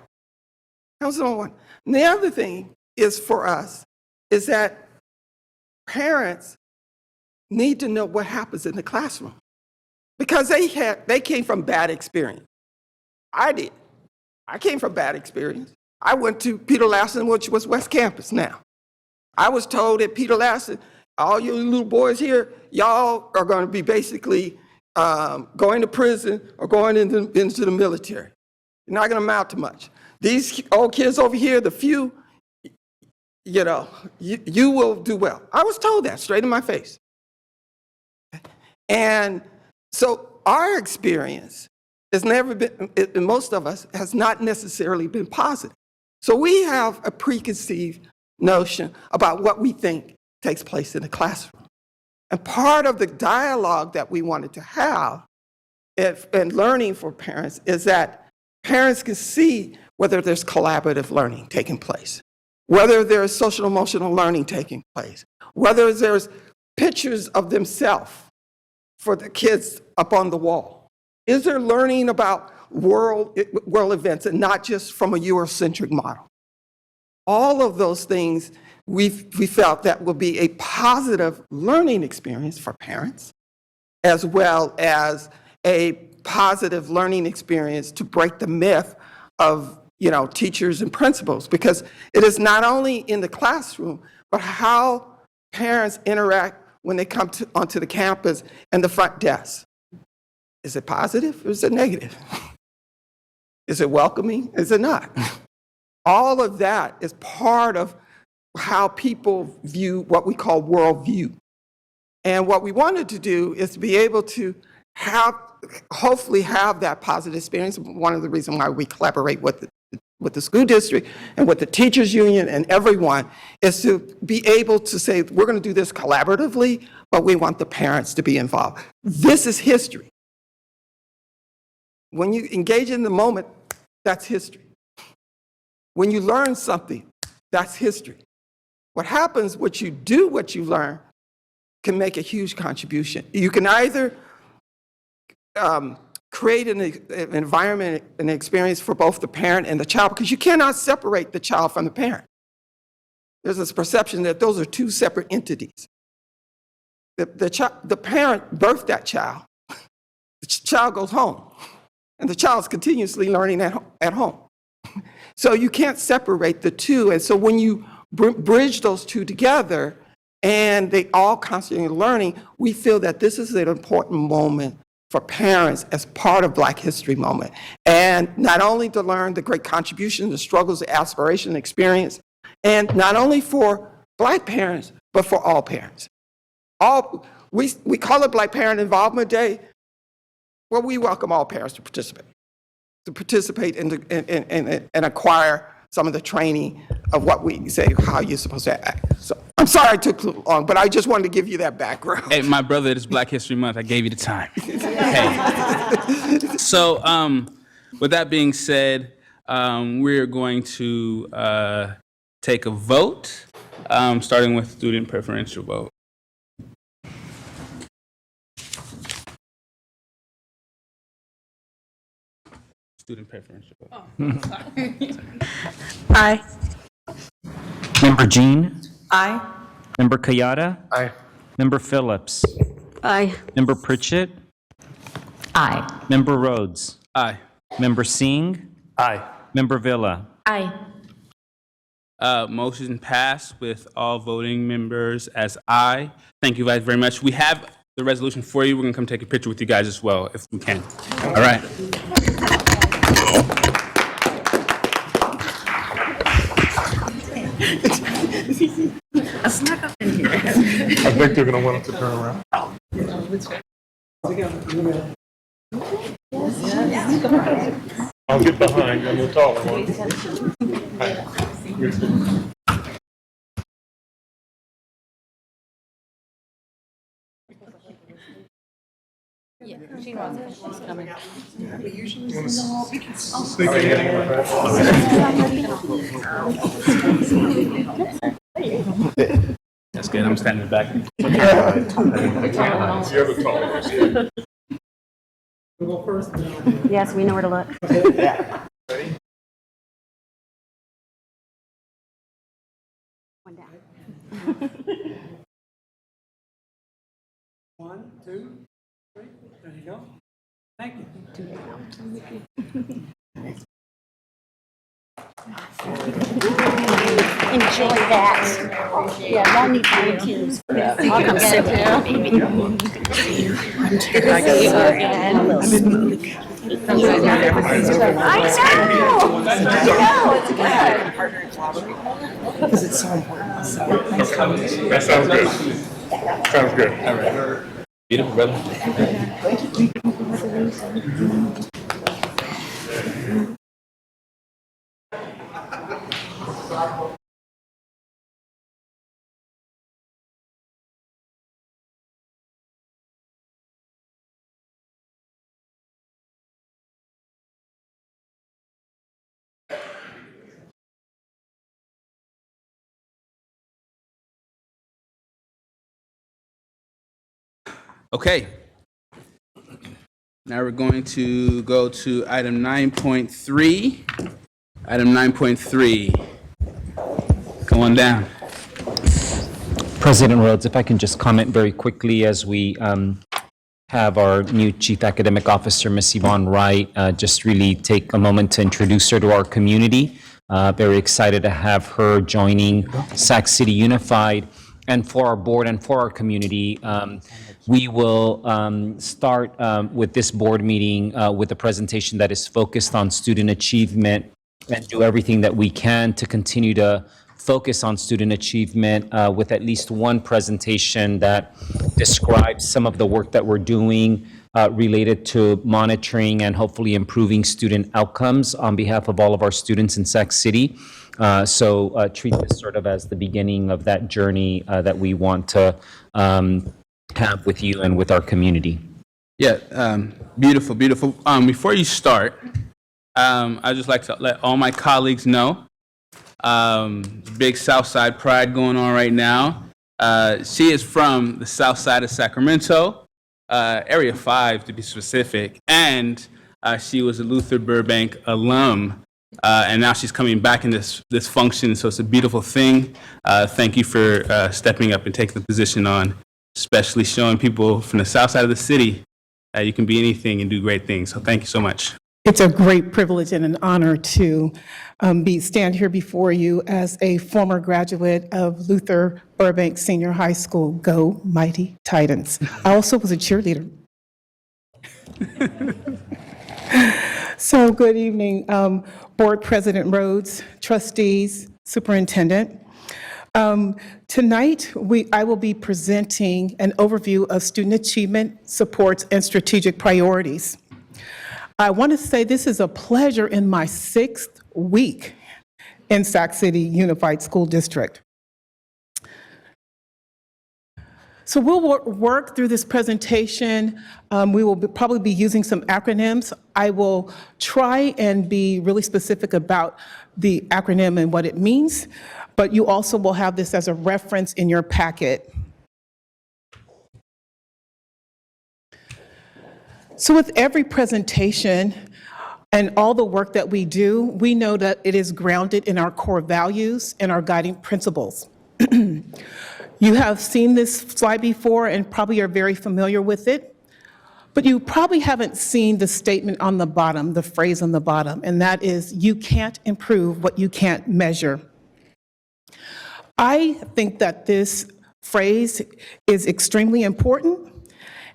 That was number one. And the other thing is for us is that parents need to know what happens in the classroom because they came from bad experience. I did. I came from bad experience. I went to Peter Lassen, which was West Campus now. I was told at Peter Lassen, all you little boys here, y'all are going to be basically going to prison or going into the military. You're not going to amount to much. These old kids over here, the few, you will do well. I was told that straight in my face. And so our experience has never been, most of us, has not necessarily been positive. So we have a preconceived notion about what we think takes place in the classroom. And part of the dialogue that we wanted to have and learning for parents is that parents can see whether there's collaborative learning taking place, whether there's social emotional learning taking place, whether there's pictures of themselves for the kids up on the wall. Is there learning about world events and not just from a Eurocentric model? All of those things we felt that will be a positive learning experience for parents, as well as a positive learning experience to break the myth of teachers and principals, because it is not only in the classroom, but how parents interact when they come onto the campus and the front desk. Is it positive or is it negative? Is it welcoming? Is it not? All of that is part of how people view what we call worldview. And what we wanted to do is to be able to hopefully have that positive experience. One of the reasons why we collaborate with the school district and with the teachers union and everyone is to be able to say, we're going to do this collaboratively, but we want the parents to be involved. This is history. When you engage in the moment, that's history. When you learn something, that's history. What happens, what you do, what you learn, can make a huge contribution. You can either create an environment, an experience for both the parent and the child, because you cannot separate the child from the parent. There's this perception that those are two separate entities. The parent birthed that child. The child goes home, and the child's continuously learning at home. So you can't separate the two. And so when you bridge those two together, and they all constantly learning, we feel that this is an important moment for parents as part of Black History Moment. And not only to learn the great contributions, the struggles, the aspiration, the experience, and not only for Black parents, but for all parents. We call it Black Parent Involvement Day. Well, we welcome all parents to participate and acquire some of the training of what we say, how you're supposed to act. So I'm sorry I took too long, but I just wanted to give you that background. Hey, my brother, it's Black History Month. I gave you the time. Hey. So with that being said, we're going to take a vote, starting with student preferential vote. Student preferential vote. Aye. Member Jean? Aye. Member Kayada? Aye. Member Phillips? Aye. Member Pritchett? Aye. Member Rhodes? Aye. Member Singh? Aye. Member Villa? Aye. Motion passed with all voting members as aye. Thank you guys very much. We have the resolution for you. We're going to come take a picture with you guys as well, if we can. All right. I snuck up in here. I think they're going to want us to turn around. I'll get behind you, I'm the taller one. That's good. I'm standing back. You're the tallest. Yes, we know where to look. One down. 1, 2, 3. There you go. Thank you. Enjoy that. Yeah, y'all need volunteers. I'll come sit with you. Because it's so important. That sounds good. Sounds good. All right. Beautiful, brother. Okay. Now we're going to go to item 9.3. Item 9.3. Go on down. President Rhodes, if I can just comment very quickly as we have our new Chief Academic Officer, Ms. Yvonne Wright, just really take a moment to introduce her to our community. Very excited to have her joining Sac City Unified. And for our board and for our community, we will start with this board meeting with a presentation that is focused on student achievement and do everything that we can to continue to focus on student achievement with at least one presentation that describes some of the work that we're doing related to monitoring and hopefully improving student outcomes on behalf of all of our students in Sac City. So treat this sort of as the beginning of that journey that we want to have with you and with our community. Yeah, beautiful, beautiful. Before you start, I'd just like to let all my colleagues know, big Southside pride going on right now. She is from the south side of Sacramento, Area 5 to be specific, and she was a Luther Burbank alum. And now she's coming back in this function, so it's a beautiful thing. Thank you for stepping up and taking the position on, especially showing people from the south side of the city that you can be anything and do great things. So thank you so much. It's a great privilege and an honor to stand here before you as a former graduate of Luther Burbank Senior High School. Go Mighty Titans. I also was a cheerleader. So good evening, Board President Rhodes, trustees, superintendent. Tonight, I will be presenting an overview of student achievement, supports, and strategic priorities. I want to say this is a pleasure in my 6th week in Sac City Unified School District. So we'll work through this presentation. We will probably be using some acronyms. I will try and be really specific about the acronym and what it means, but you also will have this as a reference in your packet. So with every presentation and all the work that we do, we know that it is grounded in our core values and our guiding principles. You have seen this slide before and probably are very familiar with it, but you probably haven't seen the statement on the bottom, the phrase on the bottom, and that is, you can't improve what you can't measure. I think that this phrase is extremely important,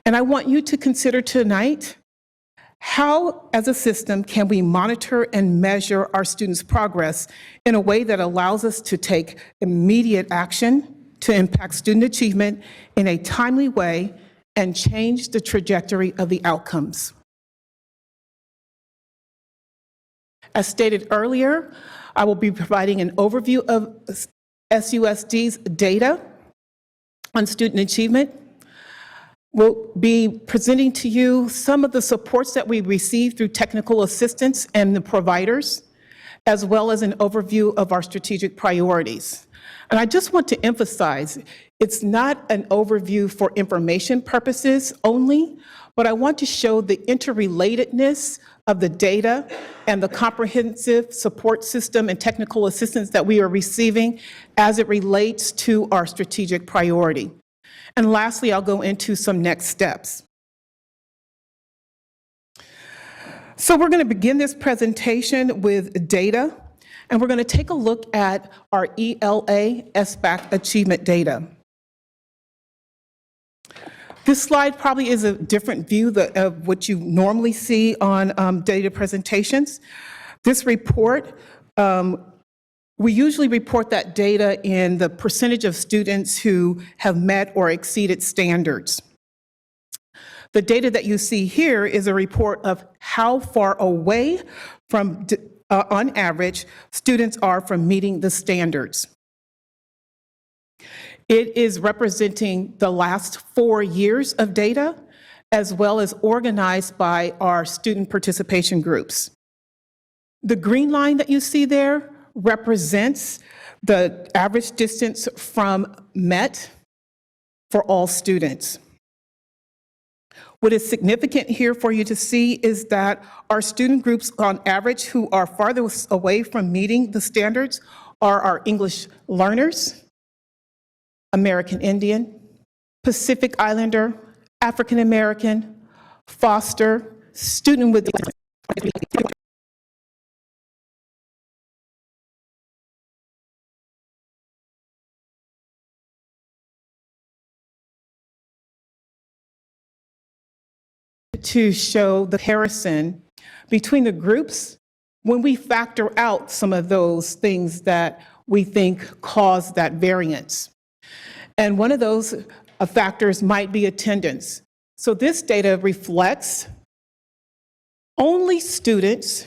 and I want you to consider tonight, how as a system can we monitor and measure our students' progress in a way that allows us to take immediate action to impact student achievement in a timely way and change the trajectory of the outcomes. As stated earlier, I will be providing an overview of SUSD's data on student achievement. We'll be presenting to you some of the supports that we receive through technical assistance and the providers, as well as an overview of our strategic priorities. And I just want to emphasize, it's not an overview for information purposes only, but I want to show the interrelatedness of the data and the comprehensive support system and technical assistance that we are receiving as it relates to our strategic priority. And lastly, I'll go into some next steps. So we're going to begin this presentation with data, and we're going to take a look at our ELA SBAC achievement data. This slide probably is a different view of what you normally see on data presentations. This report, we usually report that data in the percentage of students who have met or exceeded standards. The data that you see here is a report of how far away from, on average, students are from meeting the standards. It is representing the last 4 years of data, as well as organized by our student participation groups. The green line that you see there represents the average distance from MET for all students. What is significant here for you to see is that our student groups on average who are farthest away from meeting the standards are our English learners, American Indian, Pacific Islander, African American, foster, student with to show the comparison between the groups when we factor out some of those things that we think cause that variance. And one of those factors might be attendance. So this data reflects only students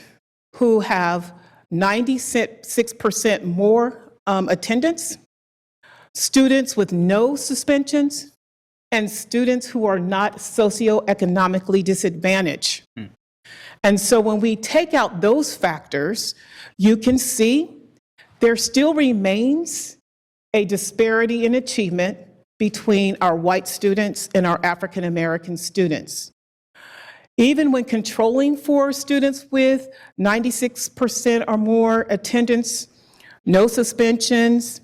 who have 96% more attendance, students with no suspensions, and students who are not socioeconomically disadvantaged. And so when we take out those factors, you can see there still remains a disparity in achievement between our white students and our African American students. Even when controlling for students with 96% or more attendance, no suspensions,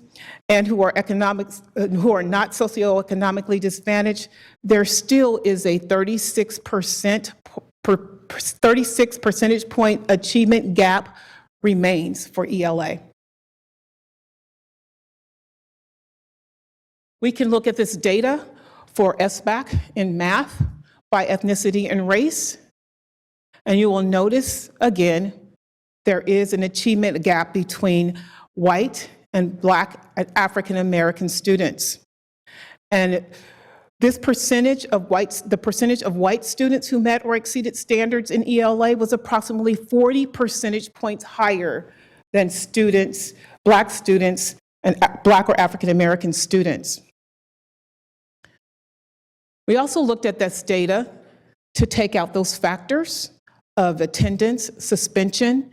and who are not socioeconomically disadvantaged, there still is a 36 percentage point achievement gap remains for ELA. We can look at this data for SBAC in math by ethnicity and race, and you will notice, again, there is an achievement gap between white and Black and African American students. And this percentage of the percentage of white students who met or exceeded standards in ELA was approximately 40 percentage points higher than students, Black students, and Black or African American students. We also looked at this data to take out those factors of attendance, suspension,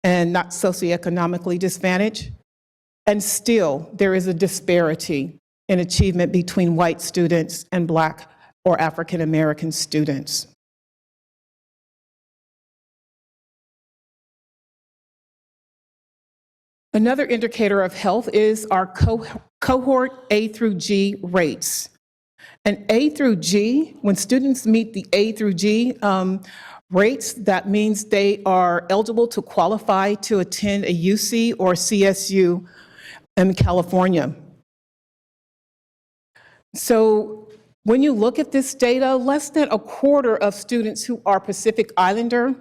and not socioeconomically disadvantaged. And still, there is a disparity in achievement between white students and Black or African American students. Another indicator of health is our cohort A through G rates. And A through G, when students meet the A through G rates, that means they are eligible to qualify to attend a UC or CSU in California. So when you look at this data, less than a quarter of students who are Pacific Islander,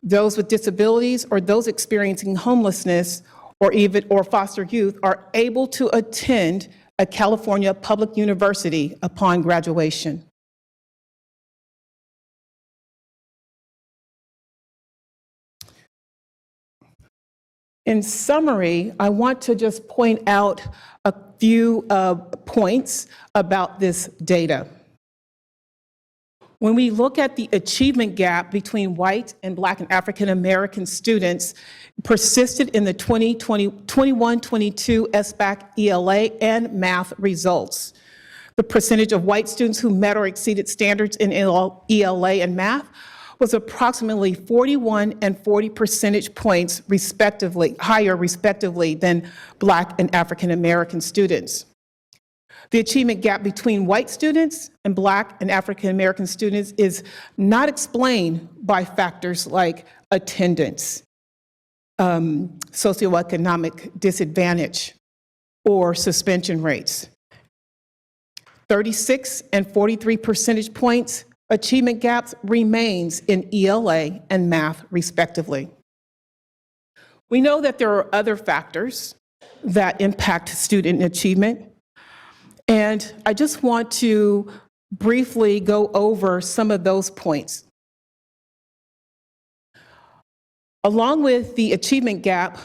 those with disabilities, or those experiencing homelessness or foster youth are able to attend a California public university upon graduation. In summary, I want to just point out a few points about this data. When we look at the achievement gap between white and Black and African American students persisted in the 21-22 SBAC ELA and math results. The percentage of white students who met or exceeded standards in ELA and math was approximately 41 and 40 percentage points respectively, higher respectively than Black and African American students. The achievement gap between white students and Black and African American students is not explained by factors like attendance, socioeconomic disadvantage, or suspension rates. 36 and 43 percentage points achievement gaps remains in ELA and math respectively. We know that there are other factors that impact student achievement, and I just want to briefly go over some of those points. Along with the achievement gap,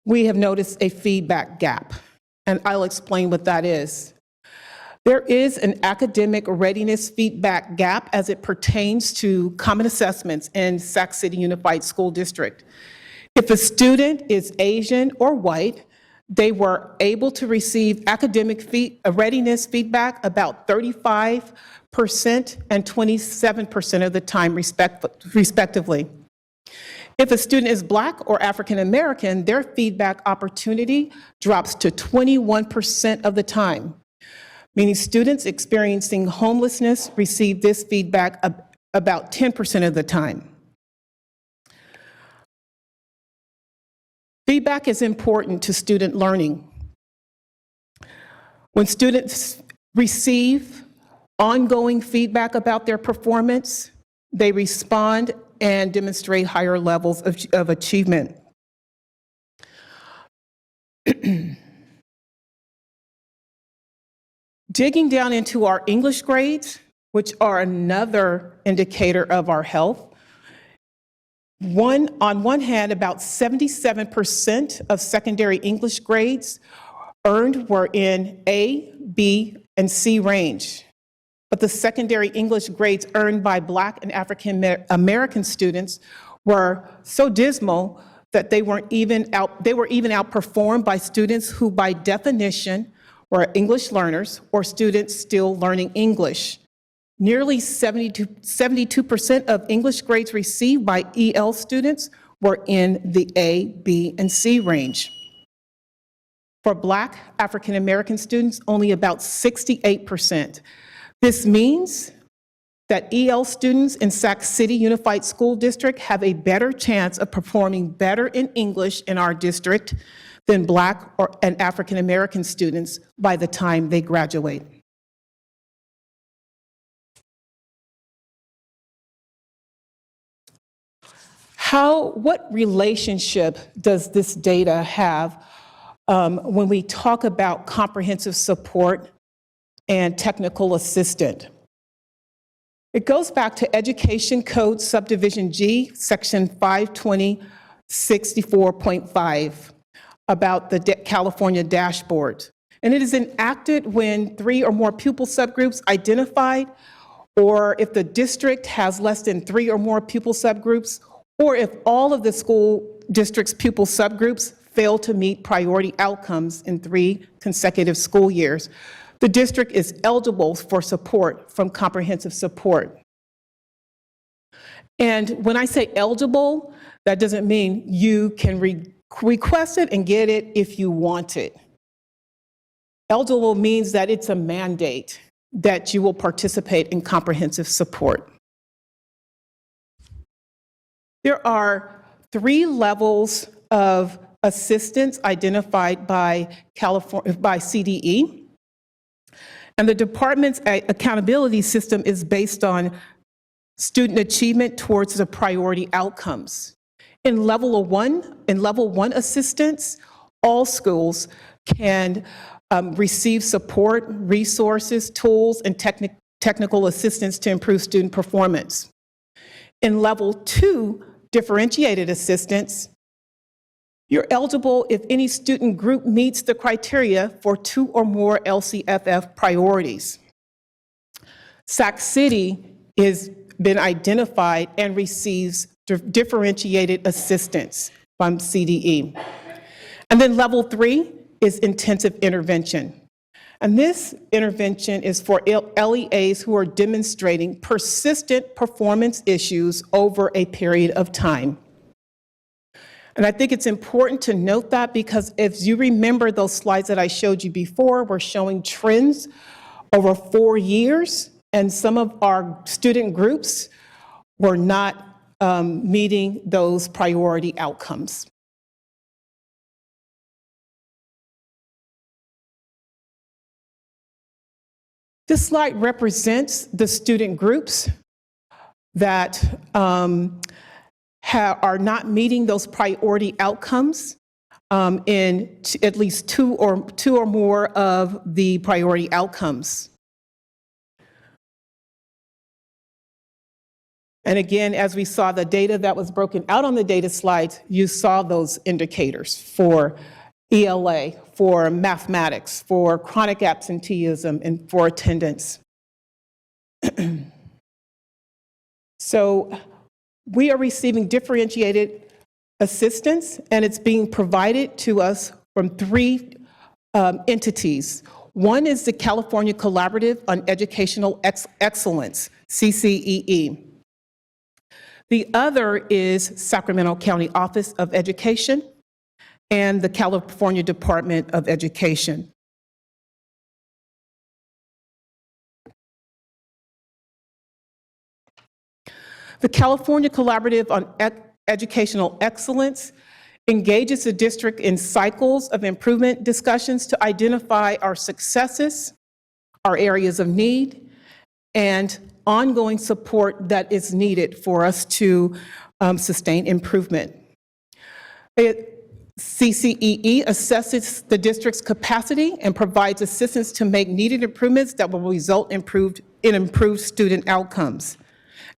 we have noticed a feedback gap, and I'll explain what that is. There is an academic readiness feedback gap as it pertains to common assessments in Sac City Unified School District. If a student is Asian or white, they were able to receive academic readiness feedback about 35% and 27% of the time respectively. If a student is Black or African American, their feedback opportunity drops to 21% of the time, meaning students experiencing homelessness receive this feedback about 10% of the time. Feedback is important to student learning. When students receive ongoing feedback about their performance, they respond and demonstrate higher levels of achievement. Digging down into our English grades, which are another indicator of our health, on one hand, about 77% of secondary English grades earned were in A, B, and C range. But the secondary English grades earned by Black and African American students were so dismal that they were even outperformed by students who, by definition, were English learners or students still learning English. Nearly 72% of English grades received by EL students were in the A, B, and C range. For Black African American students, only about 68%. This means that EL students in Sac City Unified School District have a better chance of performing better in English in our district than Black and African American students by the time they graduate. What relationship does this data have when we talk about comprehensive support and technical assistant? It goes back to Education Code Subdivision G, Section 520-64.5, about the California dashboard. And it is enacted when 3 or more pupil subgroups identified, or if the district has less than 3 or more pupil subgroups, or if all of the school district's pupil subgroups fail to meet priority outcomes in 3 consecutive school years. The district is eligible for support from comprehensive support. And when I say eligible, that doesn't mean you can request it and get it if you want it. Eligible means that it's a mandate that you will participate in comprehensive support. There are 3 levels of assistance identified by CDE. And the department's accountability system is based on student achievement towards the priority outcomes. In level 1 assistance, all schools can receive support, resources, tools, and technical assistance to improve student performance. In level 2, differentiated assistance, You're eligible if any student group meets the criteria for 2 or more LCFF priorities. Sac City has been identified and receives differentiated assistance from CDE. And then level 3 is intensive intervention. And this intervention is for LEAs who are demonstrating persistent performance issues over a period of time. And I think it's important to note that because if you remember those slides that I showed you before, we're showing trends over 4 years, and some of our student groups were not meeting those priority outcomes. This slide represents the student groups that are not meeting those priority outcomes in at least two or more of the priority outcomes. And again, as we saw the data that was broken out on the data slides, you saw those indicators for ELA, for mathematics, for chronic absenteeism, and for attendance. So we are receiving differentiated assistance, and it's being provided to us from 3 entities. One is the California Collaborative on Educational Excellence, CCEE. The other is Sacramento County Office of Education and the California Department of Education. The California Collaborative on Educational Excellence engages the district in cycles of improvement discussions to identify our successes, our areas of need, and ongoing support that is needed for us to sustain improvement. CCEE assesses the district's capacity and provides assistance to make needed improvements that will result in improved student outcomes.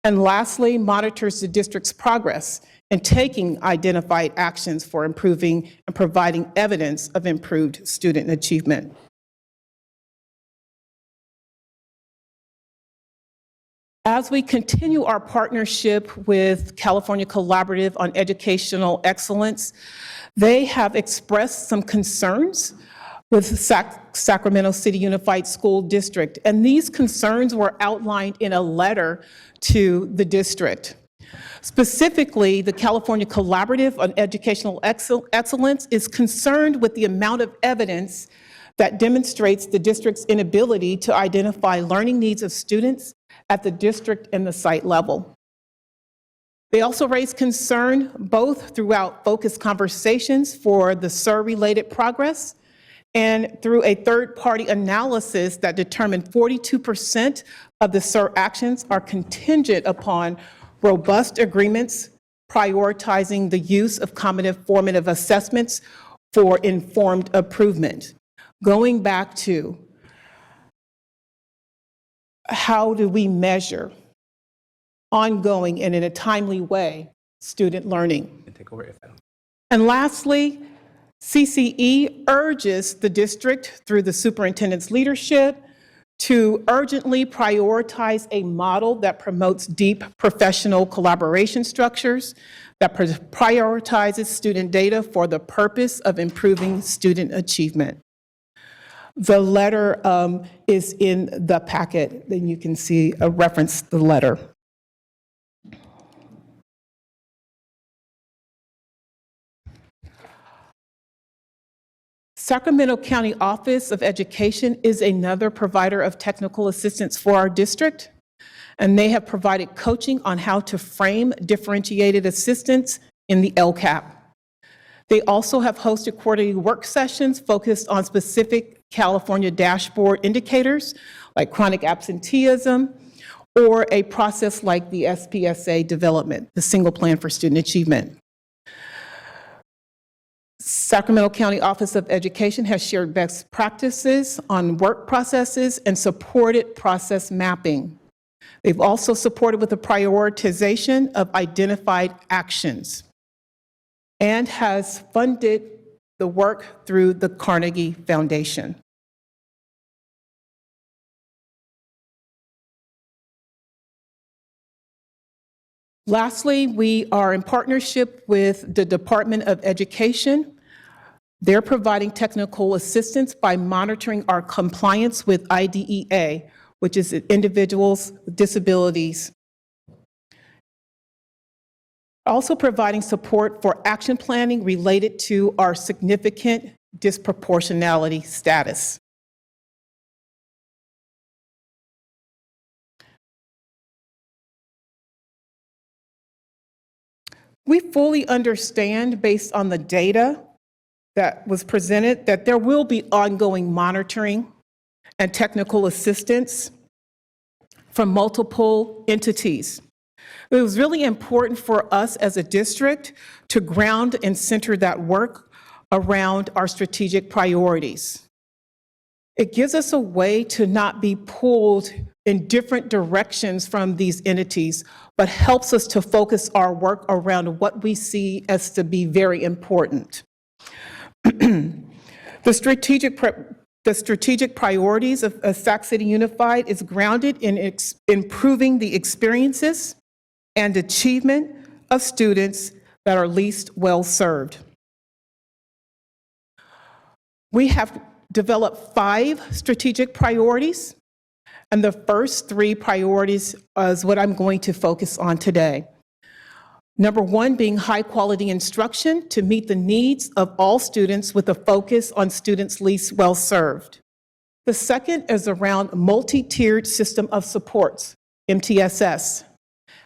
And lastly, monitors the district's progress in taking identified actions for improving and providing evidence of improved student achievement. As we continue our partnership with California Collaborative on Educational Excellence, they have expressed some concerns with Sacramento City Unified School District, and these concerns were outlined in a letter to the district. Specifically, the California Collaborative on Educational Excellence is concerned with the amount of evidence that demonstrates the district's inability to identify learning needs of students at the district and the site level. They also raised concern both throughout focused conversations for the SIR-related progress and through a third-party analysis that determined 42% of the SIR actions are contingent upon robust agreements prioritizing the use of cognitive formative assessments for informed improvement. Going back to how do we measure ongoing and in a timely way student learning? And lastly, CCE urges the district through the superintendent's leadership to urgently prioritize a model that promotes deep professional collaboration structures, that prioritizes student data for the purpose of improving student achievement. The letter is in the packet, then you can see a reference to the letter. Sacramento County Office of Education is another provider of technical assistance for our district, and they have provided coaching on how to frame differentiated assistance in the LCAP. They also have hosted quarterly work sessions focused on specific California dashboard indicators like chronic absenteeism or a process like the SPSA development, the Single Plan for Student Achievement. Sacramento County Office of Education has shared best practices on work processes and supported process mapping. They've also supported with the prioritization of identified actions. and has funded the work through the Carnegie Foundation. Lastly, we are in partnership with the Department of Education. They're providing technical assistance by monitoring our compliance with IDEA, which is Individuals with Disabilities. Also providing support for action planning related to our significant disproportionality status. We fully understand, based on the data that was presented, that there will be ongoing monitoring and technical assistance from multiple entities. It was really important for us as a district to ground and center that work around our strategic priorities. It gives us a way to not be pulled in different directions from these entities, but helps us to focus our work around what we see as to be very important. The strategic priorities of Sac City Unified is grounded in improving the experiences and achievement of students that are least well served. We have developed 5 strategic priorities, and the first 3 priorities is what I'm going to focus on today. Number 1 being high quality instruction to meet the needs of all students with a focus on students least well served. The second is around multi-tiered system of supports, MTSS.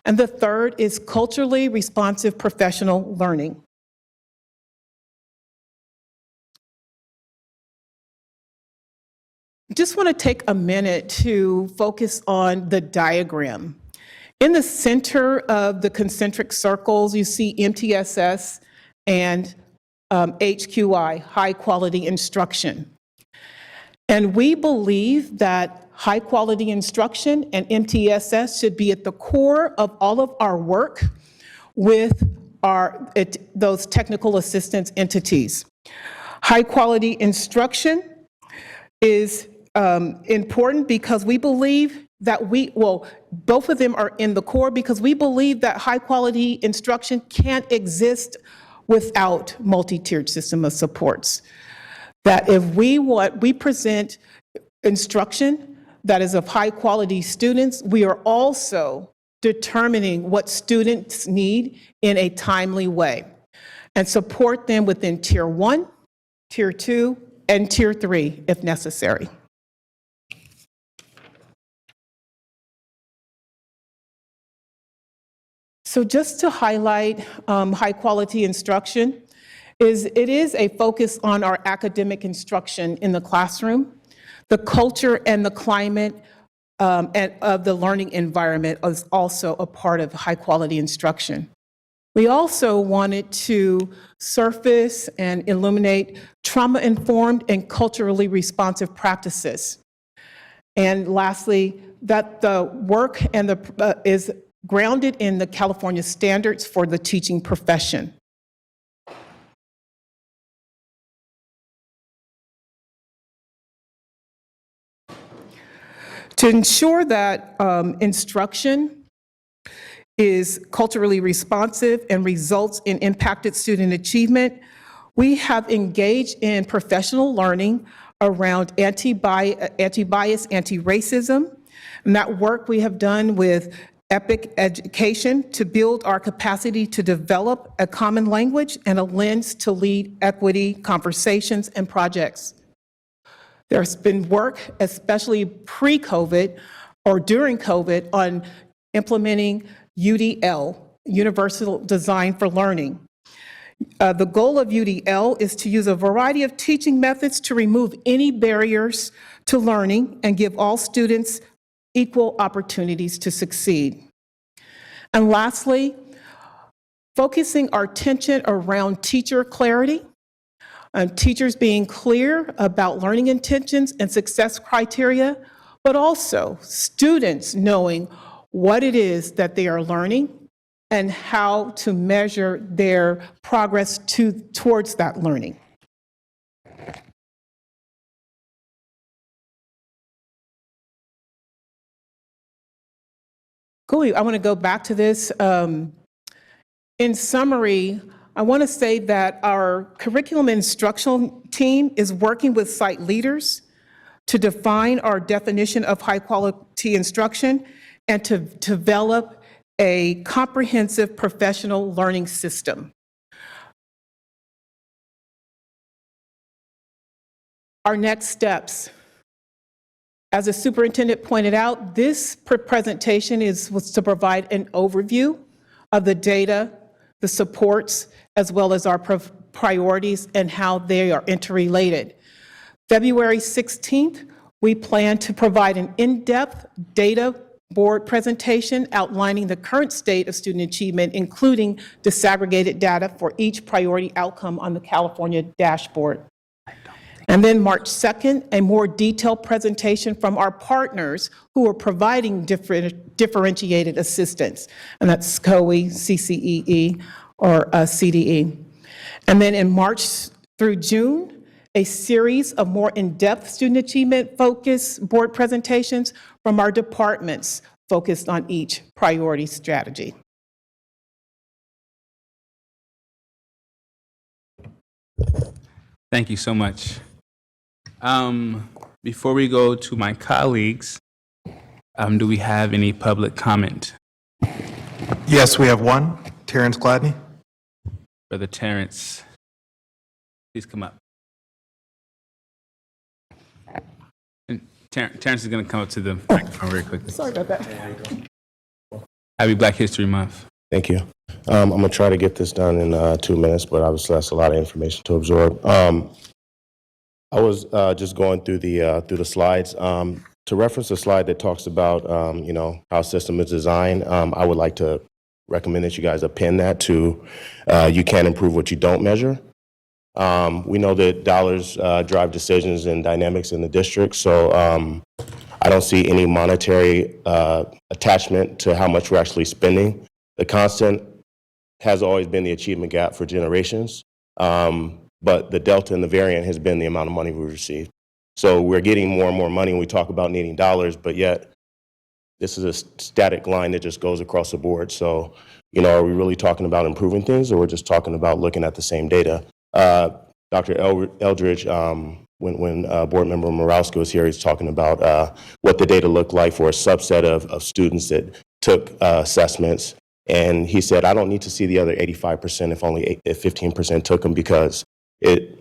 And the third is culturally responsive professional learning. Just want to take a minute to focus on the diagram. In the center of the concentric circles, you see MTSS and HQI, high quality instruction. And we believe that high quality instruction and MTSS should be at the core of all of our work with those technical assistance entities. High quality instruction is important because we believe that both of them are in the core because we believe that high quality instruction can't exist without multi-tiered system of supports. That if we present instruction that is of high quality students, we are also determining what students need in a timely way and support them within Tier 1, Tier 2, and Tier 3 if necessary. So just to highlight high quality instruction, it is a focus on our academic instruction in the classroom. The culture and the climate of the learning environment is also a part of high quality instruction. We also wanted to surface and illuminate trauma-informed and culturally responsive practices. And lastly, that the work and is grounded in the California standards for the teaching profession. To ensure that instruction is culturally responsive and results in impacted student achievement, we have engaged in professional learning around anti-bias, anti-racism, and that work we have done with EPIC education to build our capacity to develop a common language and a lens to lead equity conversations and projects. There's been work, especially pre-COVID or during COVID, on implementing UDL, Universal Design for Learning. The goal of UDL is to use a variety of teaching methods to remove any barriers to learning and give all students equal opportunities to succeed. And lastly, focusing our attention around teacher clarity, teachers being clear about learning intentions and success criteria, but also students knowing what it is that they are learning and how to measure their progress towards that learning. Cool. I want to go back to this. In summary, I want to say that our curriculum instructional team is working with site leaders to define our definition of high quality instruction and to develop a comprehensive professional learning system. Our next steps. As the superintendent pointed out, this presentation was to provide an overview of the data, the supports, as well as our priorities and how they are interrelated. February 16th, we plan to provide an in-depth data board presentation outlining the current state of student achievement, including disaggregated data for each priority outcome on the California dashboard. And then March 2nd, a more detailed presentation from our partners who are providing differentiated assistance, and that's COE, CCEE, or CDE. And then in March through June, a series of more in-depth student achievement focused board presentations from our departments focused on each priority strategy. Thank you so much. Before we go to my colleagues, do we have any public comment? Yes, we have one. Terrence Gladney. Brother Terrence, please come up. And Terrence is going to come up to the microphone very quickly. Sorry about that. Happy Black History Month. Thank you. I'm going to try to get this done in 2 minutes, but obviously that's a lot of information to absorb. I was just going through the slides. To reference the slide that talks about how system is designed, I would like to recommend that you guys append that to you can't improve what you don't measure. We know that dollars drive decisions and dynamics in the district, so I don't see any monetary attachment to how much we're actually spending. The constant has always been the achievement gap for generations. But the delta and the variant has been the amount of money we received. So we're getting more and more money when we talk about needing dollars, but yet this is a static line that just goes across the board. So, are we really talking about improving things, or we're just talking about looking at the same data? Dr. Eldridge, when board member Morawski was here, he's talking about what the data looked like for a subset of students that took assessments. And he said, I don't need to see the other 85% if only 15% took them, because it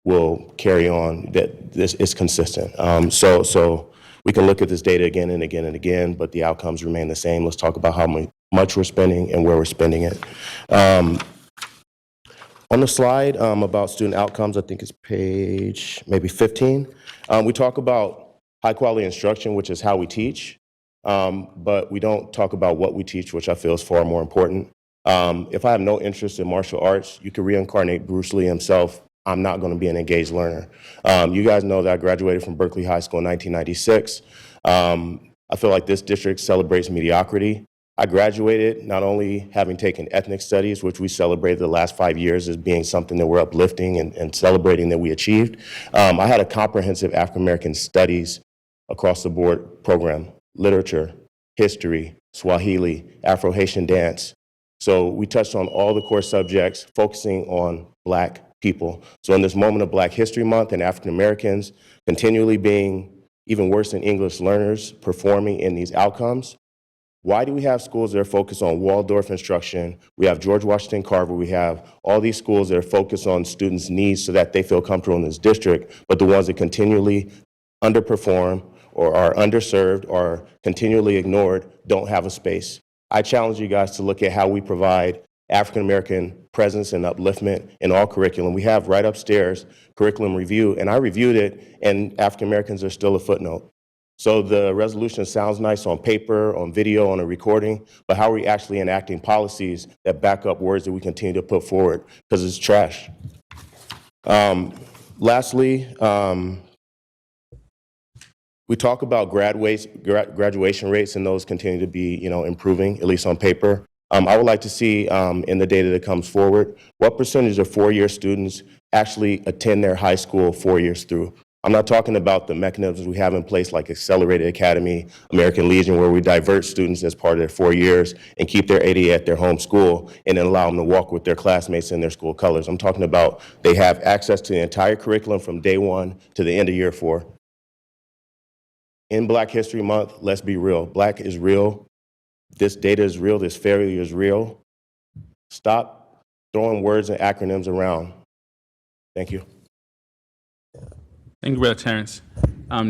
will carry on that this is consistent. So we can look at this data again and again and again, but the outcomes remain the same. Let's talk about how much we're spending and where we're spending it. On the slide about student outcomes, I think it's page maybe 15, we talk about high quality instruction, which is how we teach, but we don't talk about what we teach, which I feel is far more important. If I have no interest in martial arts, you could reincarnate Bruce Lee himself. I'm not going to be an engaged learner. You guys know that I graduated from Berkeley High School in 1996. I feel like this district celebrates mediocrity. I graduated not only having taken ethnic studies, which we celebrated the last 5 years as being something that we're uplifting and celebrating that we achieved. I had a comprehensive African American studies across the board program, literature, history, Swahili, Afro-Haitian dance. So we touched on all the core subjects, focusing on Black people. So in this moment of Black History Month and African Americans continually being even worse than English learners performing in these outcomes, why do we have schools that are focused on Waldorf instruction? We have George Washington Carver. We have all these schools that are focused on students' needs so that they feel comfortable in this district, but the ones that continually underperform or are underserved or continually ignored don't have a space. I challenge you guys to look at how we provide African-American presence and upliftment in all curriculum. We have right upstairs curriculum review, and I reviewed it, and African-Americans are still a footnote. So the resolution sounds nice on paper, on video, on a recording, but how are we actually enacting policies that back up words that we continue to put forward? Because it's trash. Lastly, we talk about graduation rates, and those continue to be, improving, at least on paper. I would like to see in the data that comes forward, what percentage of four-year students actually attend their high school 4 years through. I'm not talking about the mechanisms we have in place like Accelerated Academy, American Legion, where we divert students as part of their 4 years and keep their AD at their home school and then allow them to walk with their classmates in their school colors. I'm talking about they have access to the entire curriculum from day one to the end of year 4. In Black History Month, let's be real. Black is real. This data is real. This failure is real. Stop throwing words and acronyms around. Thank you. Thank you, Brother Terrence.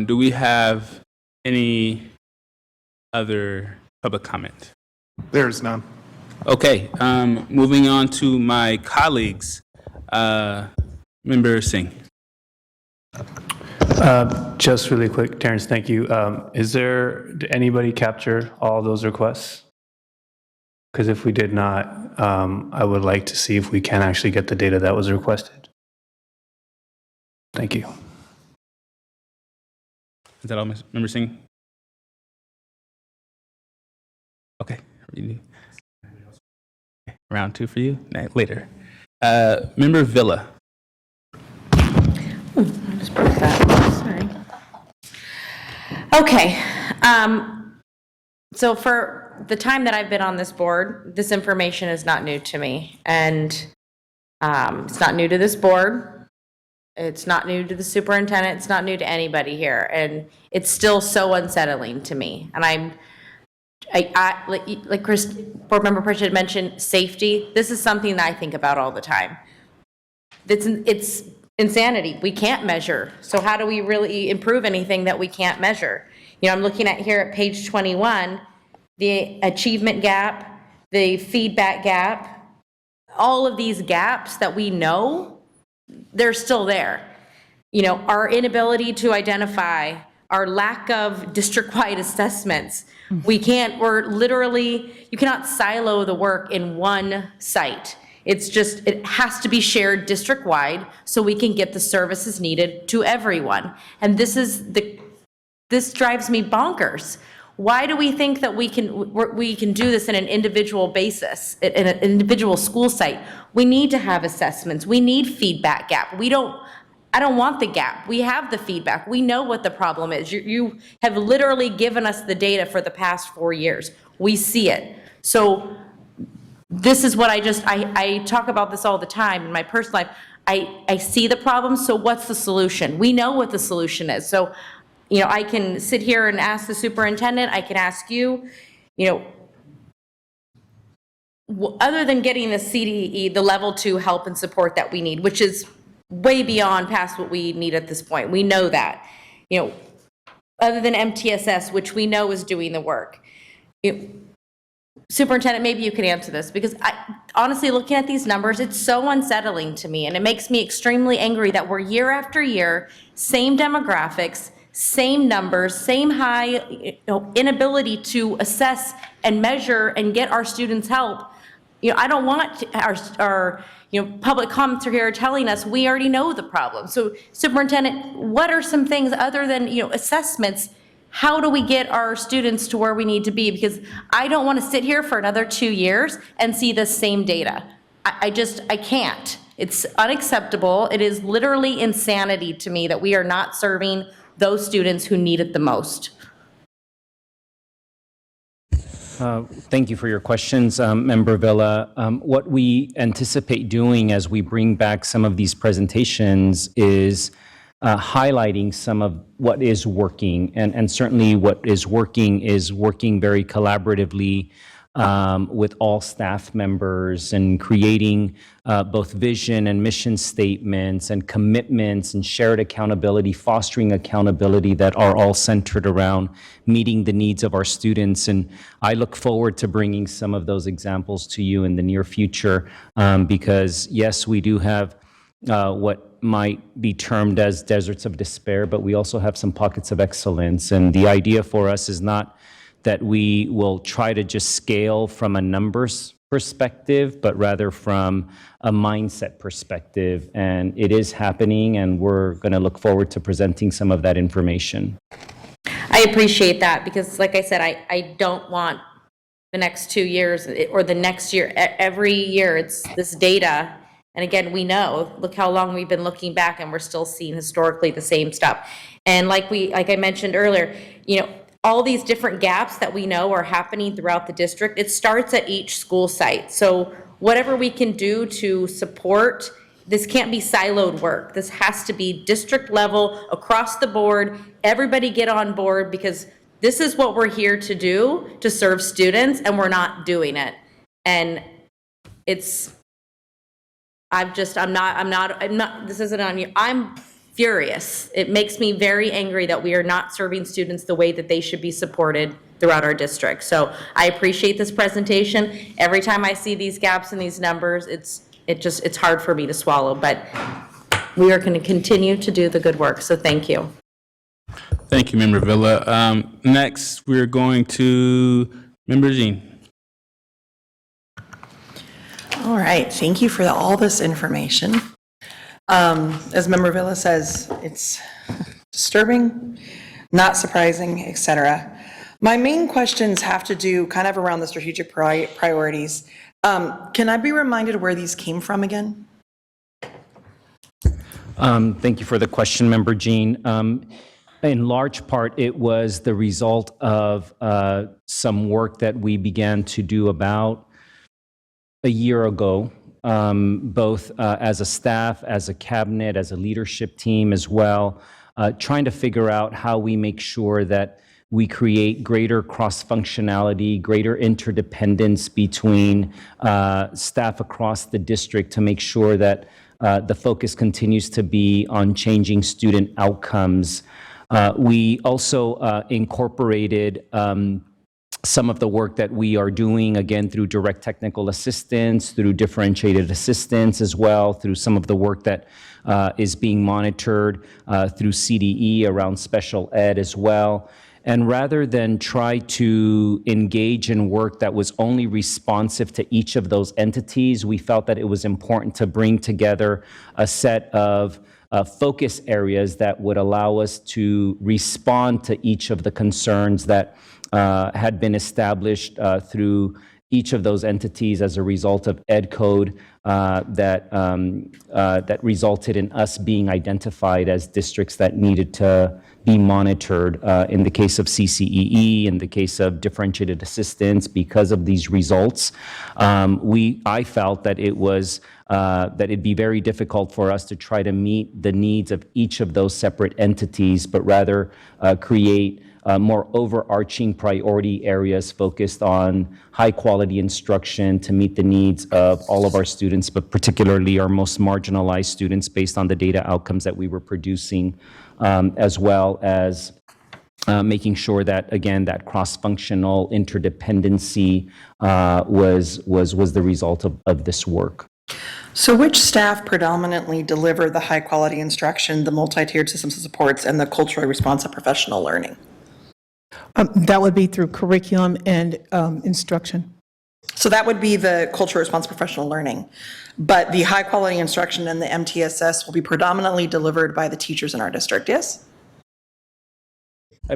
Do we have any other public comment? There's none. Okay, moving on to my colleagues. Member Singh. Just really quick, Terrence, thank you. Did anybody capture all those requests? Because if we did not, I would like to see if we can actually get the data that was requested. Thank you. Is that all, Member Singh? Okay. Round 2 for you? Later. Member Villa. Just broke that. Sorry. Okay. So for the time that I've been on this board, this information is not new to me. And it's not new to this board. It's not new to the superintendent. It's not new to anybody here. And it's still so unsettling to me. And like Chris, Board Member Pritchett mentioned, safety. This is something that I think about all the time. It's insanity. We can't measure. So how do we really improve anything that we can't measure? You know, I'm looking at here at page 21, the achievement gap, the feedback gap, all of these gaps that we know, they're still there. You know, our inability to identify, our lack of district-wide assessments. We're literally, you cannot silo the work in one site. It's just, it has to be shared district-wide so we can get the services needed to everyone. And this drives me bonkers. Why do we think that we can do this in an individual basis, in an individual school site? We need to have assessments. We need feedback gap. I don't want the gap. We have the feedback. We know what the problem is. You have literally given us the data for the past 4 years. We see it. So this is what I talk about this all the time in my personal life. I see the problem, so what's the solution? We know what the solution is. So, you know, I can sit here and ask the superintendent, I can ask you, you know, other than getting the CDE, the level 2 help and support that we need, which is way beyond past what we need at this point. We know that. You know, other than MTSS, which we know is doing the work. Superintendent, maybe you can answer this, because honestly, looking at these numbers, it's so unsettling to me, and it makes me extremely angry that we're year after year, same demographics, same numbers, same high inability to assess and measure and get our students help. You know, I don't want our public comments are here telling us we already know the problem. So superintendent, what are some things other than, assessments? How do we get our students to where we need to be? Because I don't want to sit here for another 2 years and see the same data. I can't. It's unacceptable. It is literally insanity to me that we are not serving those students who need it the most. Thank you for your questions, Member Villa. What we anticipate doing as we bring back some of these presentations is highlighting some of what is working, and certainly what is working very collaboratively with all staff members and creating both vision and mission statements and commitments and shared accountability, fostering accountability that are all centered around meeting the needs of our students. And I look forward to bringing some of those examples to you in the near future because yes, we do have what might be termed as deserts of despair, but we also have some pockets of excellence. And the idea for us is not that we will try to just scale from a numbers perspective, but rather from a mindset perspective. And it is happening, and we're going to look forward to presenting some of that information. I appreciate that because, like I said, I don't want the next 2 years or the next year. Every year, it's this data. And again, we know, look how long we've been looking back and we're still seeing historically the same stuff. And like I mentioned earlier, all these different gaps that we know are happening throughout the district, it starts at each school site. So whatever we can do to support, this can't be siloed work. This has to be district level, across the board, everybody get on board, because this is what we're here to do, to serve students, and we're not doing it. And this isn't on you. I'm furious. It makes me very angry that we are not serving students the way that they should be supported throughout our district. So I appreciate this presentation. Every time I see these gaps in these numbers, it's hard for me to swallow, but we are going to continue to do the good work. So thank you. Thank you, Member Villa. Next, we're going to Member Jean. All right, thank you for all this information. As Member Villa says, it's disturbing, not surprising, etc. My main questions have to do kind of around the strategic priorities. Can I be reminded where these came from again? Thank you for the question, Member Jean. In large part, it was the result of some work that we began to do about a year ago, both as a staff, as a cabinet, as a leadership team as well, trying to figure out how we make sure that we create greater cross-functionality, greater interdependence between staff across the district to make sure that the focus continues to be on changing student outcomes. We also incorporated some of the work that we are doing, again, through direct technical assistance, through differentiated assistance as well, through some of the work that is being monitored through CDE around special ed as well. And rather than try to engage in work that was only responsive to each of those entities, we felt that it was important to bring together a set of focus areas that would allow us to respond to each of the concerns that had been established through each of those entities as a result of Ed Code that resulted in us being identified as districts that needed to be monitored in the case of CCEE, in the case of differentiated assistance. Because of these results, I felt that that it'd be very difficult for us to try to meet the needs of each of those separate entities, but rather create more overarching priority areas focused on high quality instruction to meet the needs of all of our students, but particularly our most marginalized students based on the data outcomes that we were producing, as well as making sure that, again, that cross-functional interdependency was the result of this work. So which staff predominantly deliver the high quality instruction, the multi-tiered systems of supports, and the culturally responsive professional learning? That would be through curriculum and instruction. So that would be the culturally responsive professional learning. But the high quality instruction and the MTSS will be predominantly delivered by the teachers in our district, yes?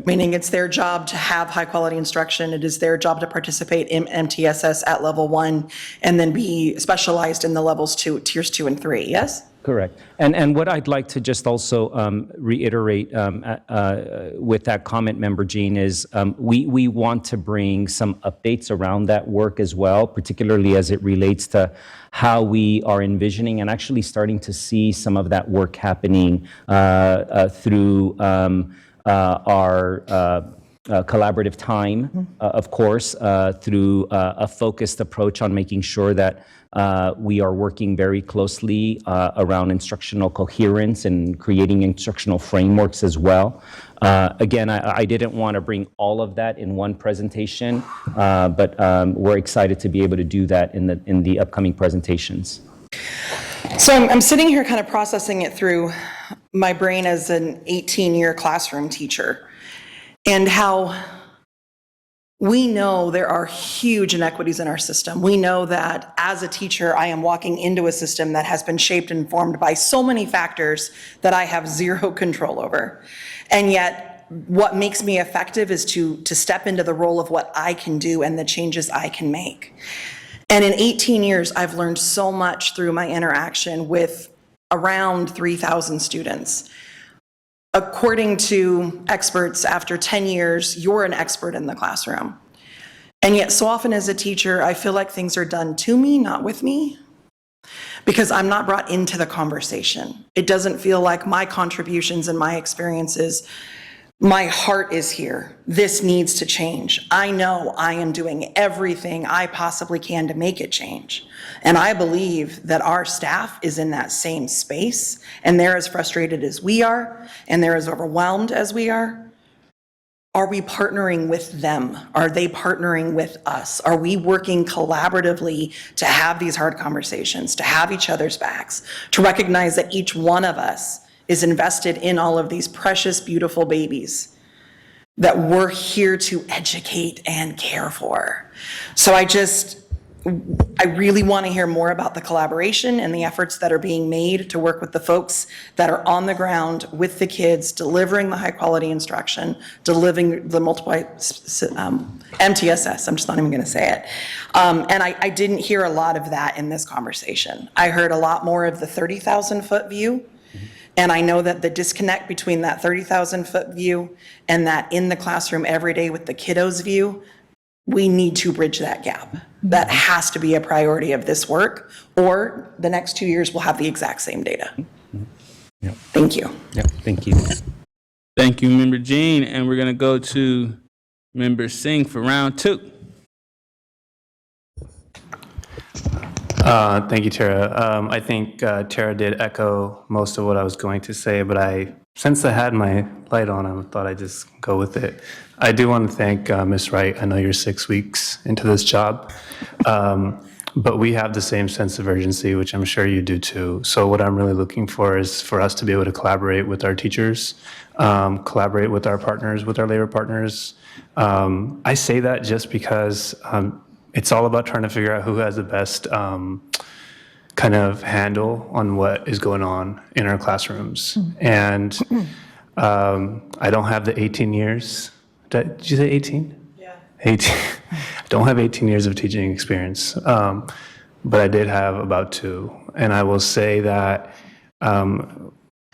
Meaning it's their job to have high quality instruction. It is their job to participate in MTSS at level 1 and then be specialized in the levels tiers 2 and 3, yes? Correct. And what I'd like to just also reiterate with that comment, Member Jean, is we want to bring some updates around that work as well, particularly as it relates to how we are envisioning and actually starting to see some of that work happening through our collaborative time, of course, through a focused approach on making sure that we are working very closely around instructional coherence and creating instructional frameworks as well. Again, I didn't want to bring all of that in one presentation, but we're excited to be able to do that in the upcoming presentations. So I'm sitting here kind of processing it through my brain as an 18-year classroom teacher, and how we know there are huge inequities in our system. We know that as a teacher, I am walking into a system that has been shaped and formed by so many factors that I have zero control over. And yet, what makes me effective is to step into the role of what I can do and the changes I can make. And in 18 years, I've learned so much through my interaction with around 3,000 students. According to experts, after 10 years, you're an expert in the classroom. And yet so often as a teacher, I feel like things are done to me, not with me, because I'm not brought into the conversation. It doesn't feel like my contributions and my experiences, my heart is here. This needs to change. I know I am doing everything I possibly can to make it change. And I believe that our staff is in that same space, and they're as frustrated as we are, and they're as overwhelmed as we are. Are we partnering with them? Are they partnering with us? Are we working collaboratively to have these hard conversations, to have each other's backs, to recognize that each one of us is invested in all of these precious, beautiful babies that we're here to educate and care for? So I really want to hear more about the collaboration and the efforts that are being made to work with the folks that are on the ground with the kids, delivering the high quality instruction, delivering the MTSS. I'm just not even going to say it. And I didn't hear a lot of that in this conversation. I heard a lot more of the 30,000 foot view. And I know that the disconnect between that 30,000 foot view and that in the classroom every day with the kiddos view, we need to bridge that gap. That has to be a priority of this work, or the next 2 years we'll have the exact same data. Yep. Thank you. Yep, thank you. Thank you, Member Jean. And we're going to go to Member Singh for round 2. Thank you, Tara. I think Tara did echo most of what I was going to say, but since I had my light on, I thought I'd just go with it. I do want to thank Ms. Wright. I know you're 6 weeks into this job, but we have the same sense of urgency, which I'm sure you do too. So what I'm really looking for is for us to be able to collaborate with our teachers, collaborate with our partners, with our labor partners. I say that just because it's all about trying to figure out who has the best kind of handle on what is going on in our classrooms. And I don't have the 18 years. Did you say 18? Yeah. 18. I don't have 18 years of teaching experience, but I did have about 2. And I will say that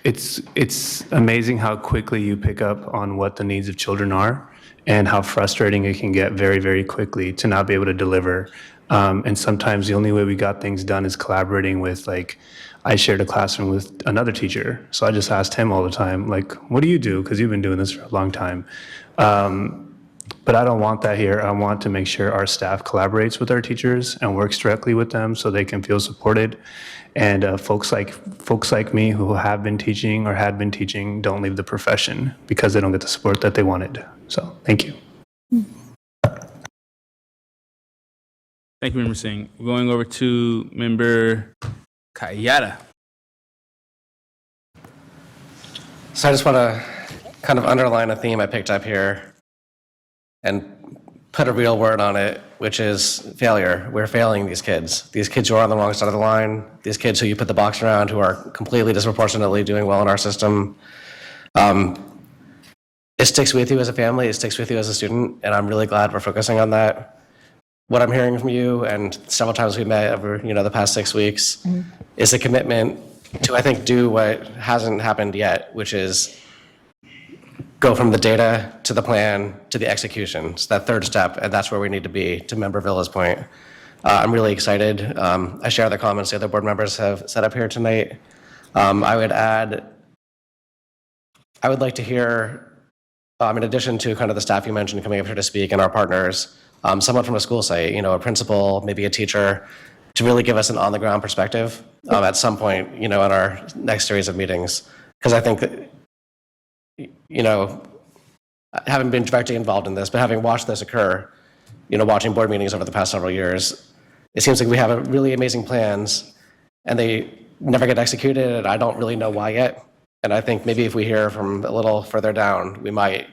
it's amazing how quickly you pick up on what the needs of children are and how frustrating it can get very, very quickly to not be able to deliver. And sometimes the only way we got things done is collaborating with, like, I shared a classroom with another teacher. So I just asked him all the time, like, what do you do? Because you've been doing this for a long time. But I don't want that here. I want to make sure our staff collaborates with our teachers and works directly with them so they can feel supported. And folks like me who have been teaching or had been teaching don't leave the profession because they don't get the support that they wanted. So thank you. Thank you, Member Singh. We're going over to Member Kayada. So I just want to kind of underline a theme I picked up here and put a real word on it, which is failure. We're failing these kids. These kids who are on the wrong side of the line, these kids who you put the box around who are completely disproportionately doing well in our system. It sticks with you as a family, it sticks with you as a student, and I'm really glad we're focusing on that. What I'm hearing from you, and several times we met over the past 6 weeks, is a commitment to, I think, do what hasn't happened yet, which is go from the data to the plan to the execution. It's that third step, and that's where we need to be, to Member Villa's point. I'm really excited. I share the comments the other board members have set up here tonight. I would add, I would like to hear, in addition to kind of the staff you mentioned coming up here to speak and our partners, someone from a school site, a principal, maybe a teacher, to really give us an on-the-ground perspective at some point, in our next series of meetings. Because I think that, I haven't been directly involved in this, but having watched this occur, watching board meetings over the past several years, it seems like we have really amazing plans and they never get executed, and I don't really know why yet. And I think maybe if we hear from a little further down, we might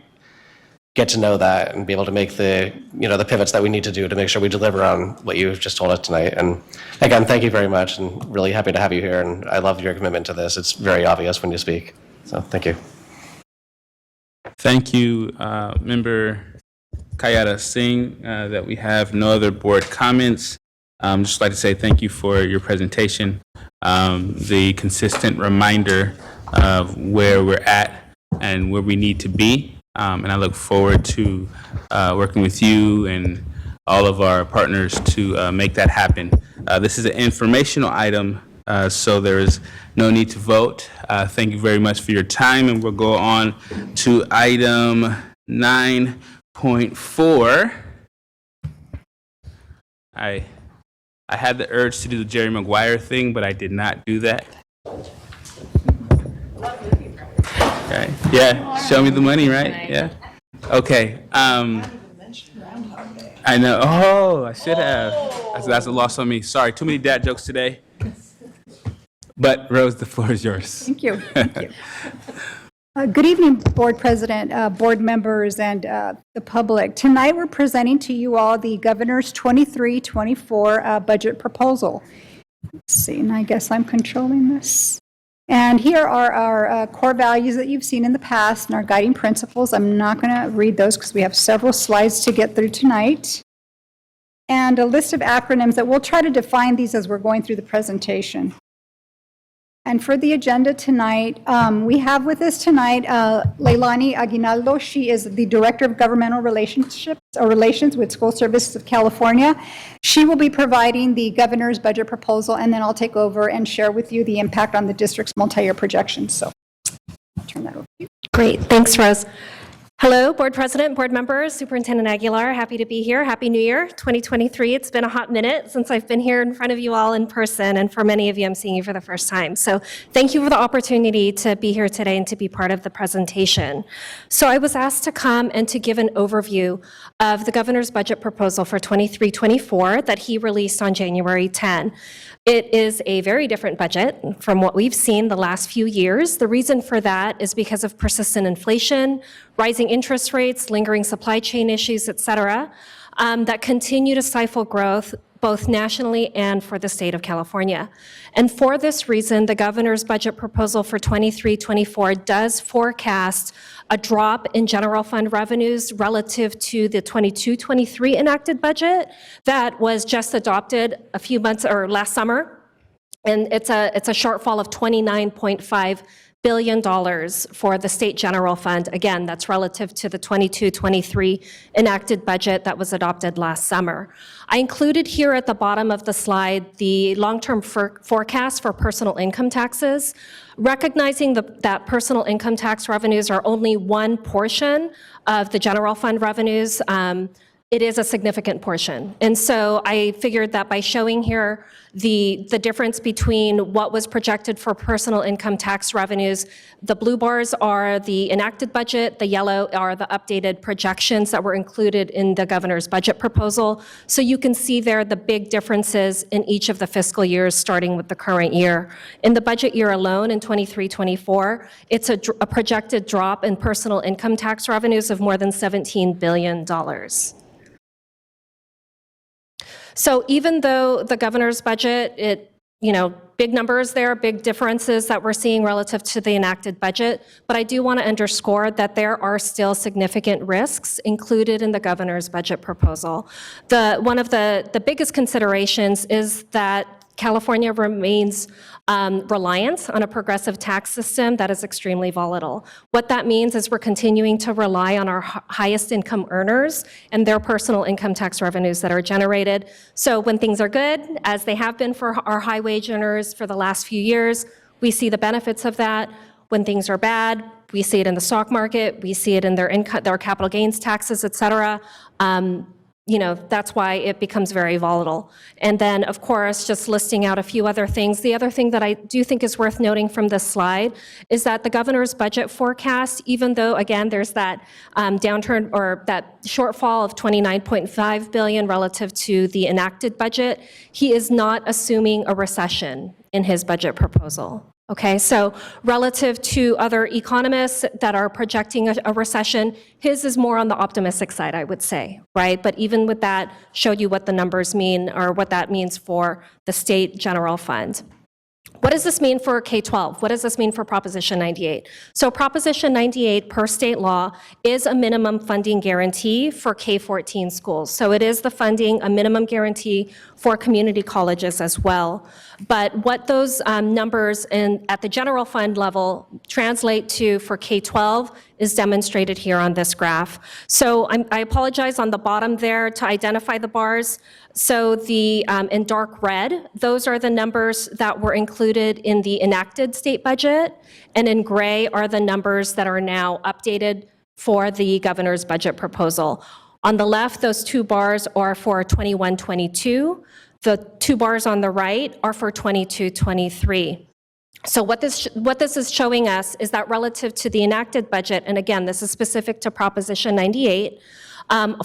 get to know that and be able to make the pivots that we need to do to make sure we deliver on what you've just told us tonight. And again, thank you very much, and really happy to have you here. And I love your commitment to this. It's very obvious when you speak. So thank you. Thank you, Member Kayada Singh, that we have no other board comments. Just like to say thank you for your presentation, the consistent reminder of where we're at and where we need to be. And I look forward to working with you and all of our partners to make that happen. This is an informational item, so there is no need to vote. Thank you very much for your time, and we'll go on to item 9.4. I had the urge to do the Jerry Maguire thing, but I did not do that. Okay. Yeah, show me the money, right? Yeah. Okay. I know. Oh, I should have. That's a loss on me. Sorry, too many dad jokes today. But Rose, the floor is yours. Thank you. Thank you. Good evening, Board President, board members, and the public. Tonight, we're presenting to you all the Governor's 23-24 budget proposal. Let's see, and I guess I'm controlling this. And here are our core values that you've seen in the past and our guiding principles. I'm not going to read those because we have several slides to get through tonight. And a list of acronyms that we'll try to define these as we're going through the presentation. And for the agenda tonight, we have with us tonight Leilani Aguinaldo. She is the Director of Governmental Relations with School Services of California. She will be providing the governor's budget proposal, and then I'll take over and share with you the impact on the district's multi-year projections. So I'll turn that over to you. Great. Thanks, Rose. Hello, Board President, board members, Superintendent Aguilar. Happy to be here. Happy New Year, 2023. It's been a hot minute since I've been here in front of you all in person, and for many of you, I'm seeing you for the first time. So thank you for the opportunity to be here today and to be part of the presentation. So I was asked to come and to give an overview of the governor's budget proposal for 23-24 that he released on January 10. It is a very different budget from what we've seen the last few years. The reason for that is because of persistent inflation, rising interest rates, lingering supply chain issues, et cetera, that continue to stifle growth both nationally and for the state of California. And for this reason, the governor's budget proposal for 23-24 does forecast a drop in general fund revenues relative to the 22-23 enacted budget that was just adopted a few months or last summer. And it's a shortfall of $29.5 billion for the state general fund. Again, that's relative to the 22-23 enacted budget that was adopted last summer. I included here at the bottom of the slide the long-term forecast for personal income taxes, recognizing that personal income tax revenues are only one portion of the general fund revenues. It is a significant portion. And so I figured that by showing here the difference between what was projected for personal income tax revenues, the blue bars are the enacted budget, the yellow are the updated projections that were included in the governor's budget proposal. So you can see there the big differences in each of the fiscal years, starting with the current year. In the budget year alone, in 23-24, it's a projected drop in personal income tax revenues of more than $17 billion. So even though the governor's budget, big numbers there, big differences that we're seeing relative to the enacted budget, but I do want to underscore that there are still significant risks included in the governor's budget proposal. One of the biggest considerations is that California remains reliant on a progressive tax system that is extremely volatile. What that means is we're continuing to rely on our highest income earners and their personal income tax revenues that are generated. So when things are good, as they have been for our high wage earners for the last few years, we see the benefits of that. When things are bad, we see it in the stock market, we see it in their income, their capital gains taxes, et cetera. That's why it becomes very volatile. And then, of course, just listing out a few other things. The other thing that I do think is worth noting from this slide is that the governor's budget forecast, even though, again, there's that downturn or that shortfall of $29.5 billion relative to the enacted budget, he is not assuming a recession in his budget proposal. Okay, so relative to other economists that are projecting a recession, his is more on the optimistic side, I would say, right? But even with that, showed you what the numbers mean or what that means for the state general fund. What does this mean for K-12? What does this mean for Proposition 98? So Proposition 98, per state law, is a minimum funding guarantee for K-14 schools. So it is the funding, a minimum guarantee for community colleges as well. But what those numbers at the general fund level translate to for K-12 is demonstrated here on this graph. So I apologize on the bottom there to identify the bars. So the in dark red, those are the numbers that were included in the enacted state budget, and in gray are the numbers that are now updated for the governor's budget proposal. On the left, those two bars are for 21-22. The two bars on the right are for 22-23. So what this is showing us is that relative to the enacted budget, and again, this is specific to Proposition 98,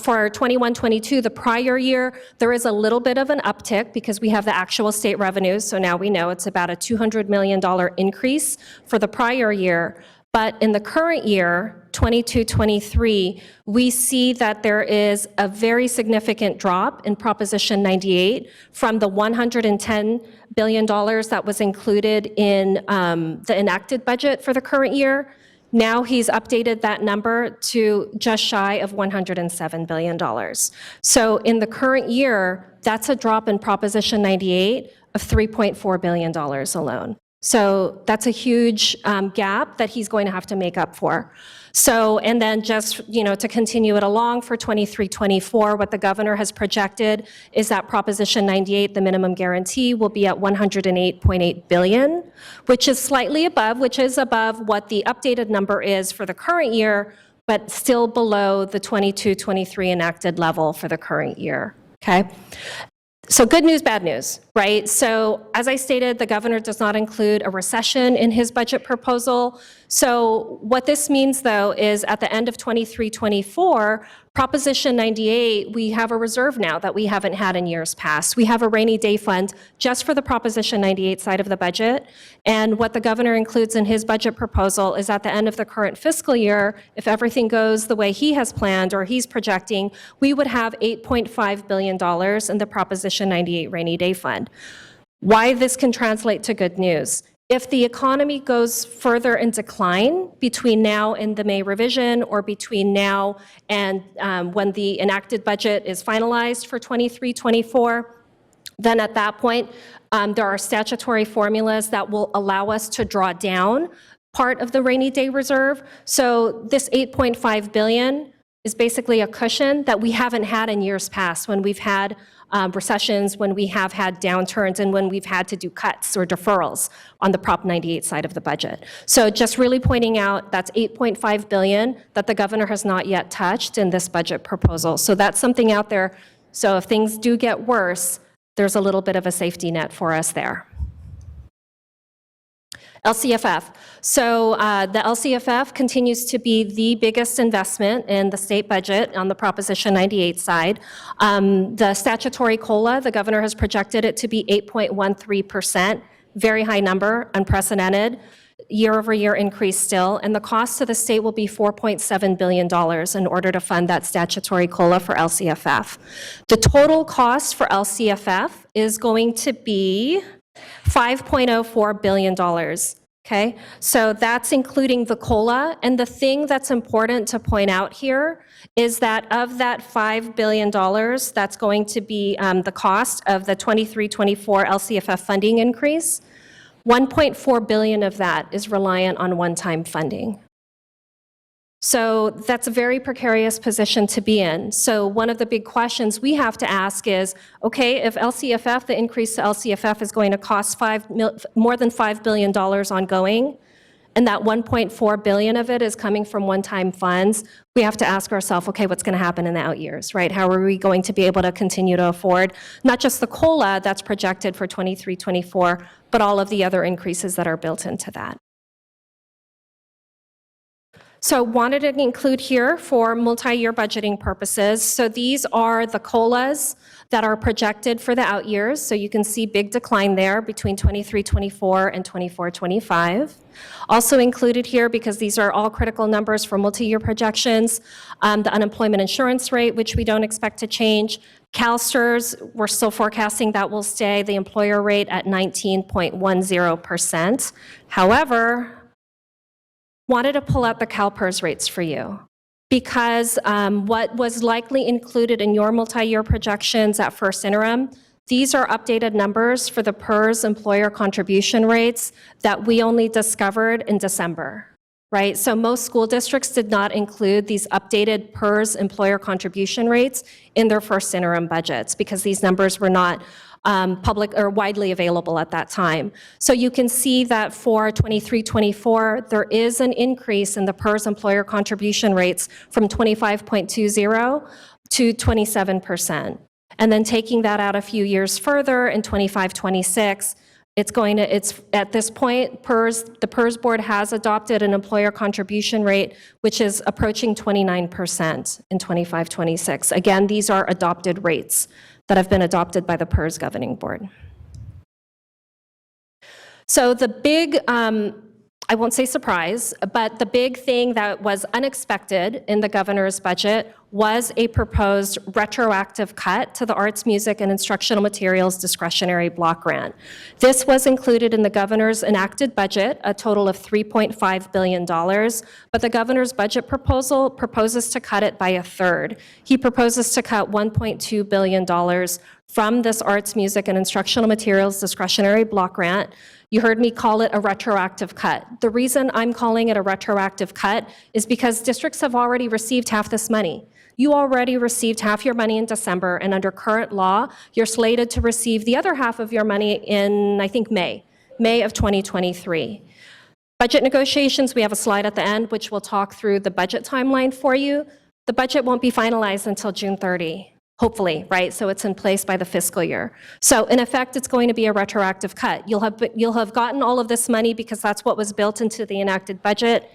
for 21-22, the prior year, there is a little bit of an uptick because we have the actual state revenues, so now we know it's about a $200 million increase for the prior year. But in the current year, 22-23, we see that there is a very significant drop in Proposition 98 from the $110 billion that was included in the enacted budget for the current year. Now he's updated that number to just shy of $107 billion. So in the current year, that's a drop in Proposition 98 of $3.4 billion alone. So that's a huge gap that he's going to have to make up for. So, and then just, to continue it along for 23-24, what the governor has projected is that Proposition 98, the minimum guarantee, will be at $108.8 billion, which is slightly above, which is above what the updated number is for the current year, but still below the 22-23 enacted level for the current year, okay? So good news, bad news, right? So as I stated, the governor does not include a recession in his budget proposal. So what this means, though, is at the end of 23-24, Proposition 98, we have a reserve now that we haven't had in years past. We have a rainy day fund just for the Proposition 98 side of the budget. And what the governor includes in his budget proposal is at the end of the current fiscal year, if everything goes the way he has planned or he's projecting, we would have $8.5 billion in the Proposition 98 rainy day fund. Why this can translate to good news. If the economy goes further in decline between now and the May revision, or between now and when the enacted budget is finalized for 23-24, then at that point, there are statutory formulas that will allow us to draw down part of the rainy day reserve. So this $8.5 billion is basically a cushion that we haven't had in years past when we've had recessions, when we have had downturns, and when we've had to do cuts or deferrals on the Prop 98 side of the budget. So just really pointing out that's $8.5 billion that the governor has not yet touched in this budget proposal. So that's something out there. So if things do get worse, there's a little bit of a safety net for us there. LCFF. So the LCFF continues to be the biggest investment in the state budget on the Proposition 98 side. The statutory COLA, the governor has projected it to be 8.13%, very high number, unprecedented, year-over-year increase still, and the cost to the state will be $4.7 billion in order to fund that statutory COLA for LCFF. The total cost for LCFF is going to be $5.04 billion, okay? So that's including the COLA, and the thing that's important to point out here is that of that $5 billion, that's going to be the cost of the 23-24 LCFF funding increase, $1.4 billion of that is reliant on one-time funding. So that's a very precarious position to be in. So one of the big questions we have to ask is, okay, if LCFF, the increase to LCFF is going to cost more than $5 billion ongoing, and that $1.4 billion of it is coming from one-time funds, we have to ask ourselves, okay, what's going to happen in the out years, right? How are we going to be able to continue to afford not just the COLA that's projected for 23-24, but all of the other increases that are built into that? So wanted to include here for multi-year budgeting purposes. So these are the COLAs that are projected for the out years. So you can see big decline there between 23-24 and 24-25. Also included here, because these are all critical numbers for multi-year projections, the unemployment insurance rate, which we don't expect to change. CalSTRS, we're still forecasting that will stay the employer rate at 19.10%. However, wanted to pull out the CalPERS rates for you because what was likely included in your multi-year projections at first interim, these are updated numbers for the PERS employer contribution rates that we only discovered in December, right? So most school districts did not include these updated PERS employer contribution rates in their first interim budgets because these numbers were not public or widely available at that time. So you can see that for 23-24, there is an increase in the PERS employer contribution rates from 25.20 to 27%. And then taking that out a few years further in 25-26, it's at this point, the PERS board has adopted an employer contribution rate, which is approaching 29% in 25-26. Again, these are adopted rates that have been adopted by the PERS governing board. So the big, I won't say surprise, but the big thing that was unexpected in the governor's budget was a proposed retroactive cut to the arts, music, and instructional materials discretionary block grant. This was included in the governor's enacted budget, a total of $3.5 billion, but the governor's budget proposal proposes to cut it by a third. He proposes to cut $1.2 billion from this arts, music, and instructional materials discretionary block grant. You heard me call it a retroactive cut. The reason I'm calling it a retroactive cut is because districts have already received half this money. You already received half your money in December, and under current law, you're slated to receive the other half of your money in, I think, May of 2023. Budget negotiations, we have a slide at the end which will talk through the budget timeline for you. The budget won't be finalized until June 30. Hopefully, right? So it's in place by the fiscal year. So in effect, it's going to be a retroactive cut. You'll have gotten all of this money because that's what was built into the enacted budget,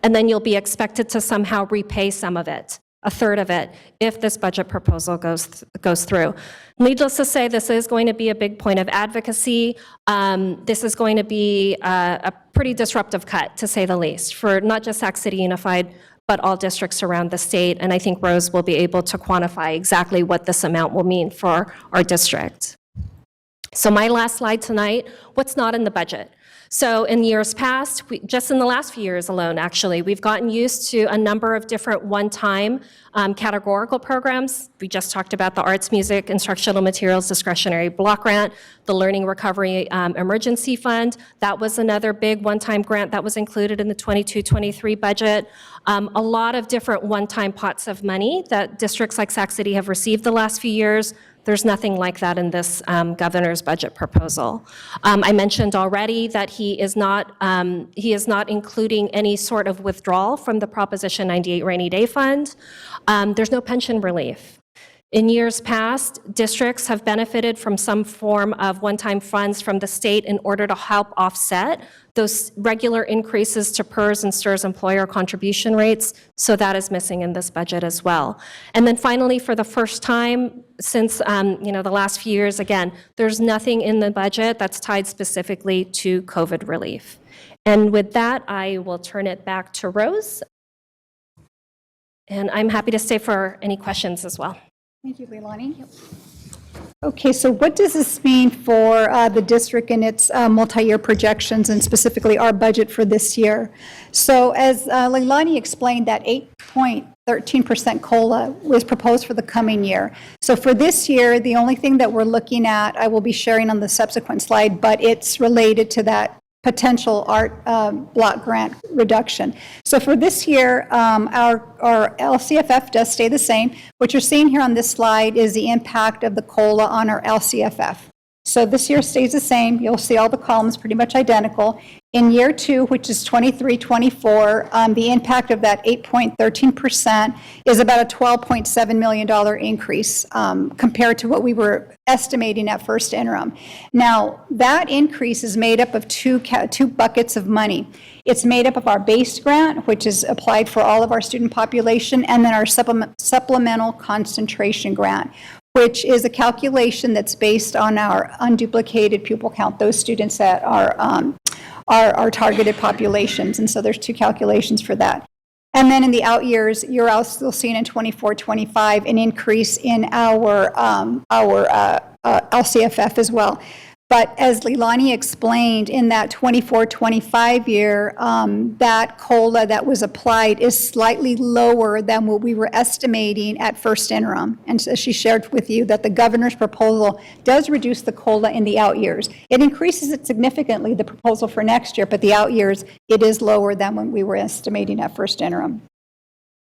and then you'll be expected to somehow repay some of it, a third of it, if this budget proposal goes through. Needless to say, this is going to be a big point of advocacy. This is going to be a pretty disruptive cut, to say the least, for not just Sac City Unified, but all districts around the state. And I think Rose will be able to quantify exactly what this amount will mean for our district. So my last slide tonight, what's not in the budget? So in years past, just in the last few years alone, actually, we've gotten used to a number of different one-time categorical programs. We just talked about the Arts, Music, Instructional Materials Discretionary Block Grant, the Learning Recovery Emergency Fund. That was another big one-time grant that was included in the 22-23 budget. A lot of different one-time pots of money that districts like Sac City have received the last few years. There's nothing like that in this governor's budget proposal. I mentioned already that he is not including any sort of withdrawal from the Proposition 98 Rainy Day Fund. There's no pension relief. In years past, districts have benefited from some form of one-time funds from the state in order to help offset those regular increases to PERS and STRS employer contribution rates, so that is missing in this budget as well. And then finally, for the first time since the last few years, again, there's nothing in the budget that's tied specifically to COVID relief. And with that, I will turn it back to Rose. And I'm happy to stay for any questions as well. Thank you, Leilani. Okay, so what does this mean for the district and its multi-year projections, and specifically our budget for this year? So as Leilani explained, that 8.13% COLA was proposed for the coming year. So for this year, the only thing that we're looking at, I will be sharing on the subsequent slide, but it's related to that potential art block grant reduction. So for this year, our LCFF does stay the same. What you're seeing here on this slide is the impact of the COLA on our LCFF. So this year stays the same. You'll see all the columns pretty much identical. In year 2, which is 23-24, the impact of that 8.13% is about a $12.7 million increase compared to what we were estimating at first interim. Now, that increase is made up of two buckets of money. It's made up of our base grant, which is applied for all of our student population, and then our supplemental concentration grant, which is a calculation that's based on our unduplicated pupil count, those students that are our targeted populations. And so there's two calculations for that. And then in the out years, you're also seeing in 24-25 an increase in our LCFF as well. But as Leilani explained, in that 24-25 year, that COLA that was applied is slightly lower than what we were estimating at first interim. And so she shared with you that the governor's proposal does reduce the COLA in the out years. It increases it significantly, the proposal for next year, but the out years, it is lower than when we were estimating at first interim.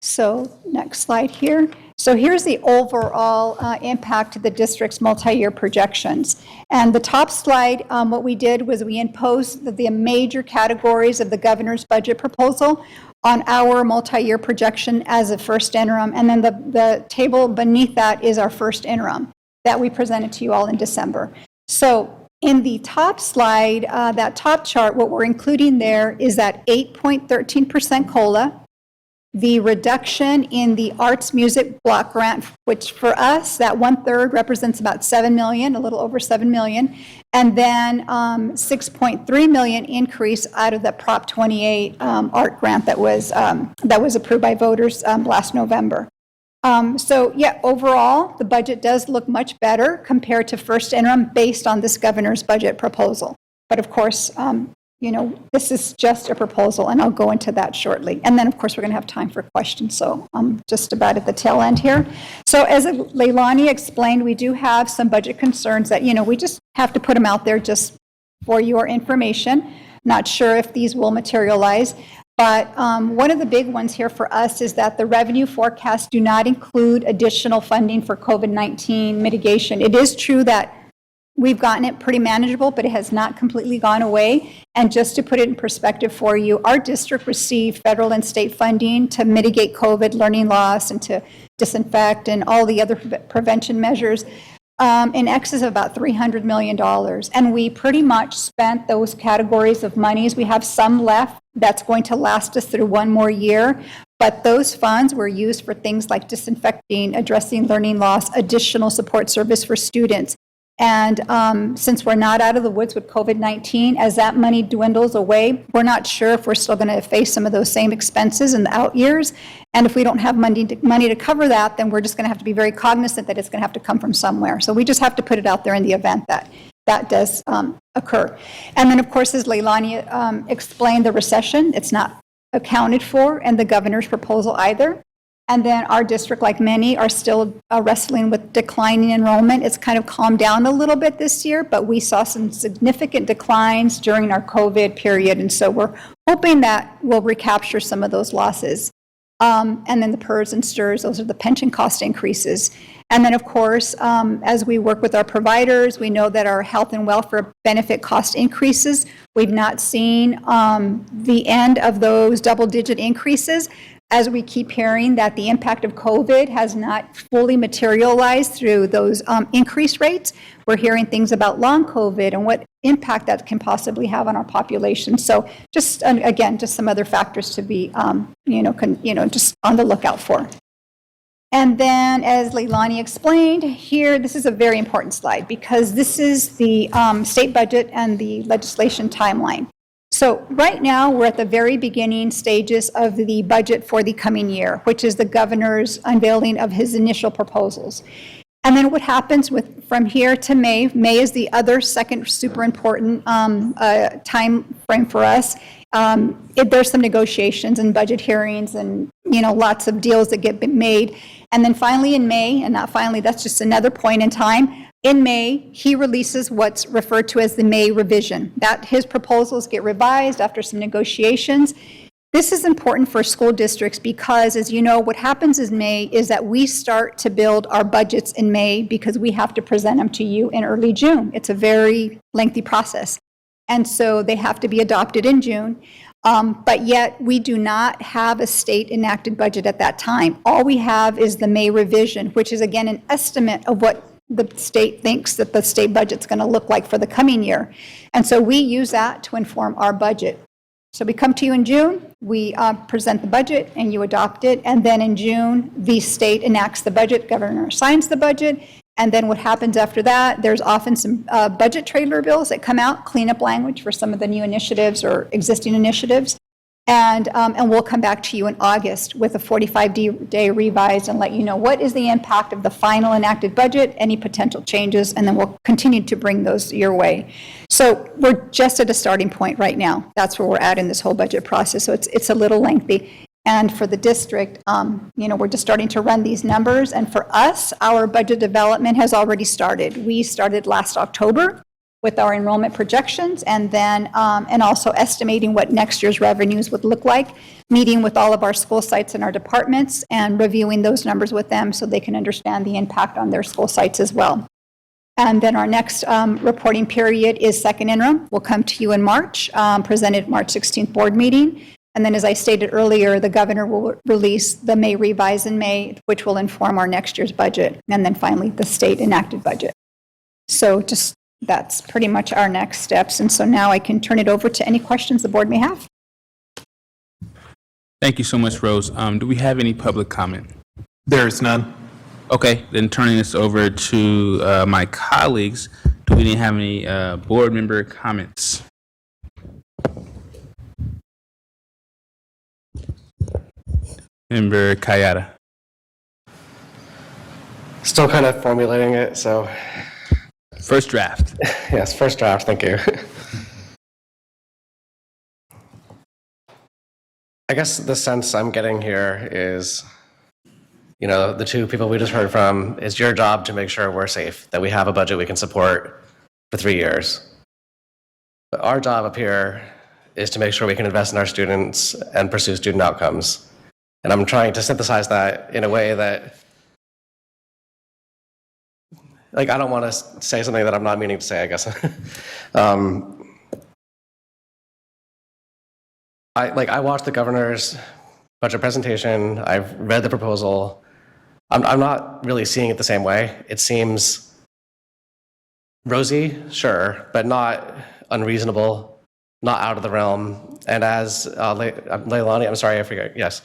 So next slide here. So here's the overall impact to the district's multi-year projections. And the top slide, what we did was we imposed the major categories of the governor's budget proposal on our multi-year projection as a first interim. And then the table beneath that is our first interim that we presented to you all in December. So in the top slide, that top chart, what we're including there is that 8.13% COLA, the reduction in the arts music block grant, which for us, that 1/3 represents about $7 million, a little over $7 million, and then $6.3 million increase out of the Prop 28 art grant that was approved by voters last November. So yeah, overall, the budget does look much better compared to first interim based on this governor's budget proposal. But of course, you know, this is just a proposal, and I'll go into that shortly. And then, of course, we're going to have time for questions, so I'm just about at the tail end here. So as Leilani explained, we do have some budget concerns that, you know, we just have to put them out there just for your information. Not sure if these will materialize, but one of the big ones here for us is that the revenue forecasts do not include additional funding for COVID-19 mitigation. It is true that we've gotten it pretty manageable, but it has not completely gone away. And just to put it in perspective for you, our district received federal and state funding to mitigate COVID learning loss and to disinfect and all the other prevention measures in excess of about $300 million. And we pretty much spent those categories of monies. We have some left that's going to last us through one more year. But those funds were used for things like disinfecting, addressing learning loss, additional support service for students. And since we're not out of the woods with COVID-19, as that money dwindles away, we're not sure if we're still going to face some of those same expenses in the out years. And if we don't have money to cover that, then we're just going to have to be very cognizant that it's going to have to come from somewhere. So we just have to put it out there in the event that that does occur. And then, of course, as Leilani explained, the recession, it's not accounted for in the governor's proposal either. And then our district, like many, are still wrestling with declining enrollment. It's kind of calmed down a little bit this year, but we saw some significant declines during our COVID period. And so we're hoping that we'll recapture some of those losses. And then the PERS and STIRS, those are the pension cost increases. And then, of course, as we work with our providers, we know that our health and welfare benefit cost increases. We've not seen the end of those double-digit increases, as we keep hearing that the impact of COVID has not fully materialized through those increased rates. We're hearing things about long COVID and what impact that can possibly have on our population. So just, again, just some other factors to be, just on the lookout for. And then, as Leilani explained, here, this is a very important slide because this is the state budget and the legislation timeline. So right now, we're at the very beginning stages of the budget for the coming year, which is the governor's unveiling of his initial proposals. And then what happens from here to May? May is the other second super important time frame for us. There's some negotiations and budget hearings and, lots of deals that get made. And then finally in May, and not finally, that's just another point in time, in May, he releases what's referred to as the May revision. That his proposals get revised after some negotiations. This is important for school districts because, as you know, what happens in May is that we start to build our budgets in May because we have to present them to you in early June. It's a very lengthy process. And so they have to be adopted in June. But yet, we do not have a state enacted budget at that time. All we have is the May revision, which is again an estimate of what the state thinks that the state budget's going to look like for the coming year. And so we use that to inform our budget. So we come to you in June, we present the budget, and you adopt it. And then in June, the state enacts the budget, governor signs the budget. And then what happens after that, there's often some budget trailer bills that come out, cleanup language for some of the new initiatives or existing initiatives. And we'll come back to you in August with a 45-day revise and let you know what is the impact of the final enacted budget, any potential changes, and then we'll continue to bring those your way. So we're just at a starting point right now. That's where we're at in this whole budget process. So it's a little lengthy. And for the district, we're just starting to run these numbers. And for us, our budget development has already started. We started last October with our enrollment projections, and then and also estimating what next year's revenues would look like, meeting with all of our school sites and our departments and reviewing those numbers with them so they can understand the impact on their school sites as well. And then our next reporting period is second interim. We'll come to you in March, presented March 16th board meeting. And then, as I stated earlier, the governor will release the May revise in May, which will inform our next year's budget. And then finally, the state enacted budget. So just that's pretty much our next steps. And so now I can turn it over to any questions the board may have. Thank you so much, Rose. Do we have any public comment? There is none. Okay, then turning this over to my colleagues, do we have any board member comments? Member Kayada. Still kind of formulating it, so. First draft. Yes, first draft, thank you. I guess the sense I'm getting here is, the two people we just heard from, it's your job to make sure we're safe, that we have a budget we can support for 3 years. But our job up here is to make sure we can invest in our students and pursue student outcomes. And I'm trying to synthesize that in a way that, I don't want to say something that I'm not meaning to say, I guess. I watched the governor's budget presentation. I've read the proposal. I'm not really seeing it the same way. It seems rosy, sure, but not unreasonable, not out of the realm. And as Leilani, I'm sorry, I forget, yes.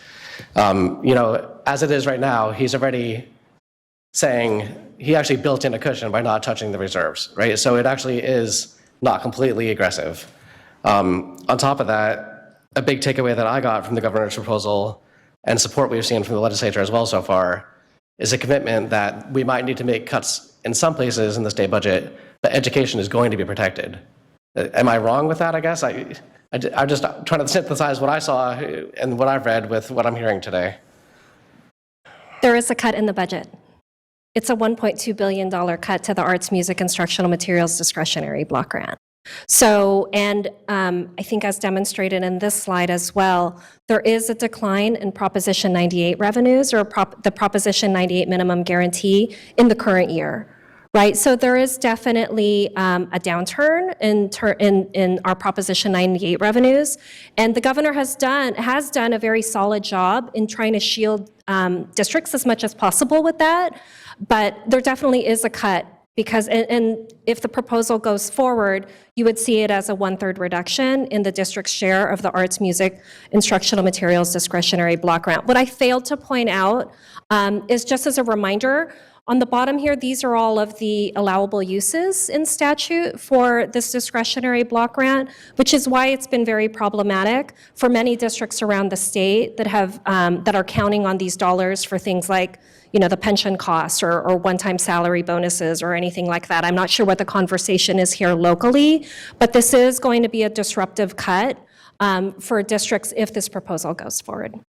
As it is right now, he's already saying he actually built in a cushion by not touching the reserves, right? So it actually is not completely aggressive. On top of that, a big takeaway that I got from the governor's proposal and support we've seen from the legislature as well so far is a commitment that we might need to make cuts in some places in the state budget, but education is going to be protected. Am I wrong with that, I guess? I'm just trying to synthesize what I saw and what I've read with what I'm hearing today. There is a cut in the budget. It's a $1.2 billion cut to the arts, music, instructional materials discretionary block grant. So, and I think as demonstrated in this slide as well, there is a decline in Proposition 98 revenues or the Proposition 98 minimum guarantee in the current year. Right, so there is definitely a downturn in our Proposition 98 revenues, and the governor has done a very solid job in trying to shield districts as much as possible with that. But there definitely is a cut because, and if the proposal goes forward, you would see it as a 1/3 reduction in the district's share of the arts, music, instructional materials discretionary block grant. What I failed to point out is just as a reminder. On the bottom here, these are all of the allowable uses in statute for this discretionary block grant, which is why it's been very problematic for many districts around the state that have that are counting on these dollars for things like, the pension costs or one-time salary bonuses or anything like that. I'm not sure what the conversation is here locally, but this is going to be a disruptive cut for districts if this proposal goes forward.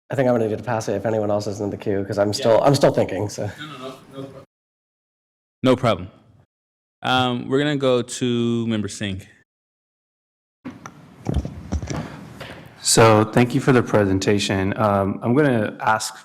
I think I'm going to need to pass it if anyone else is in the queue because I'm still thinking. So. No problem. We're going to go to Member Singh. So thank you for the presentation. I'm going to ask,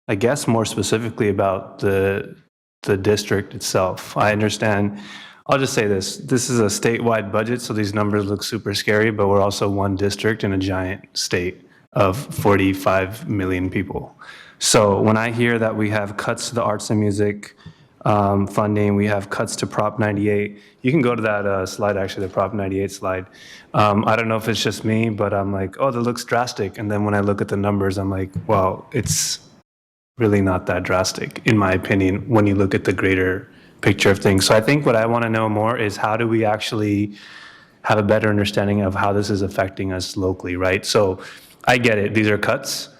I guess, more specifically about the the district itself. I understand, I'll just say this is a statewide budget, so these numbers look super scary, but we're also one district in a giant state of 45 million people. So when I hear that we have cuts to the arts and music funding, we have cuts to Prop 98, you can go to that slide, actually, the Prop 98 slide. I don't know if it's just me, but I'm like, oh, that looks drastic. And then when I look at the numbers, I'm like, well, it's really not that drastic, in my opinion, when you look at the greater picture of things. So I think what I want to know more is how do we actually have a better understanding of how this is affecting us locally, right? So I get it, these are cuts.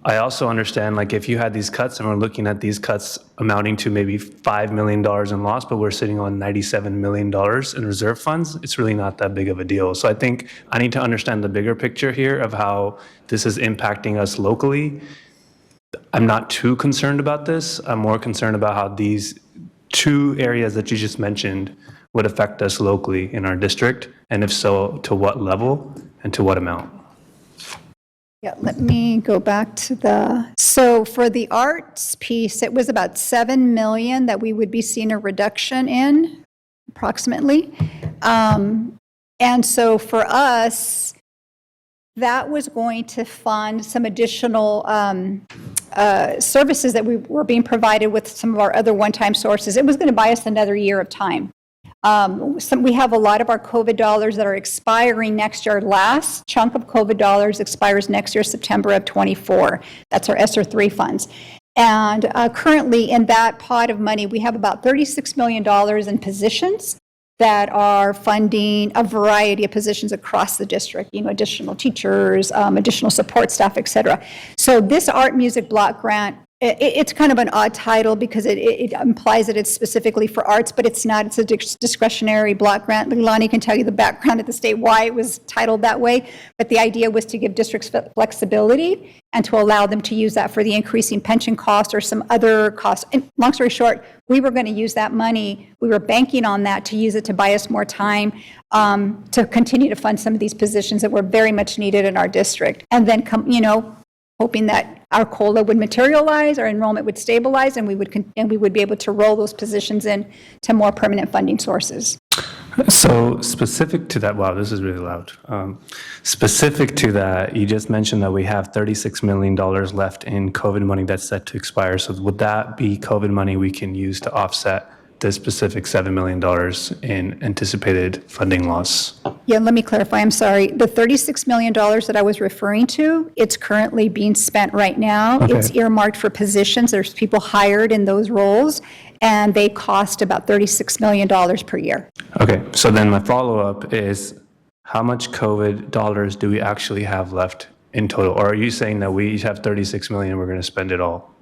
I also understand, like, if you had these cuts and we're looking at these cuts amounting to maybe $5 million in loss, but we're sitting on $97 million in reserve funds, it's really not that big of a deal. So I think I need to understand the bigger picture here of how this is impacting us locally. I'm not too concerned about this. I'm more concerned about how these two areas that you just mentioned would affect us locally in our district, and if so, to what level and to what amount? Yeah, let me go back to so for the arts piece, it was about 7 million that we would be seeing a reduction in, approximately. And so for us, that was going to fund some additional services that we were being provided with some of our other one-time sources. It was going to buy us another year of time. We have a lot of our COVID dollars that are expiring next year. Our last chunk of COVID dollars expires next year, September of 24. That's our ESSER 3 funds. And currently in that pot of money, we have about $36 million in positions that are funding a variety of positions across the district, additional teachers, additional support staff, et cetera. So this art music block grant, it's kind of an odd title because it implies that it's specifically for arts, but it's not. It's a discretionary block grant. Lonnie can tell you the background at the state why it was titled that way, but the idea was to give districts flexibility and to allow them to use that for the increasing pension cost or some other costs. And long story short, we were going to use that money. We were banking on that to use it to buy us more time to continue to fund some of these positions that were very much needed in our district. And then, hoping that our COLA would materialize, our enrollment would stabilize, and we would be able to roll those positions in to more permanent funding sources. So specific to that, wow, this is really loud. Specific to that, you just mentioned that we have $36 million left in COVID money that's set to expire. So would that be COVID money we can use to offset the specific $7 million in anticipated funding loss? Yeah, let me clarify, I'm sorry. The $36 million that I was referring to, it's currently being spent right now. Okay. It's earmarked for positions. There's people hired in those roles, and they cost about $36 million per year. Okay, so then my follow-up is, how much COVID dollars do we actually have left in total? Or are you saying that we have 36 million and we're going to spend it all?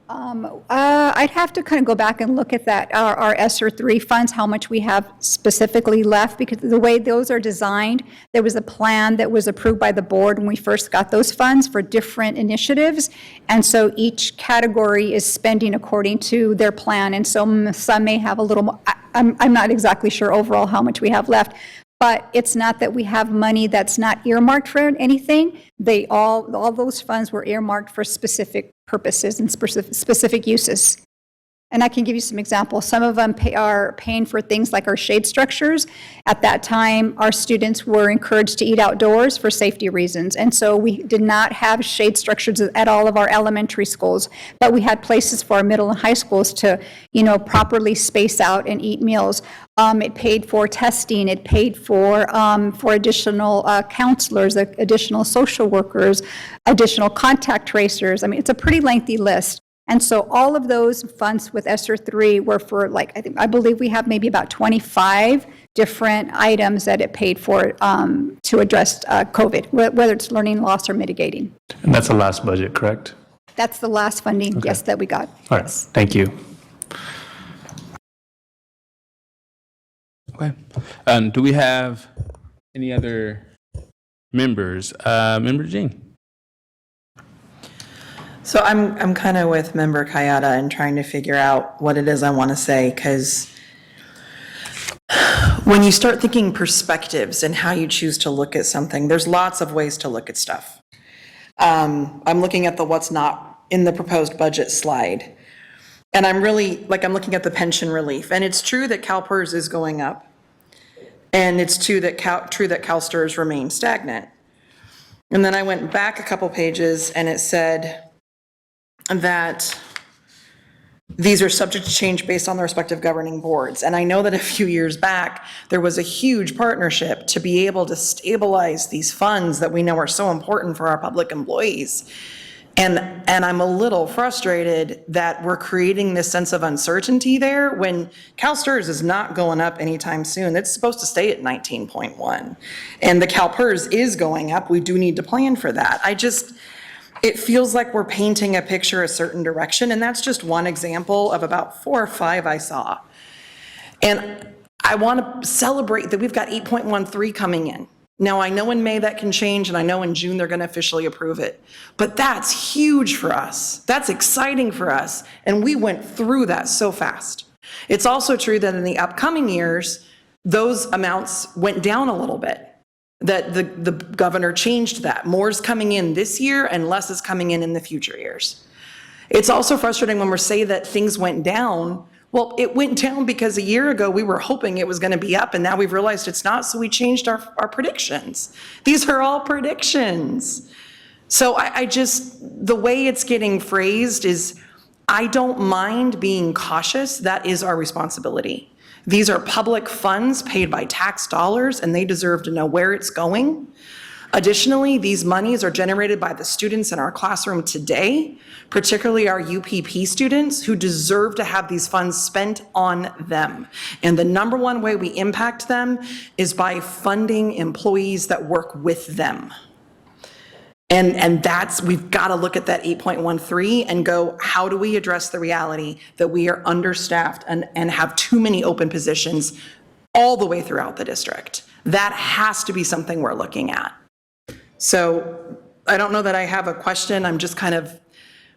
I'd have to kind of go back and look at that, our ESSER 3 funds, how much we have specifically left, because the way those are designed, there was a plan that was approved by the board when we first got those funds for different initiatives, and so each category is spending according to their plan, and so some may have a little more. I'm not exactly sure overall how much we have left, but it's not that we have money that's not earmarked for anything. All those funds were earmarked for specific purposes and specific uses. And I can give you some examples. Some of them are paying for things like our shade structures. At that time, our students were encouraged to eat outdoors for safety reasons. And so we did not have shade structures at all of our elementary schools, but we had places for our middle and high schools to, properly space out and eat meals. It paid for testing. It paid for additional counselors, additional social workers, additional contact tracers. I mean, it's a pretty lengthy list. And so all of those funds with ESSER 3 were for, I believe we have maybe about 25 different items that it paid for to address COVID, whether it's learning loss or mitigating. And that's the last budget, correct? That's the last funding, yes, that we got. All right, thank you. Okay. Do we have any other members? Member Jean. So I'm kind of with Member Kayada and trying to figure out what it is I want to say, because when you start thinking perspectives and how you choose to look at something, there's lots of ways to look at stuff. I'm looking at the what's not in the proposed budget slide. And I'm really, I'm looking at the pension relief, and it's true that CalPERS is going up, and it's true that CalSTRS remain stagnant. And then I went back a couple pages, and it said that these are subject to change based on the respective governing boards. And I know that a few years back, there was a huge partnership to be able to stabilize these funds that we know are so important for our public employees. And I'm a little frustrated that we're creating this sense of uncertainty there when CalSTRS is not going up anytime soon. It's supposed to stay at 19.1. And the CalPERS is going up. We do need to plan for that. It feels like we're painting a picture a certain direction, and that's just one example of about 4 or 5 I saw. And I want to celebrate that we've got 8.13 coming in. Now, I know in May that can change, and I know in June they're going to officially approve it. But that's huge for us. That's exciting for us. And we went through that so fast. It's also true that in the upcoming years, those amounts went down a little bit. That the governor changed that. More's coming in this year and less is coming in the future years. It's also frustrating when we're saying that things went down. Well, it went down because a year ago we were hoping it was going to be up, and now we've realized it's not, so we changed our predictions. These are all predictions. So the way it's getting phrased is, I don't mind being cautious. That is our responsibility. These are public funds paid by tax dollars, and they deserve to know where it's going. Additionally, these monies are generated by the students in our classroom today, particularly our UPP students, who deserve to have these funds spent on them. And the number one way we impact them is by funding employees that work with them. And we've got to look at that 8.13 and go, how do we address the reality that we are understaffed and have too many open positions all the way throughout the district? That has to be something we're looking at. So I don't know that I have a question. I'm just kind of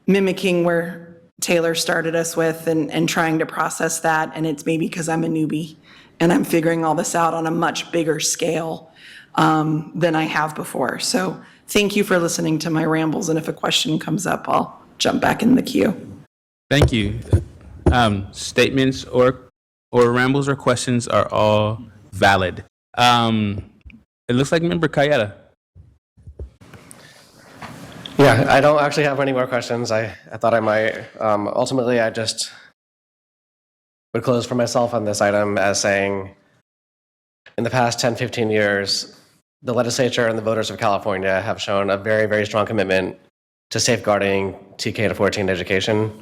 mimicking where Taylor started us with and trying to process that. And it's maybe because I'm a newbie and I'm figuring all this out on a much bigger scale than I have before. So thank you for listening to my rambles. And if a question comes up, I'll jump back in the queue. Thank you. Statements or rambles or questions are all valid. It looks like Member Cayetta. Yeah, I don't actually have any more questions. I thought I might. Ultimately, I just would close for myself on this item as saying, in the past 10, 15 years, the legislature and the voters of California have shown a very, very strong commitment to safeguarding TK to 14 education.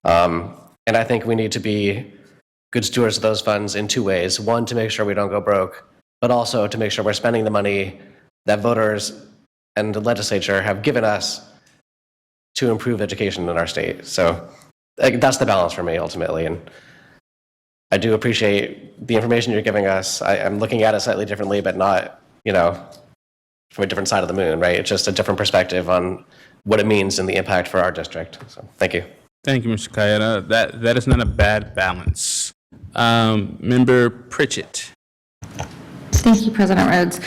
And I think we need to be good stewards of those funds in 2 ways. One, to make sure we don't go broke, but also to make sure we're spending the money that voters and the legislature have given us to improve education in our state. So that's the balance for me, ultimately. And I do appreciate the information you're giving us. I'm looking at it slightly differently, but not, from a different side of the moon, right? It's just a different perspective on what it means and the impact for our district. So thank you. Thank you, Mr. Cayetta. That is not a bad balance. Member Pritchett. Thank you, President Rhodes.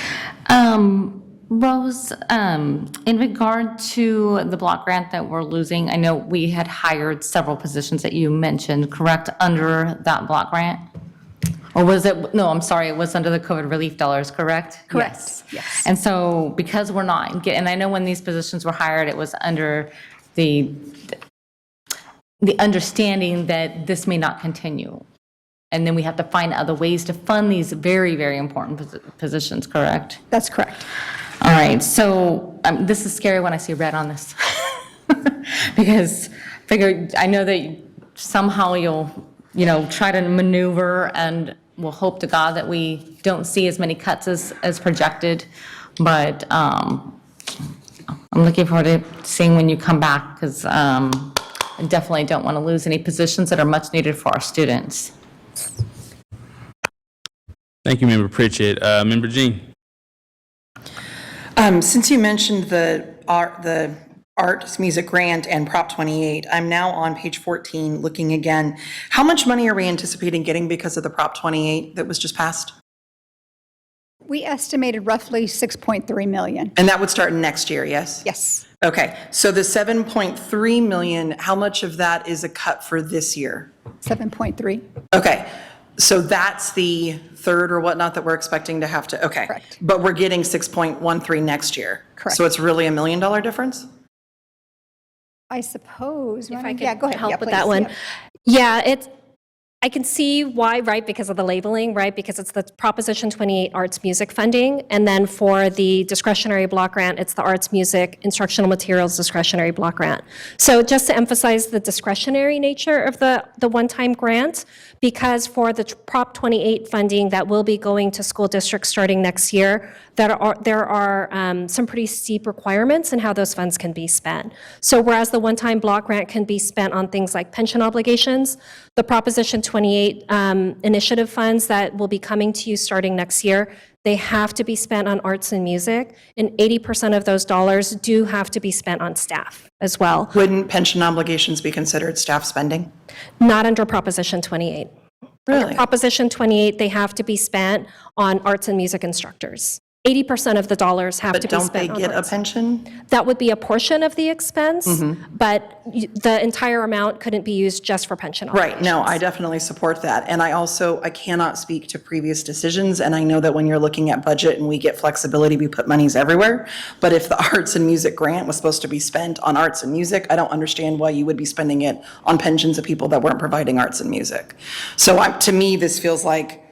Rose, in regard to the block grant that we're losing, I know we had hired several positions that you mentioned, correct, under that block grant? Or was it, no, I'm sorry, it was under the COVID relief dollars, correct? Correct. Yes. And so because we're not getting, and I know when these positions were hired, it was under the understanding that this may not continue. And then we have to find other ways to fund these very, very important positions, correct? That's correct. All right, so this is scary when I see red on this. Because I know that somehow you'll, try to maneuver, and we'll hope to God that we don't see as many cuts as projected. But I'm looking forward to seeing when you come back, because I definitely don't want to lose any positions that are much needed for our students. Thank you, Member Pritchett. Member Jean. Since you mentioned the arts music grant and Prop 28, I'm now on page 14 looking again. How much money are we anticipating getting because of the Prop 28 that was just passed? We estimated roughly $6.3 million. And that would start next year, yes? Yes. Okay, so the 7.3 million, how much of that is a cut for this year? 7.3. Okay, so that's the third or whatnot that we're expecting to have to, okay. Correct. But we're getting 6.13 next year. Correct. So it's really $1 million difference? I suppose. If I could Yeah, go ahead. help Yeah, with please. that one. Yeah. Yeah, I can see why, right, because of the labeling, right, because it's the Proposition 28 arts music funding, and then for the discretionary block grant, it's the arts music instructional materials discretionary block grant. So just to emphasize the discretionary nature of the one-time grant, because for the Prop 28 funding that will be going to school districts starting next year, there are some pretty steep requirements in how those funds can be spent. So whereas the one-time block grant can be spent on things like pension obligations, the Proposition 28 initiative funds that will be coming to you starting next year, they have to be spent on arts and music, and 80% of those dollars do have to be spent on staff as well. Wouldn't pension obligations be considered staff spending? Not under Proposition 28. Really? Under Proposition 28, they have to be spent on arts and music instructors. 80% of the dollars have to be But don't spent they on get a arts. pension? That would be a portion of the expense, Mm-hmm. but the entire amount couldn't be used just for pension Right, no, obligations. I definitely support that. And I cannot speak to previous decisions, and I know that when you're looking at budget and we get flexibility, we put monies everywhere. But if the arts and music grant was supposed to be spent on arts and music, I don't understand why you would be spending it on pensions of people that weren't providing arts and music. So to me, this feels like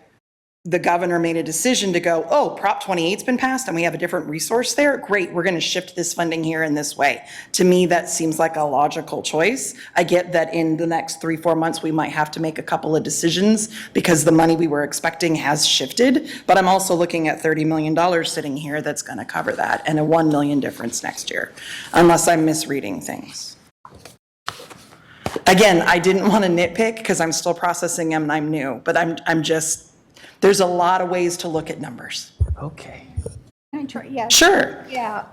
the governor made a decision to go, oh, Prop 28's been passed and we have a different resource there. Great, we're going to shift this funding here in this way. To me, that seems like a logical choice. I get that in the next 3-4 months, we might have to make a couple of decisions because the money we were expecting has shifted. But I'm also looking at $30 million sitting here that's going to cover that and a $1 million difference next year, unless I'm misreading things. Again, I didn't want to nitpick because I'm still processing them and I'm new, but I'm just, there's a lot of ways to look at numbers. Okay. Can I try? Yeah. Sure. Yeah,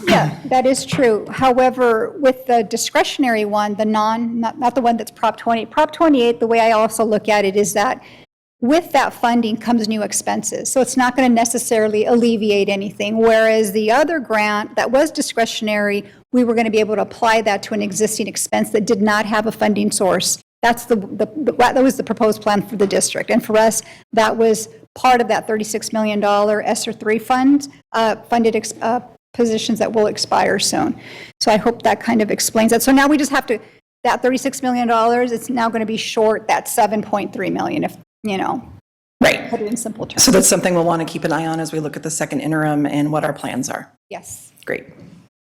yeah, that is true. However, with the discretionary one, not the one that's Prop 28. Prop 28, the way I also look at it is that with that funding comes new expenses. So it's not going to necessarily alleviate anything. Whereas the other grant that was discretionary, we were going to be able to apply that to an existing expense that did not have a funding source. That was the proposed plan for the district. And for us, that was part of that $36 million ESSER 3 fund, funded positions that will expire soon. So I hope that kind of explains that. So now we just have to, that $36 million, it's now going to be short that $7.3 million, if, you know. Right. Put it in simple terms. So that's something we'll want to keep an eye on as we look at the second interim and what our plans are. Yes. Great.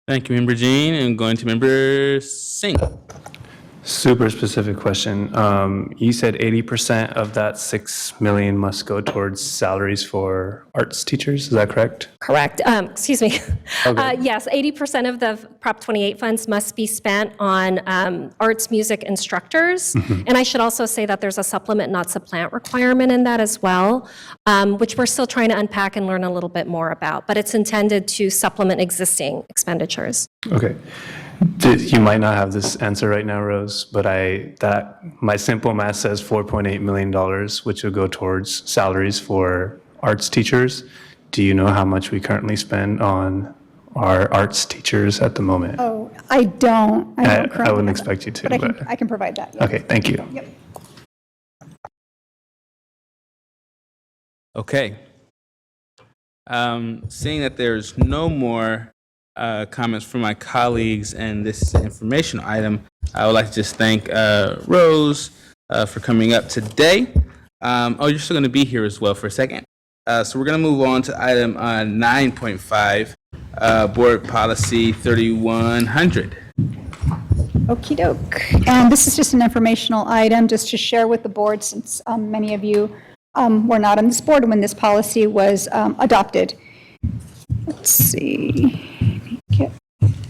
Thank you, Member Jean. And going to Member Singh. Super specific question. You said 80% of that 6 million must go towards salaries for arts teachers. Is that correct? Correct. Excuse me. Okay. Yes, 80% of the Prop 28 funds must be spent on arts music instructors. And I should also say that there's a supplement, not supplant requirement in that as well, which we're still trying to unpack and learn a little bit more about. But it's intended to supplement existing expenditures. Okay. You might not have this answer right now, Rose, but my simple math says $4.8 million, which will go towards salaries for arts teachers. Do you know how much we currently spend on our arts teachers at the moment? Oh, I don't. I currently wouldn't have expect you to, that, but I can provide that. Yeah. Okay, thank you. Yep. Okay. Seeing that there's no more comments from my colleagues and this information item, I would like to just thank Rose for coming up today. You're still going to be here as well for a second. So we're going to move on to item 9.5, Board Policy 3100. Okie doke. And this is just an informational item just to share with the board since many of you were not on this board when this policy was adopted. Let's see.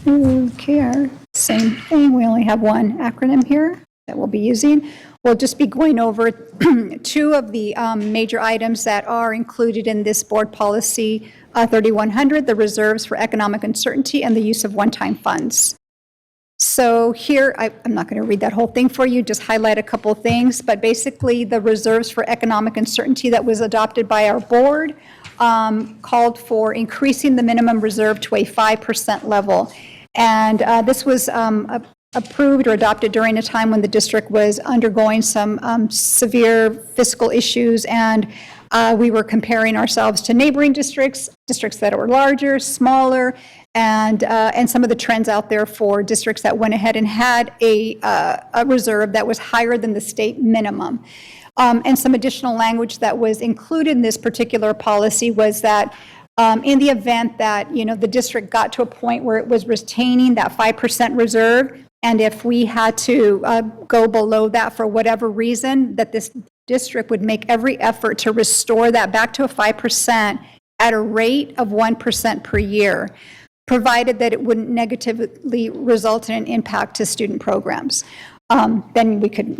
Okay, same thing. We only have one acronym here that we'll be using. We'll just be going over two of the major items that are included in this board policy 3100, the reserves for economic uncertainty and the use of one-time funds. So here, I'm not going to read that whole thing for you, just highlight a couple of things, but basically the reserves for economic uncertainty that was adopted by our board called for increasing the minimum reserve to a 5% level. And this was approved or adopted during a time when the district was undergoing some severe fiscal issues, and we were comparing ourselves to neighboring districts that were larger, smaller, and some of the trends out there for districts that went ahead and had a reserve that was higher than the state minimum. And some additional language that was included in this particular policy was that in the event that, the district got to a point where it was retaining that 5% reserve, and if we had to go below that for whatever reason, that this district would make every effort to restore that back to a 5% at a rate of 1% per year, provided that it wouldn't negatively result in an impact to student programs. Then we could,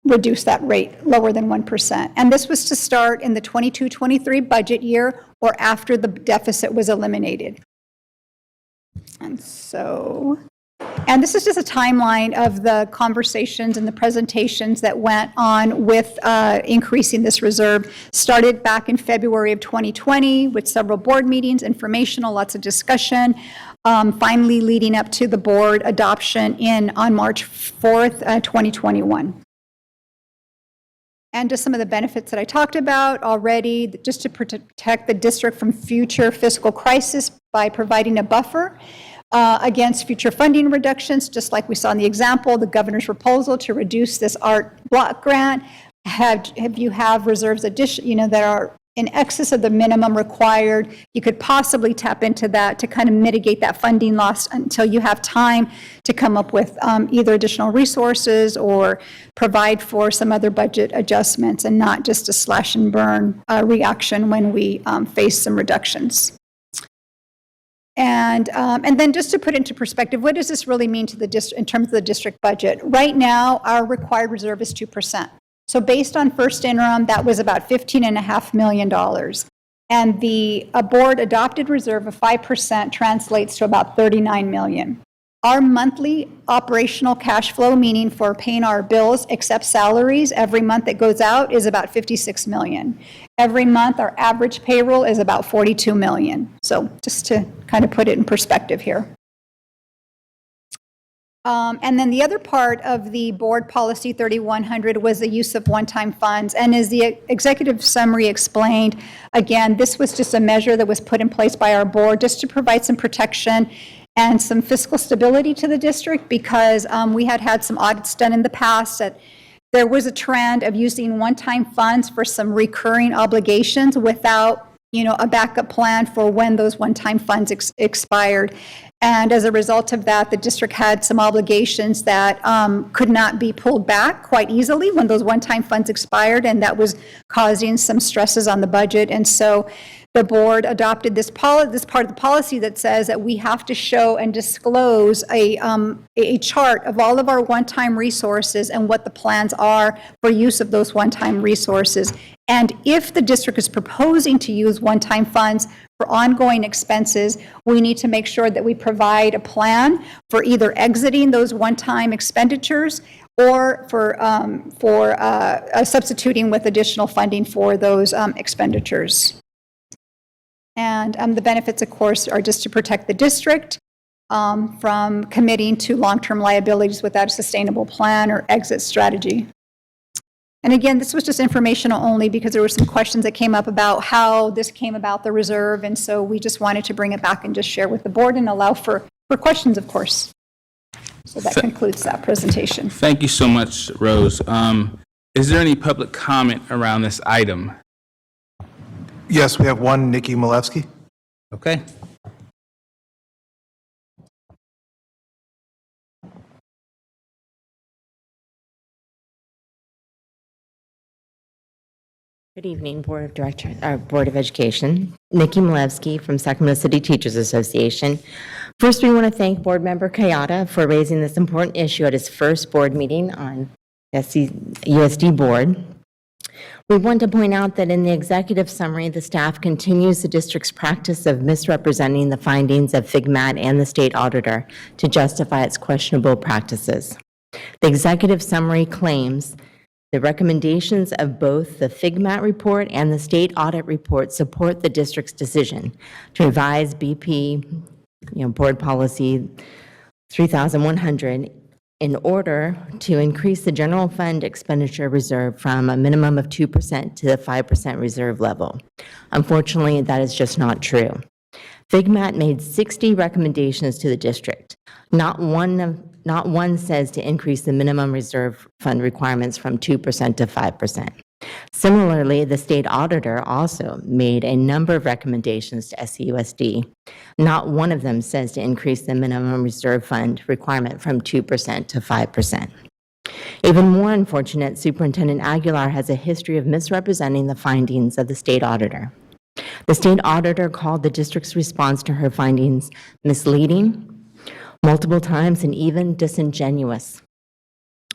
reduce that rate lower than 1%. And this was to start in the 22-23 budget year or after the deficit was eliminated. And this is just a timeline of the conversations and the presentations that went on with increasing this reserve. Started back in February of 2020 with several board meetings, informational, lots of discussion, finally leading up to the board adoption on March 4th, 2021. And just some of the benefits that I talked about already, just to protect the district from future fiscal crisis by providing a buffer against future funding reductions, just like we saw in the example, the governor's proposal to reduce this art block grant. Have you have reserves that are in excess of the minimum required, you could possibly tap into that to kind of mitigate that funding loss until you have time to come up with either additional resources or provide for some other budget adjustments, and not just a slash and burn reaction when we face some reductions. And then just to put into perspective, what does this really mean to the district in terms of the district budget? Right now, our required reserve is 2%. So based on first interim, that was about $15.5 million. And the board adopted reserve of 5% translates to about $39 million. Our monthly operational cash flow, meaning for paying our bills except salaries every month that goes out, is about $56 million. Every month, our average payroll is about $42 million. So just to kind of put it in perspective here. And then the other part of the board policy 3100 was the use of one-time funds. And as the executive summary explained, again, this was just a measure that was put in place by our board just to provide some protection and some fiscal stability to the district, because we had some audits done in the past that there was a trend of using one-time funds for some recurring obligations without, a backup plan for when those one-time funds expired. And as a result of that, the district had some obligations that could not be pulled back quite easily when those one-time funds expired, and that was causing some stresses on the budget. And so the board adopted this part of the policy that says that we have to show and disclose a chart of all of our one-time resources and what the plans are for use of those one-time resources. And if the district is proposing to use one-time funds for ongoing expenses, we need to make sure that we provide a plan for either exiting those one-time expenditures or for substituting with additional funding for those expenditures. And the benefits, of course, are just to protect the district from committing to long-term liabilities without a sustainable plan or exit strategy. And again, this was just informational only because there were some questions that came up about how this came about, the reserve, and so we just wanted to bring it back and just share with the board and allow for questions, of course. So that concludes that presentation. Thank you so much, Rose. Is there any public comment around this item? Yes, we have one, Nikki Malevsky. Okay. Good evening, Board of Education. Nikki Malevsky from Sacramento City Teachers Association. First, we want to thank Board Member Kayada for raising this important issue at his first board meeting on USD Board. We want to point out that in the executive summary, the staff continues the district's practice of misrepresenting the findings of FIGMAT and the state auditor to justify its questionable practices. The executive summary claims the recommendations of both the FIGMAT report and the state audit report support the district's decision to revise BP Board Policy 3100, in order to increase the general fund expenditure reserve from a minimum of 2% to the 5% reserve level. Unfortunately, that is just not true. FIGMAT made 60 recommendations to the district. Not one says to increase the minimum reserve fund requirements from 2% to 5%. Similarly, the state auditor also made a number of recommendations to SCUSD. Not one of them says to increase the minimum reserve fund requirement from 2% to 5%. Even more unfortunate, Superintendent Aguilar has a history of misrepresenting the findings of the state auditor. The state auditor called the district's response to her findings misleading, multiple times, and even disingenuous.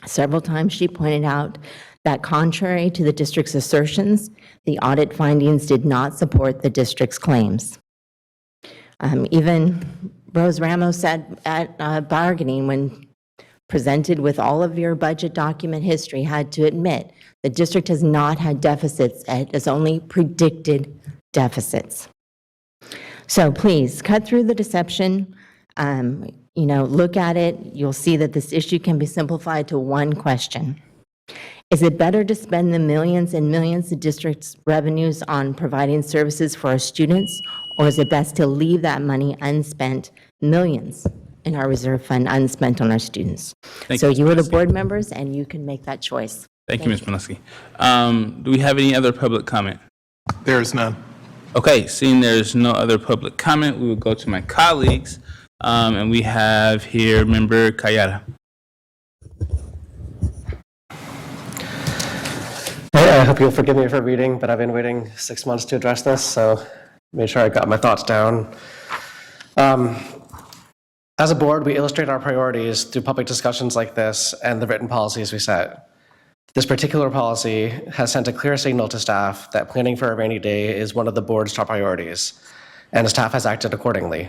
Several times she pointed out that contrary to the district's assertions, the audit findings did not support the district's claims. Even Rose Ramos said at bargaining, when presented with all of your budget document history, had to admit the district has not had deficits, it has only predicted deficits. So please, cut through the deception. Look at it. You'll see that this issue can be simplified to one question. Is it better to spend the millions and millions of district's revenues on providing services for our students, or is it best to leave that money unspent, millions in our reserve fund unspent on our students? So you are the board members, and you can make that choice. Thank you, Ms. Malinowski. Do we have any other public comment? There is none. Okay, seeing there's no other public comment, we will go to my colleagues. And we have here Member Kayada. I hope you'll forgive me for reading, but I've been waiting 6 months to address this, so made sure I got my thoughts down. As a board, we illustrate our priorities through public discussions like this and the written policies we set. This particular policy has sent a clear signal to staff that planning for a rainy day is one of the board's top priorities, and staff has acted accordingly.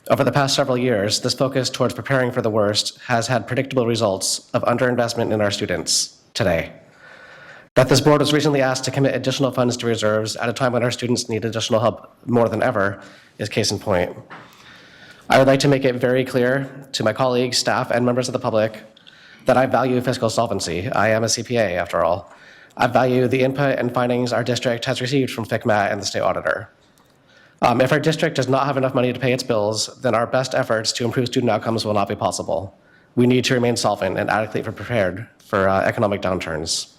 Over the past several years, this focus towards preparing for the worst has had predictable results of underinvestment in our students today. That this board was recently asked to commit additional funds to reserves at a time when our students need additional help more than ever is case in point. I would like to make it very clear to my colleagues, staff, and members of the public that I value fiscal solvency. I am a CPA, after all. I value the input and findings our district has received from FICMAT and the state auditor. If our district does not have enough money to pay its bills, then our best efforts to improve student outcomes will not be possible. We need to remain solvent and adequately prepared for economic downturns.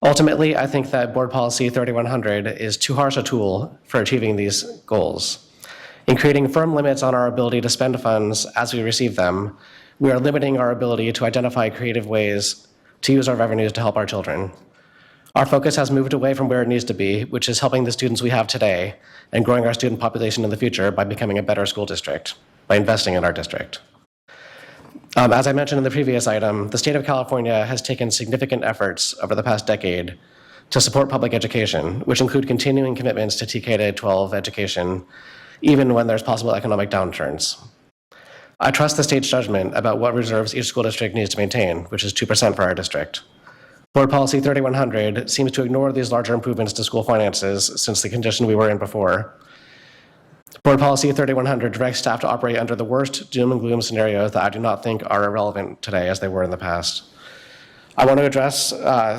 Ultimately, I think that Board Policy 3100 is too harsh a tool for achieving these goals. In creating firm limits on our ability to spend funds as we receive them, we are limiting our ability to identify creative ways to use our revenues to help our children. Our focus has moved away from where it needs to be, which is helping the students we have today and growing our student population in the future by becoming a better school district, by investing in our district. As I mentioned in the previous item, the state of California has taken significant efforts over the past decade to support public education, which include continuing commitments to TK-12 education, even when there's possible economic downturns. I trust the state's judgment about what reserves each school district needs to maintain, which is 2% for our district. Board Policy 3100 seems to ignore these larger improvements to school finances since the condition we were in before. Board Policy 3100 directs staff to operate under the worst doom and gloom scenarios that I do not think are irrelevant today as they were in the past. I want to address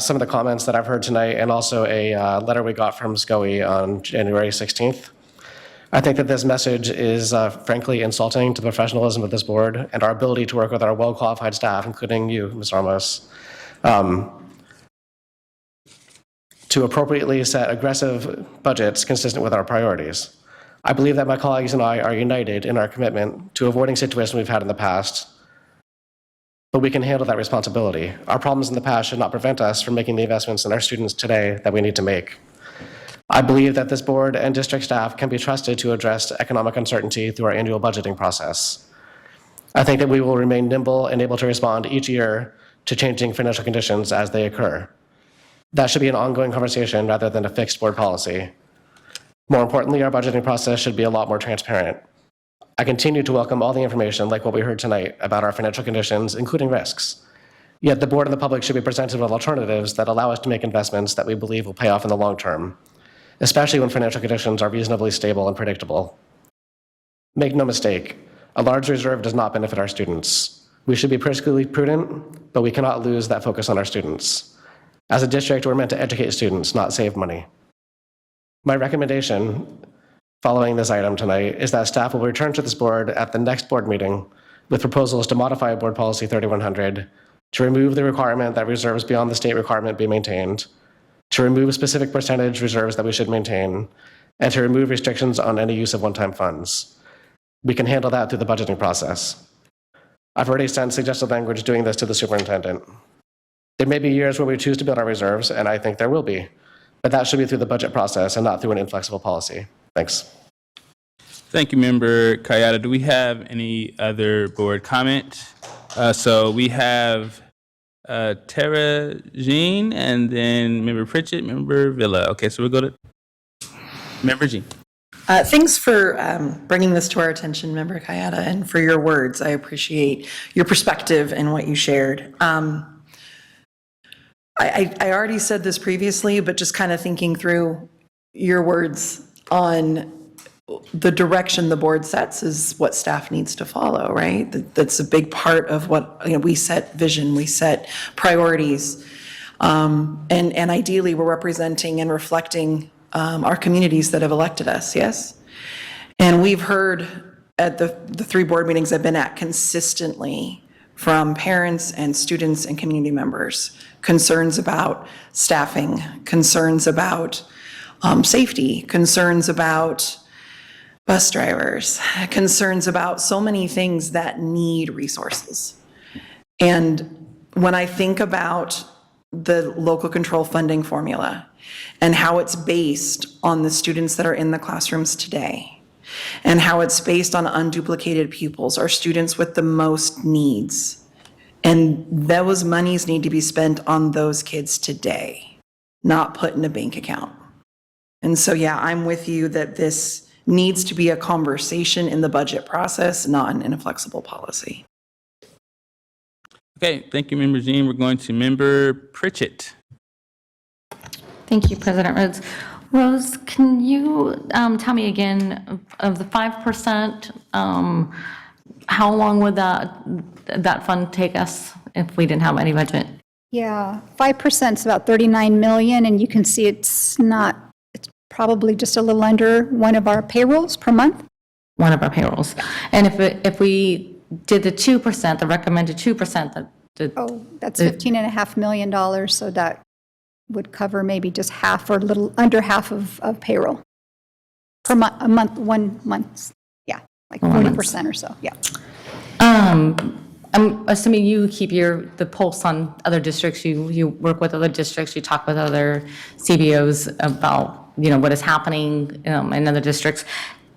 some of the comments that I've heard tonight and also a letter we got from SCOE on January 16th. I think that this message is frankly insulting to the professionalism of this board and our ability to work with our well-qualified staff, including you, Ms. Ramos, to appropriately set aggressive budgets consistent with our priorities. I believe that my colleagues and I are united in our commitment to avoiding situations we've had in the past, but we can handle that responsibility. Our problems in the past should not prevent us from making the investments in our students today that we need to make. I believe that this board and district staff can be trusted to address economic uncertainty through our annual budgeting process. I think that we will remain nimble and able to respond each year to changing financial conditions as they occur. That should be an ongoing conversation rather than a fixed board policy. More importantly, our budgeting process should be a lot more transparent. I continue to welcome all the information, like what we heard tonight, about our financial conditions, including risks. Yet the board and the public should be presented with alternatives that allow us to make investments that we believe will pay off in the long term, especially when financial conditions are reasonably stable and predictable. Make no mistake, a large reserve does not benefit our students. We should be fiscally prudent, but we cannot lose that focus on our students. As a district, we're meant to educate students, not save money. My recommendation following this item tonight is that staff will return to this board at the next board meeting with proposals to modify Board Policy 3100 to remove the requirement that reserves beyond the state requirement be maintained, to remove specific percentage reserves that we should maintain, and to remove restrictions on any use of one-time funds. We can handle that through the budgeting process. I've already sent suggested language doing this to the superintendent. There may be years where we choose to build our reserves, and I think there will be, but that should be through the budget process and not through an inflexible policy. Thanks. Thank you, Member Kayada. Do we have any other board comment? So we have Tara Jean, and then Member Pritchett, Member Villa. Okay, so we'll go to Member Jean. Thanks for bringing this to our attention, Member Kayada, and for your words. I appreciate your perspective and what you shared. I already said this previously, but just kind of thinking through your words on the direction the board sets is what staff needs to follow, right? That's a big part of what, we set vision, we set priorities, and ideally we're representing and reflecting our communities that have elected us, yes? And we've heard at the 3 board meetings I've been at consistently from parents and students and community members, concerns about staffing, concerns about safety, concerns about bus drivers, concerns about so many things that need resources. And when I think about the local control funding formula and how it's based on the students that are in the classrooms today, and how it's based on unduplicated pupils, our students with the most needs, and those monies need to be spent on those kids today, not put in a bank account. And so, yeah, I'm with you that this needs to be a conversation in the budget process, not an inflexible policy. Okay, thank you, Member Jean. We're going to Member Pritchett. Thank you, President Rhodes. Rose, can you tell me again, of the 5%, how long would that fund take us if we didn't have any budget? Yeah, 5% is about 39 million, and you can see it's probably just a little under one of our payrolls per month. One of our payrolls. And if we did the 2%, the recommended 2%, That's $15.5 million, so that would cover maybe just half or a little under half of payroll per month, a month, 1 month. Yeah, like 40% or so, yeah. I'm assuming you keep the pulse on other districts. You work with other districts. You talk with other CBOs about what is happening in other districts.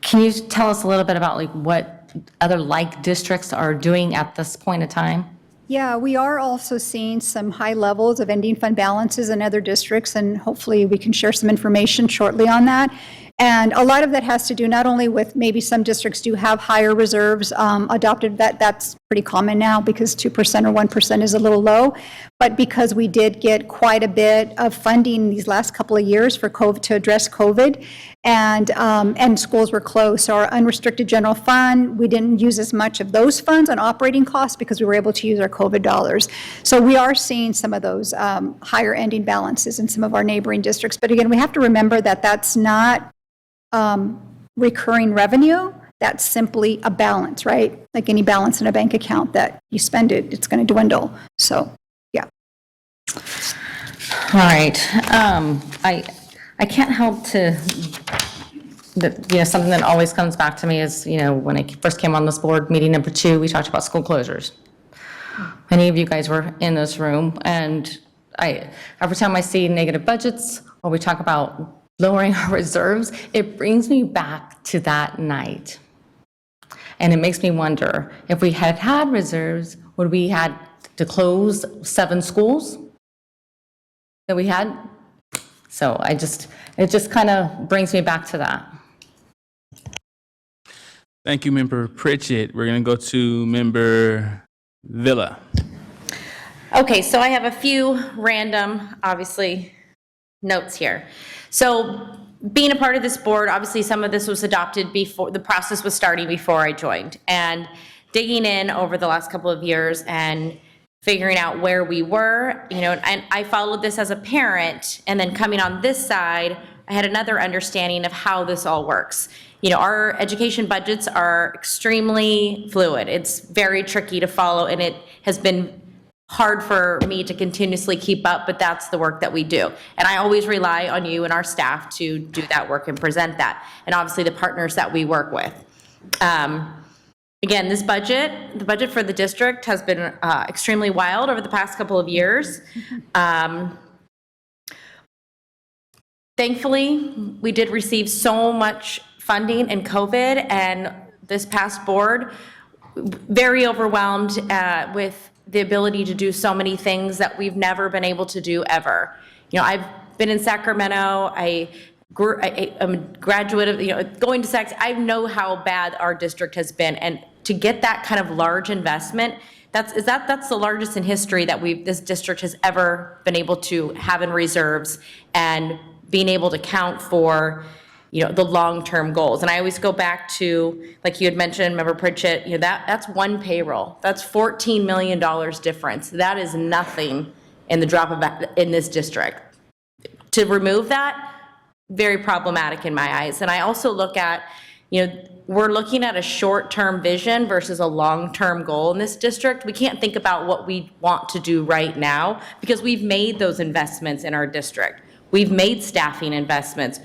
Can you tell us a little bit about what other like districts are doing at this point in time? Yeah, we are also seeing some high levels of ending fund balances in other districts, and hopefully we can share some information shortly on that. And a lot of that has to do not only with maybe some districts do have higher reserves adopted, that's pretty common now because 2% or 1% is a little low, but because we did get quite a bit of funding these last couple of years for COVID, to address COVID, and schools were closed. So our unrestricted general fund, we didn't use as much of those funds on operating costs because we were able to use our COVID dollars. So we are seeing some of those higher ending balances in some of our neighboring districts. But again, we have to remember that that's not recurring revenue. That's simply a balance, right? Like any balance in a bank account that you spend it, it's going to dwindle. So, yeah. All right. I can't help to, something that always comes back to me is, when I first came on this board, meeting number 2, we talked about school closures. Many of you guys were in this room, and every time I see negative budgets or we talk about lowering our reserves, it brings me back to that night. And it makes me wonder, if we had had reserves, would we had to close 7 schools that we had? So it just kind of brings me back to that. Thank you, Member Pritchett. We're going to go to Member Villa. Okay, so I have a few random, obviously, notes here. So being a part of this board, obviously some of this was adopted before, the process was starting before I joined. And digging in over the last couple of years and figuring out where we were, and I followed this as a parent, and then coming on this side, I had another understanding of how this all works. Our education budgets are extremely fluid. It's very tricky to follow, and it has been hard for me to continuously keep up, but that's the work that we do. And I always rely on you and our staff to do that work and present that, and obviously the partners that we work with. Again, the budget for the district has been extremely wild over the past couple of years. Thankfully, we did receive so much funding in COVID, and this past board, very overwhelmed with the ability to do so many things that we've never been able to do ever. I've been in Sacramento. I'm a graduate of, going to Sac. I know how bad our district has been, and to get that kind of large investment, that's the largest in history that this district has ever been able to have in reserves, and being able to count for, the long-term goals. And I always go back to, like you had mentioned, Member Pritchett, that's one payroll. That's $14 million difference. That is nothing in the drop of in this district. To remove that, very problematic in my eyes. And I also look at, we're looking at a short-term vision versus a long-term goal in this district. We can't think about what we want to do right now because we've made those investments in our district. We've made staffing investments,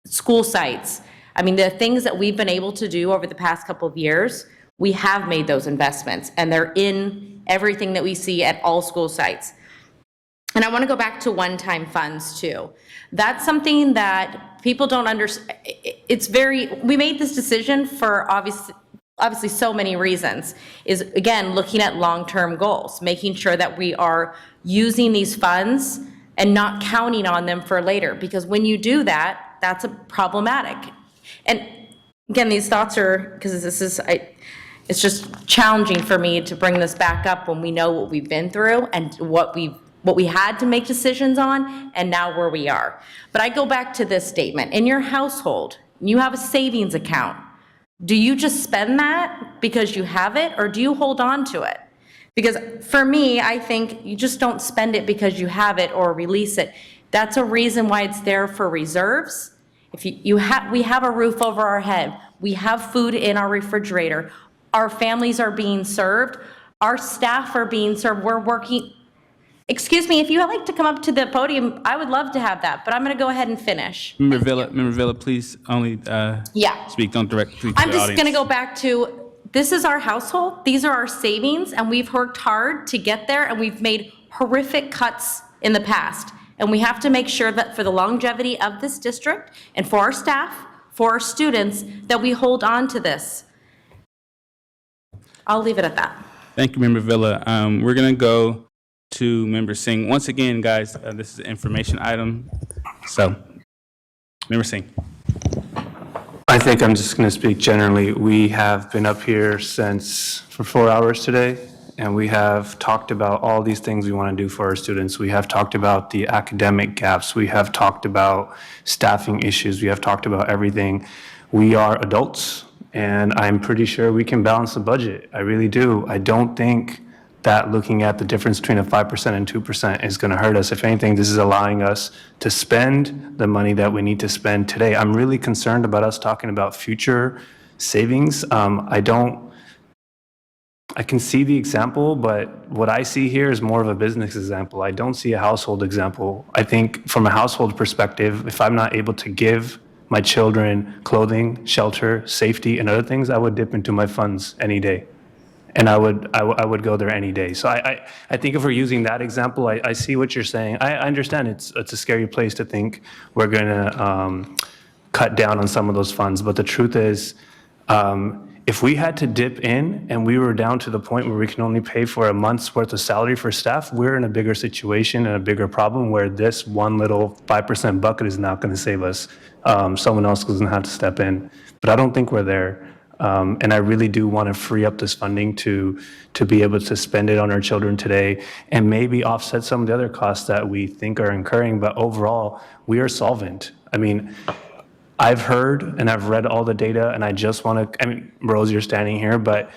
school sites. I mean, the things that we've been able to do over the past couple of years, we have made those investments, and they're in everything that we see at all school sites. And I want to go back to one-time funds too. That's something that people don't understand. We made this decision for obviously so many reasons, is again, looking at long-term goals, making sure that we are using these funds and not counting on them for later, because when you do that, that's problematic. And again, these thoughts are, because it's just challenging for me to bring this back up when we know what we've been through and what we had to make decisions on, and now where we are. But I go back to this statement. In your household, you have a savings account. Do you just spend that because you have it, or do you hold on to it? Because for me, I think you just don't spend it because you have it or release it. That's a reason why it's there for reserves. If we have a roof over our head, we have food in our refrigerator, our families are being served, our staff are being served, we're working. Excuse me, if you would like to come up to the podium, I would love to have that, but I'm going to go ahead and finish. Member Villa, please only speak, don't directly to the audience. I'm just going to go back to, this is our household, these are our savings, and we've worked hard to get there, and we've made horrific cuts in the past. And we have to make sure that for the longevity of this district and for our staff, for our students, that we hold on to this. I'll leave it at that. Thank you, Member Villa. We're going to go to Member Singh. Once again, guys, this is an information item. So, Member Singh. I think I'm just going to speak generally. We have been up here for 4 hours today, and we have talked about all these things we want to do for our students. We have talked about the academic gaps. We have talked about staffing issues. We have talked about everything. We are adults, and I'm pretty sure we can balance the budget. I really do. I don't think that looking at the difference between a 5% and 2% is going to hurt us. If anything, this is allowing us to spend the money that we need to spend today. I'm really concerned about us talking about future savings. I can see the example, but what I see here is more of a business example. I don't see a household example. I think from a household perspective, if I'm not able to give my children clothing, shelter, safety, and other things, I would dip into my funds any day. And I would go there any day. So I think if we're using that example, I see what you're saying. I understand it's a scary place to think we're going to cut down on some of those funds. But the truth is, if we had to dip in and we were down to the point where we can only pay for a month's worth of salary for staff, we're in a bigger situation and a bigger problem where this one little 5% bucket is not going to save us. Someone else is going to have to step in. But I don't think we're there. And I really do want to free up this funding to be able to spend it on our children today and maybe offset some of the other costs that we think are incurring. But overall, we are solvent. I mean, I've heard and I've read all the data, and I just want to, I mean, Rose, you're standing here, but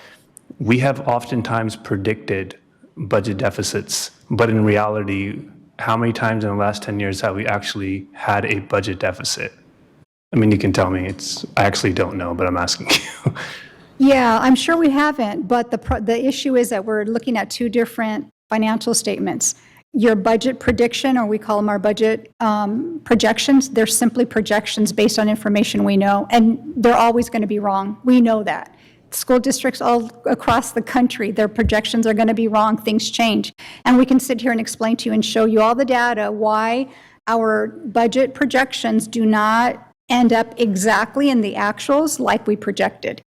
we have oftentimes predicted budget deficits. But in reality, how many times in the last 10 years have we actually had a budget deficit? I mean, you can tell me. I actually don't know, but I'm asking you. Yeah, I'm sure we haven't, but the issue is that we're looking at two different financial statements. Your budget prediction, or we call them our budget projections, they're simply projections based on information we know, and they're always going to be wrong. We know that. School districts all across the country, their projections are going to be wrong. Things change. And we can sit here and explain to you and show you all the data why our budget projections do not end up exactly in the actuals like we projected.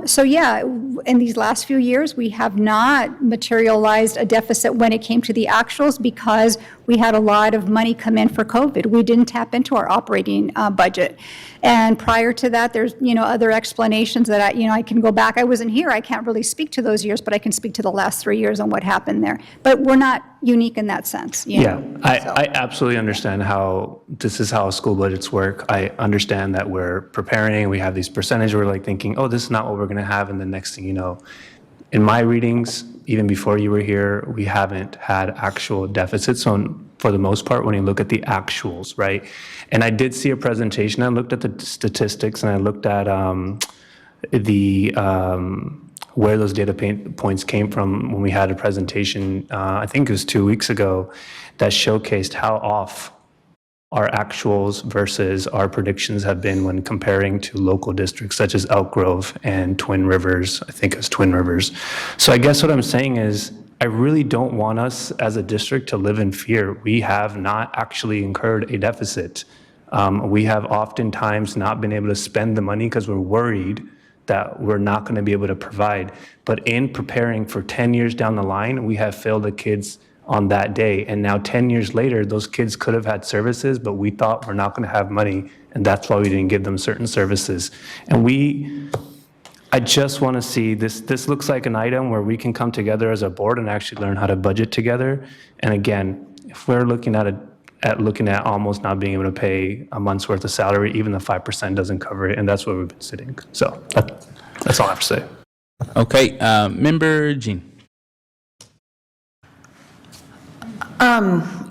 So yeah, in these last few years, we have not materialized a deficit when it came to the actuals because we had a lot of money come in for COVID. We didn't tap into our operating budget. And prior to that, there's, other explanations that I can go back. I wasn't here. I can't really speak to those years, but I can speak to the last 3 years and what happened there. But we're not unique in that sense. I absolutely understand how this is how school budgets work. I understand that we're preparing, we have these percentages, we're like thinking, oh, this is not what we're gonna have, and the next thing you know, in my readings, even before you were here, we haven't had actual deficits. So for the most part, when you look at the actuals, right? And I did see a presentation, I looked at the statistics and I looked at where those data points came from when we had a presentation, I think it was 2 weeks ago, that showcased how off our actuals versus our predictions have been when comparing to local districts such as Elk Grove and Twin Rivers. I think it was Twin Rivers. So I guess what I'm saying is I really don't want us as a district to live in fear. We have not actually incurred a deficit. We have oftentimes not been able to spend the money because we're worried that we're not going to be able to provide. But in preparing for 10 years down the line, we have failed the kids on that day. And now 10 years later, those kids could have had services, but we thought we're not going to have money. And that's why we didn't give them certain services. And I just want to see this looks like an item where we can come together as a board and actually learn how to budget together. And again, if we're looking at almost not being able to pay a month's worth of salary, even the 5% doesn't cover it, and that's where we've been sitting. So that's all I have to say. Okay, Member Jean.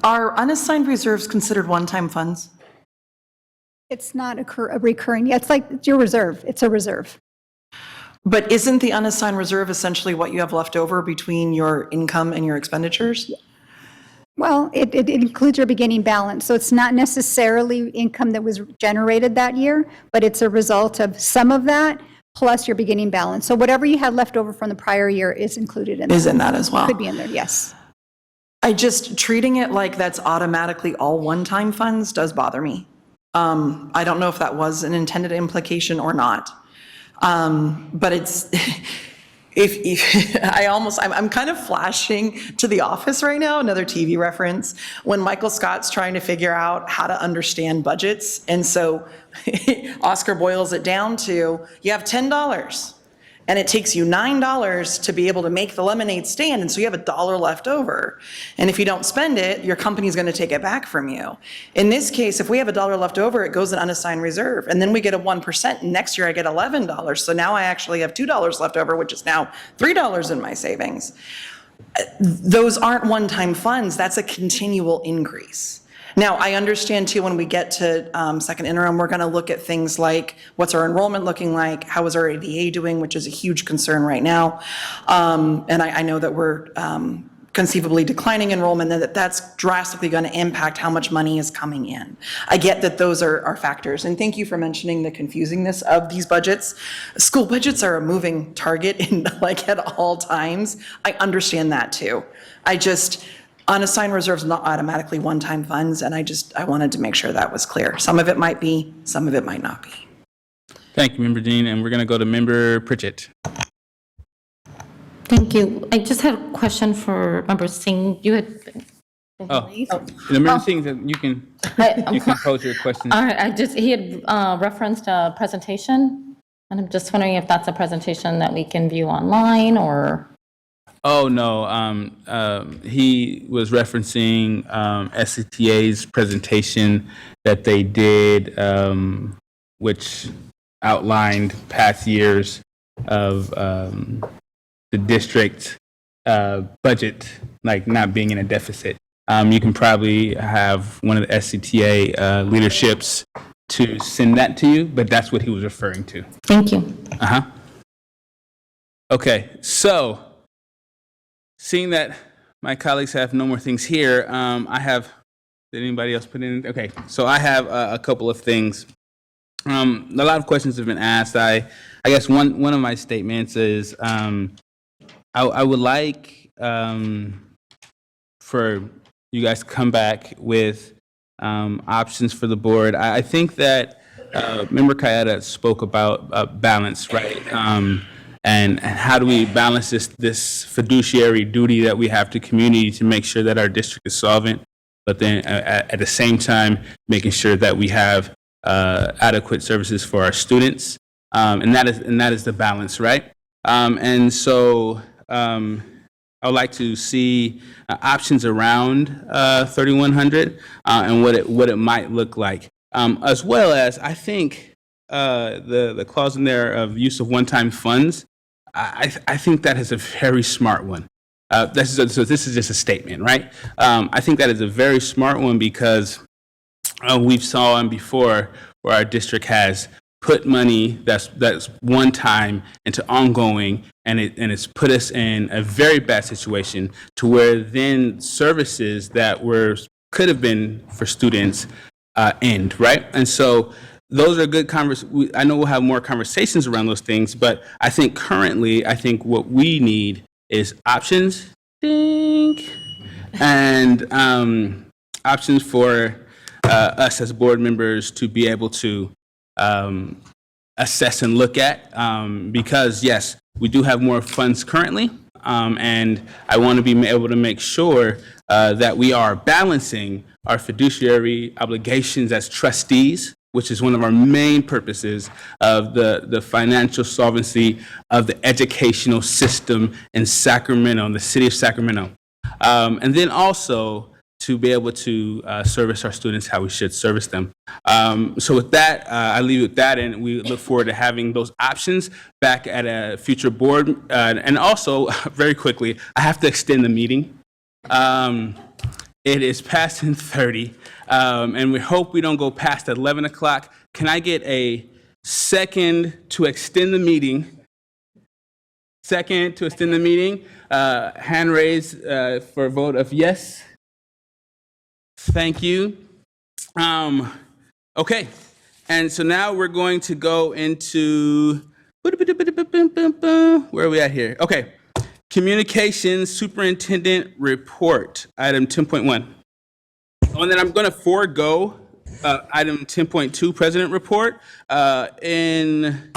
Are unassigned reserves considered one-time funds? It's not a recurring, it's like it's your reserve, it's a reserve. But isn't the unassigned reserve essentially what you have left over between your income and your expenditures? Well, it includes your beginning balance, so it's not necessarily income that was generated that year, but it's a result of some of that plus your beginning balance. So whatever you had left over from the prior year is included in that. Is in that as well? Could be in there, yes. Treating it like that's automatically all one-time funds does bother me. I don't know if that was an intended implication or not. But it's, I'm kind of flashing to The Office right now, another TV reference, when Michael Scott's trying to figure out how to understand budgets. And so Oscar boils it down to, you have $10 and it takes you $9 to be able to make the lemonade stand. And so you have $1 left over. And if you don't spend it, your company's going to take it back from you. In this case, if we have $1 left over, it goes in unassigned reserve. And then we get a 1%. And next year I get $11. So now I actually have $2 left over, which is now $3 in my savings. Those aren't one-time funds. That's a continual increase. Now, I understand too, when we get to second interim, we're going to look at things like what's our enrollment looking like, how is our ADA doing, which is a huge concern right now. And I know that we're conceivably declining enrollment, and that's drastically going to impact how much money is coming in. I get that those are factors, and thank you for mentioning the confusingness of these budgets. School budgets are a moving target at all times. I understand that too. Unassigned reserves not automatically one-time funds, and I wanted to make sure that was clear. Some of it might be, some of it might not be. Thank you, Member Jean, and we're going to go to Member Pritchett. Thank you. I just had a question for Member Singh. You had. Member Singh, you can pose your question. All right. He had referenced a presentation And I'm just wondering if that's a presentation that we can view online or? Oh, no. He was referencing SCTA's presentation that they did, which outlined past years of the district budget, like not being in a deficit. You can probably have one of the SCTA leaderships to send that to you, but that's what he was referring to. Thank you. Uh-huh. Okay, so seeing that my colleagues have no more things here, I have, did anybody else put in? Okay, so I have a couple of things. A lot of questions have been asked. I guess one of my statements is I would like for you guys to come back with options for the board. I think that Member Kayada spoke about balance, right? And how do we balance this fiduciary duty that we have to community to make sure that our district is solvent, but then at the same time making sure that we have adequate services for our students, and that is the balance, right? And so I would like to see options around 3100 and what it might look like, as well as I think the clause in there of use of one-time funds. I think that is a very smart one. So this is just a statement, right? I think that is a very smart one because we've saw before where our district has put money that's one time into ongoing, and it's put us in a very bad situation to where then services that could have been for students end, right? And so those are good I know we'll have more conversations around those things, but I think currently, what we need is options, and options for us as board members to be able to assess and look at, because yes, we do have more funds currently, and I want to be able to make sure that we are balancing our fiduciary obligations as trustees, which is one of our main purposes of the financial solvency of the educational system in Sacramento, in the city of Sacramento. And then also to be able to service our students how we should service them. So with that, I leave it with that, and we look forward to having those options back at a future board. And also, very quickly, I have to extend the meeting. It is past 10:30, and we hope we don't go past 11 o'clock. Can I get a second to extend the meeting? Second to extend the meeting. Hand raised for a vote of yes. Thank you. Okay, and so now we're going to go into, where are we at here? Okay, Communications Superintendent Report, item 10.1. And then I'm going to forego item 10.2, President Report, in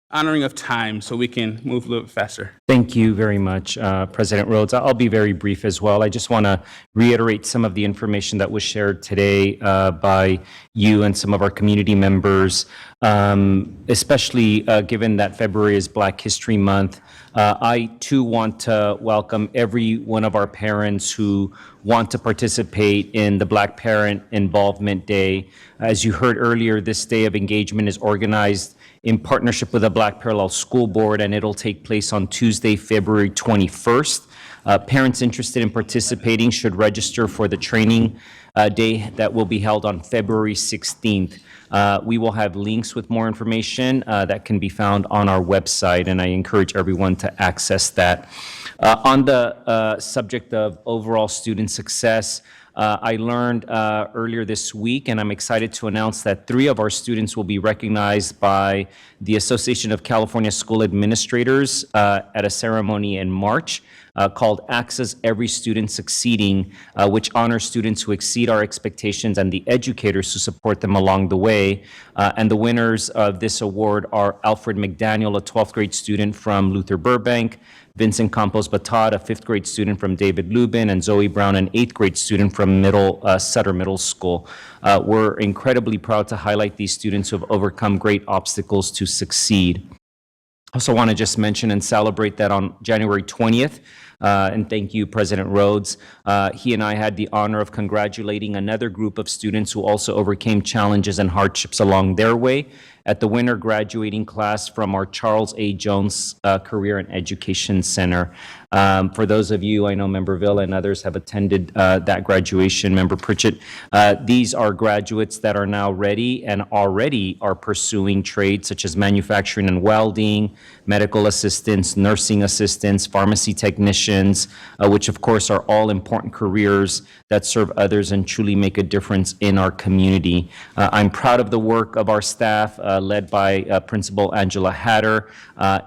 honoring of time, so we can move a little bit faster. Thank you very much, President Rhodes. I'll be very brief as well. I just want to reiterate some of the information that was shared today by you and some of our community members, especially given that February is Black History Month. I too want to welcome every one of our parents who want to participate in the Black Parent Involvement Day. As you heard earlier, this day of engagement is organized in partnership with the Black Parallel School Board, and it'll take place on Tuesday, February 21st. Parents interested in participating should register for the training day that will be held on February 16th. We will have links with more information that can be found on our website, and I encourage everyone to access that. On the subject of overall student success, I learned earlier this week, and I'm excited to announce that 3 of our students will be recognized by the Association of California School Administrators at a ceremony in March called ACSA's Every Student Succeeding, which honors students who exceed our expectations and the educators who support them along the way. And the winners of this award are Alfred McDaniel, a 12th grade student from Luther Burbank, Vincent Campos Batad, a 5th grade student from David Lubin, and Zoe Brown, an 8th grade student from Sutter Middle School. We're incredibly proud to highlight these students who have overcome great obstacles to succeed. Also want to just mention and celebrate that on January 20th, and thank you, President Rhodes. He and I had the honor of congratulating another group of students who also overcame challenges and hardships along their way at the winter graduating class from our Charles A. Jones Career and Education Center. For those of you, I know Member Villa and others have attended that graduation, Member Pritchett. These are graduates that are now ready and already are pursuing trades such as manufacturing and welding, medical assistants, nursing assistants, pharmacy technicians, which of course are all important careers that serve others and truly make a difference in our community. I'm proud of the work of our staff, led by Principal Angela Hatter,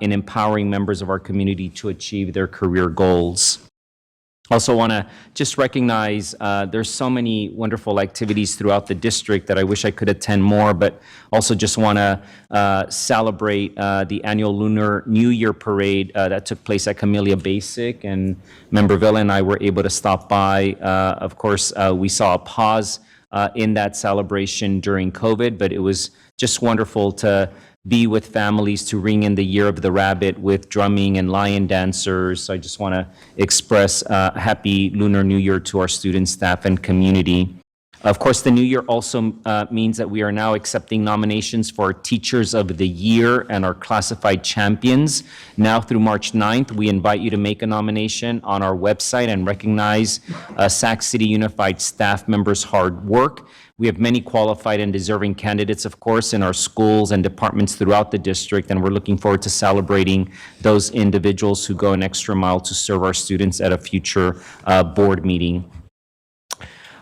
in empowering members of our community to achieve their career goals. Also want to just recognize there's so many wonderful activities throughout the district that I wish I could attend more, but also just want to celebrate the annual Lunar New Year Parade that took place at Camellia Basic, and Member Villa and I were able to stop by. Of course, we saw a pause in that celebration during COVID, but it was just wonderful to be with families to ring in the Year of the Rabbit with drumming and lion dancers. So I just want to express a happy Lunar New Year to our students, staff, and community. Of course, the new year also means that we are now accepting nominations for Teachers of the Year and our classified champions. Now through March 9th, we invite you to make a nomination on our website and recognize Sac City Unified staff members' hard work. We have many qualified and deserving candidates, of course, in our schools and departments throughout the district, and we're looking forward to celebrating those individuals who go an extra mile to serve our students at a future board meeting.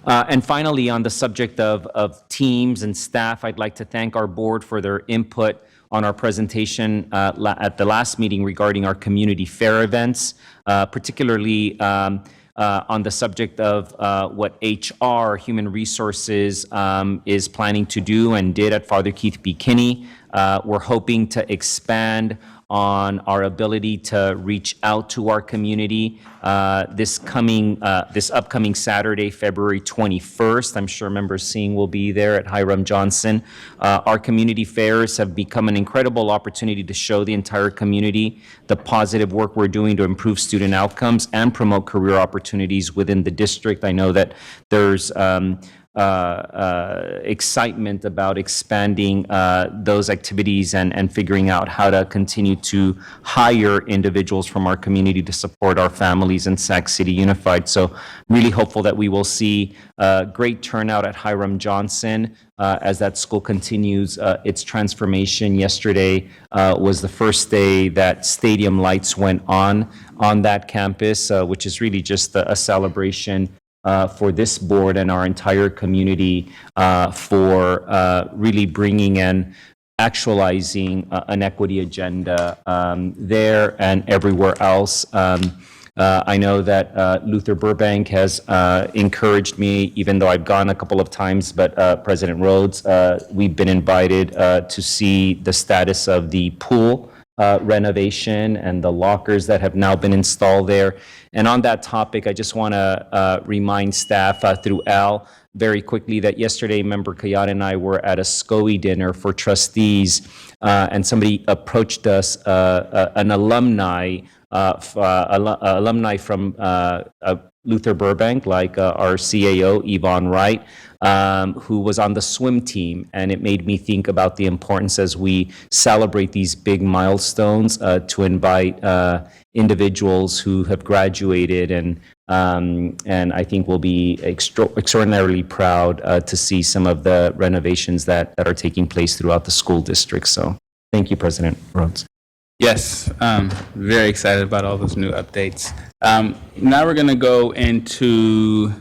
And finally, on the subject of teams and staff, I'd like to thank our board for their input on our presentation at the last meeting regarding our community fair events, particularly on the subject of what HR, Human Resources, is planning to do and did at Father Keith B. Kinney. We're hoping to expand on our ability to reach out to our community this upcoming Saturday, February 21st. I'm sure Member Singh will be there at Hiram Johnson. Our community fairs have become an incredible opportunity to show the entire community the positive work we're doing to improve student outcomes and promote career opportunities within the district. I know that there's excitement about expanding those activities and figuring out how to continue to hire individuals from our community to support our families in Sac City Unified. So really hopeful that we will see great turnout at Hiram Johnson as that school continues its transformation. Yesterday was the first day that stadium lights went on that campus, which is really just a celebration for this board and our entire community for really bringing and actualizing an equity agenda there and everywhere else. I know that Luther Burbank has encouraged me, even though I've gone a couple of times, but President Rhodes, we've been invited to see the status of the pool renovation and the lockers that have now been installed there. And on that topic, I just want to remind staff through Al very quickly that yesterday Member Kayat and I were at a SCOE dinner for trustees, and somebody approached us, an alumni from Luther Burbank, like our CAO, Yvonne Wright, who was on the swim team. And it made me think about the importance as we celebrate these big milestones to invite individuals who have graduated, and I think we'll be extraordinarily proud to see some of the renovations that are taking place throughout the school district. So thank you, President Rhodes. Yes, very excited about all those new updates. Now we're going to go into,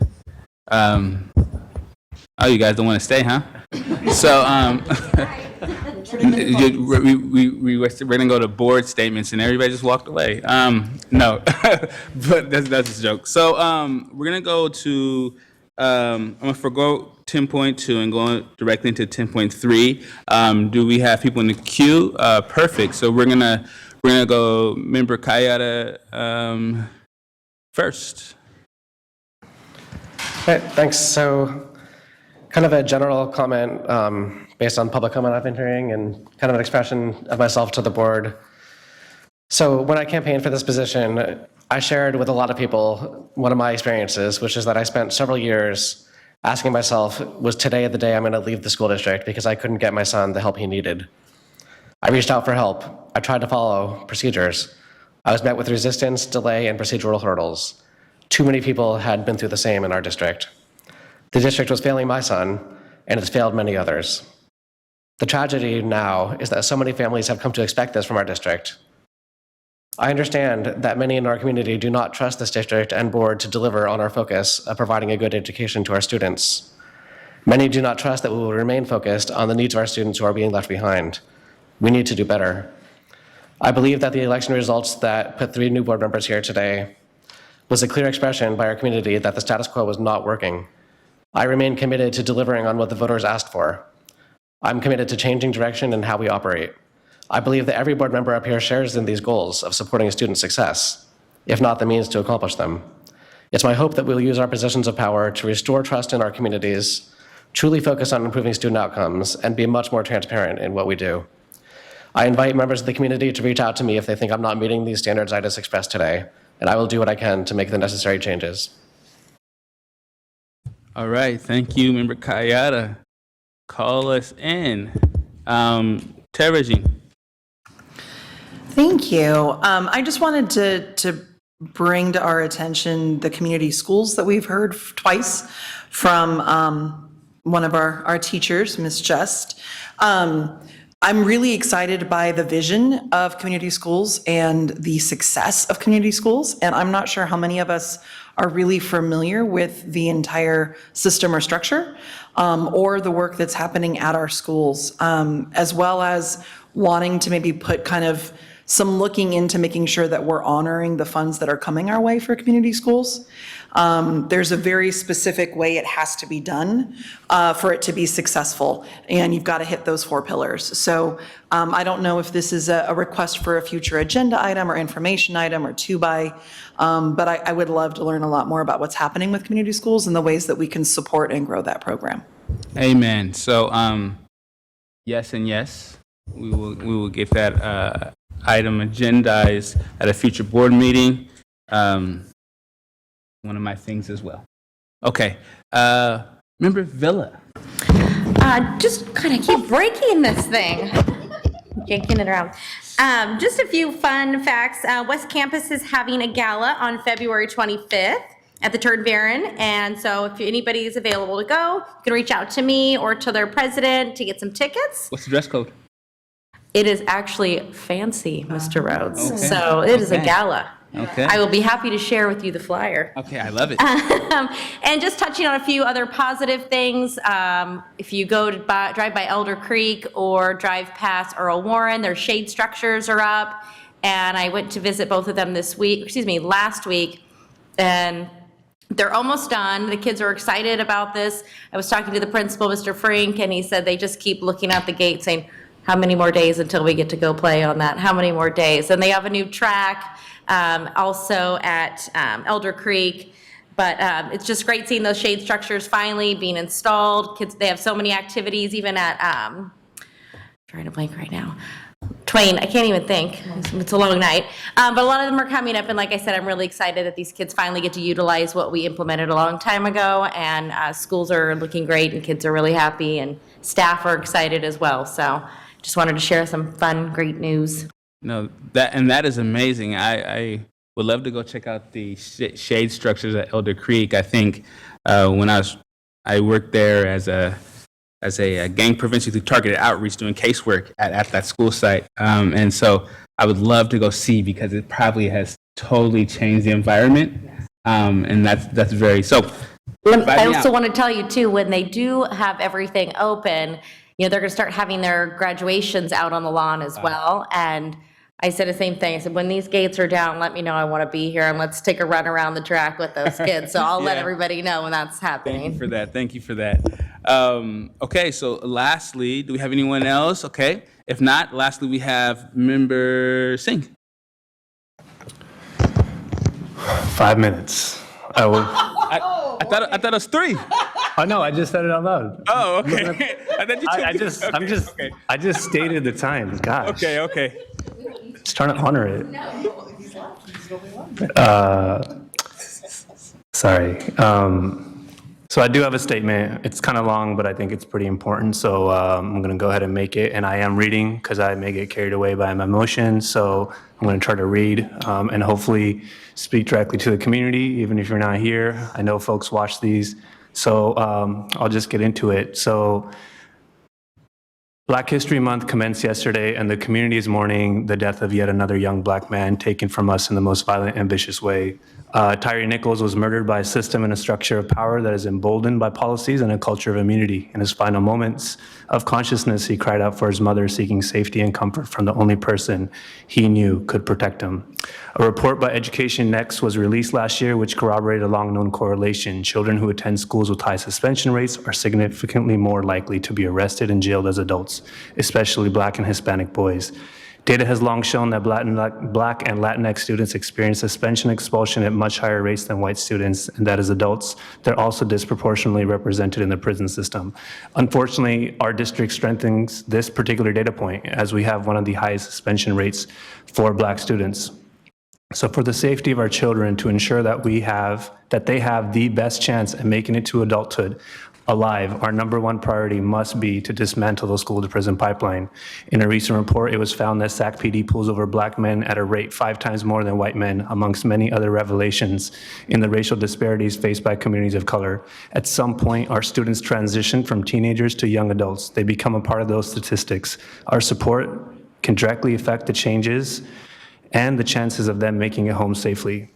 oh, you guys don't want to stay, huh? So we're going to go to board statements, and everybody just walked away. No, but that's a joke. So we're going to go to, I'm going to forgo 10.2 and go directly into 10.3. Do we have people in the queue? Perfect. So we're gonna go Member Kayata first. Okay, thanks. So kind of a general comment based on public comment I've been hearing, and kind of an expression of myself to the board. So when I campaigned for this position, I shared with a lot of people one of my experiences, which is that I spent several years asking myself, was today the day I'm going to leave the school district because I couldn't get my son the help he needed? I reached out for help. I tried to follow procedures. I was met with resistance, delay, and procedural hurdles. Too many people had been through the same in our district. The district was failing my son, and it's failed many others. The tragedy now is that so many families have come to expect this from our district. I understand that many in our community do not trust this district and board to deliver on our focus of providing a good education to our students. Many do not trust that we will remain focused on the needs of our students who are being left behind. We need to do better. I believe that the election results that put 3 new board members here today was a clear expression by our community that the status quo was not working. I remain committed to delivering on what the voters asked for. I'm committed to changing direction in how we operate. I believe that every board member up here shares in these goals of supporting student success, if not the means to accomplish them. It's my hope that we'll use our positions of power to restore trust in our communities, truly focus on improving student outcomes, and be much more transparent in what we do. I invite members of the community to reach out to me if they think I'm not meeting these standards I just expressed today, and I will do what I can to make the necessary changes. All right, thank you, Member Kayada. Call us in. Terajin. Thank you. I just wanted to bring to our attention the community schools that we've heard twice from one of our teachers, Ms. Just. I'm really excited by the vision of community schools and the success of community schools, and I'm not sure how many of us are really familiar with the entire system or structure or the work that's happening at our schools, as well as wanting to maybe put kind of some looking into making sure that we're honoring the funds that are coming our way for community schools. There's a very specific way it has to be done for it to be successful, and you've got to hit those 4 pillars. So I don't know if this is a request for a future agenda item or information item or 2-by, but I would love to learn a lot more about what's happening with community schools and the ways that we can support and grow that program. Amen. So yes and yes, we will get that item agendized at a future board meeting. One of my things as well. Okay, Member Villa. Just kind of keep breaking this thing. Yanking it around. Just a few fun facts. West Campus is having a gala on February 25th at the Turn Baron. And so if anybody is available to go, you can reach out to me or to their president to get some tickets. What's the dress code? It is actually fancy, Mr. Rhodes. Okay. So it is a gala. Okay. I will be happy to share with you the flyer. Okay, I love it. And just touching on a few other positive things, if you go to drive by Elder Creek or drive past Earl Warren, their shade structures are up. And I went to visit both of them last week, and they're almost done. The kids are excited about this. I was talking to the principal, Mr. Frink, and he said they just keep looking out the gate saying, how many more days until we get to go play on that? How many more days? And they have a new track also at Elder Creek. But it's just great seeing those shade structures finally being installed. Kids, they have so many activities, even at, trying to blank right now. Twain, I can't even think. It's a long night. But a lot of them are coming up, and like I said, I'm really excited that these kids finally get to utilize what we implemented a long time ago, and schools are looking great, and kids are really happy, and staff are excited as well. So just wanted to share some fun, great news. No, that is amazing. I would love to go check out the shade structures at Elder Creek. I think when I worked there as a gang prevention through targeted outreach doing casework at that school site. And so I would love to go see, because it probably has totally changed the environment. And that's very, so. I also want to tell you too, when they do have everything open, they're going to start having their graduations out on the lawn as well. And I said the same thing. I said, when these gates are down, let me know. I want to be here, and let's take a run around the track with those kids. So I'll let everybody know when that's happening. Thank you for that. Okay, so lastly, do we have anyone else? Okay, if not, lastly, we have Member Singh. 5 minutes. I will. I thought it was 3. Oh no, I just said it out loud. Oh, okay. I thought you I just stated the time. Gosh. Okay. Just trying to honor it. Sorry. So I do have a statement. It's kind of long, but I think it's pretty important. So I'm going to go ahead and make it. And I am reading because I may get carried away by my emotion. So I'm going to try to read and hopefully speak directly to the community, even if you're not here. I know folks watch these. So I'll just get into it. So Black History Month commenced yesterday, and the community is mourning the death of yet another young Black man taken from us in the most violent and vicious way. Tyree Nichols was murdered by a system and a structure of power that is emboldened by policies and a culture of immunity. In his final moments of consciousness, he cried out for his mother, seeking safety and comfort from the only person he knew could protect him. A report by Education Next was released last year, which corroborated a long-known correlation. Children who attend schools with high suspension rates are significantly more likely to be arrested and jailed as adults, especially Black and Hispanic boys. Data has long shown that Black and Latinx students experience suspension and expulsion at much higher rates than white students, and that as adults, they're also disproportionately represented in the prison system. Unfortunately, our district strengthens this particular data point, as we have one of the highest suspension rates for Black students. So for the safety of our children, to ensure that they have the best chance at making it to adulthood alive, our number one priority must be to dismantle the school-to-prison pipeline. In a recent report, it was found that Sac PD pulls over Black men at a rate 5 times more than white men, amongst many other revelations in the racial disparities faced by communities of color. At some point, our students transition from teenagers to young adults. They become a part of those statistics. Our support can directly affect the changes and the chances of them making it home safely.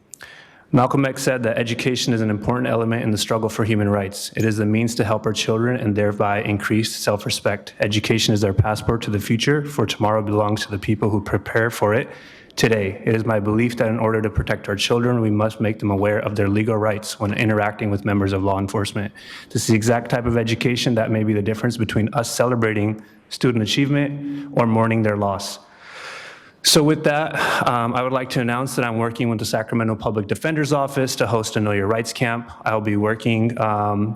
Malcolm X said that education is an important element in the struggle for human rights. It is the means to help our children and thereby increase self-respect. Education is our passport to the future, for tomorrow belongs to the people who prepare for it today. It is my belief that in order to protect our children, we must make them aware of their legal rights when interacting with members of law enforcement. This is the exact type of education that may be the difference between us celebrating student achievement or mourning their loss. So with that, I would like to announce that I'm working with the Sacramento Public Defender's Office to host a Know Your Rights camp. I'll be working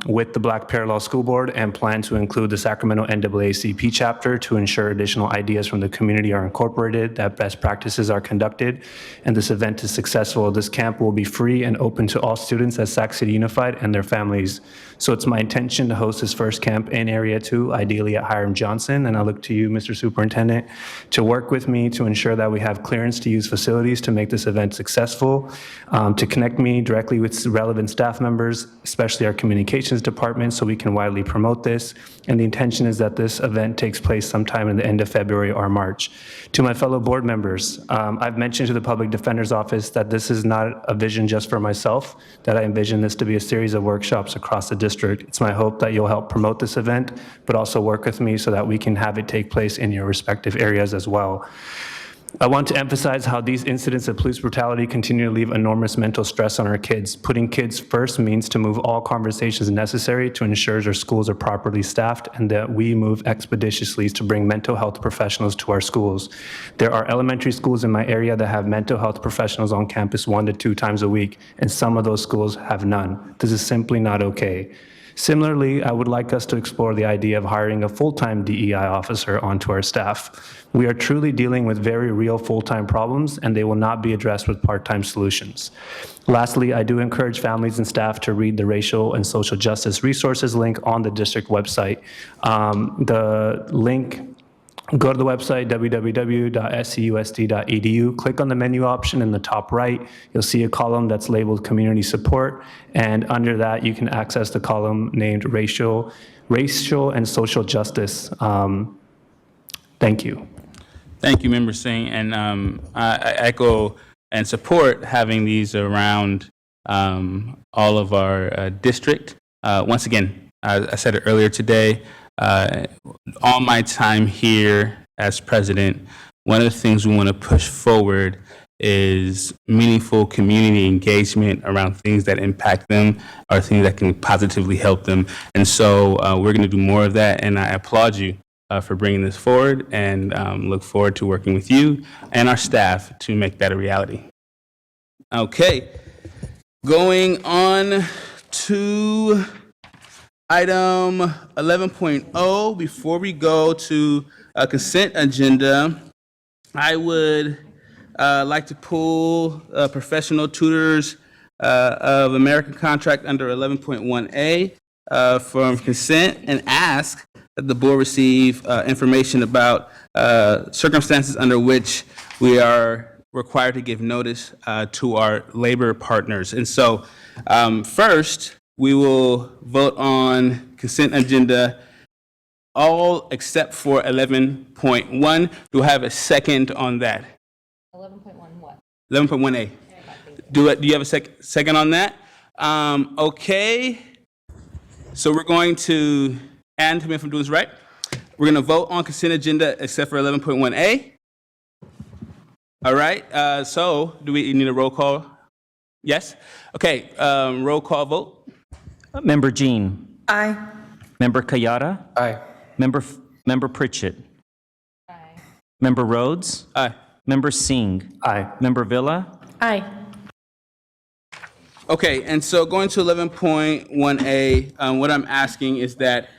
with the Black Parallel School Board and plan to include the Sacramento NAACP chapter to ensure additional ideas from the community are incorporated, that best practices are conducted, and this event is successful. This camp will be free and open to all students at Sac City Unified and their families. So it's my intention to host this first camp in Area 2, ideally at Hiram Johnson, and I look to you, Mr. Superintendent, to work with me to ensure that we have clearance to use facilities to make this event successful, to connect me directly with relevant staff members, especially our communications department, so we can widely promote this. And the intention is that this event takes place sometime in the end of February or March. To my fellow board members, I've mentioned to the Public Defender's Office that this is not a vision just for myself, that I envision this to be a series of workshops across the district. It's my hope that you'll help promote this event, but also work with me so that we can have it take place in your respective areas as well. I want to emphasize how these incidents of police brutality continue to leave enormous mental stress on our kids. Putting kids first means to move all conversations necessary to ensure our schools are properly staffed and that we move expeditiously to bring mental health professionals to our schools. There are elementary schools in my area that have mental health professionals on campus 1 to 2 times a week, and some of those schools have none. This is simply not okay. Similarly, I would like us to explore the idea of hiring a full-time DEI officer onto our staff. We are truly dealing with very real full-time problems, and they will not be addressed with part-time solutions. Lastly, I do encourage families and staff to read the racial and social justice resources link on the district website. The link, go to the website, www.scusd.edu, click on the menu option in the top right. You'll see a column that's labeled Community Support, and under that, you can access the column named Racial and Social Justice. Thank you. Thank you, Member Singh, and I echo and support having these around all of our district. Once again, I said it earlier today, all my time here as president, one of the things we want to push forward is meaningful community engagement around things that impact them or things that can positively help them. And so we're going to do more of that, and I applaud you for bringing this forward and look forward to working with you and our staff to make that a reality. Okay, going on to item 11.0, before we go to a consent agenda, I would like to pull professional tutors of American contract under 11.1A from consent and ask that the board receive information about circumstances under which we are required to give notice to our labor partners. And so first, we will vote on consent agenda all except for 11.1. Do I have a second on that? 11.1 what? 11.1A. Do you have a second on that? Okay. So we're going to, and tell me if I'm doing this right. We're going to vote on consent agenda except for 11.1A. All right. So do we need a roll call? Yes? Okay. Roll call vote. Member Jean. Aye. Member Kayada. Aye. Member Pritchett. Aye. Member Rhodes. Aye. Member Singh. Aye. Member Villa. Aye. Okay, and so going to 11.1A, what I'm asking is that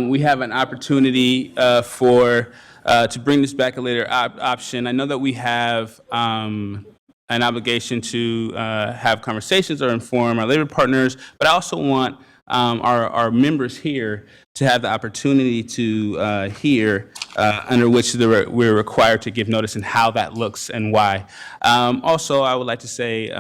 we have an opportunity to bring this back a later option. I know that we have an obligation to have conversations or inform our labor partners, but I also want our members here to have the opportunity to hear under which we're required to give notice and how that looks and why. Also, I would like to say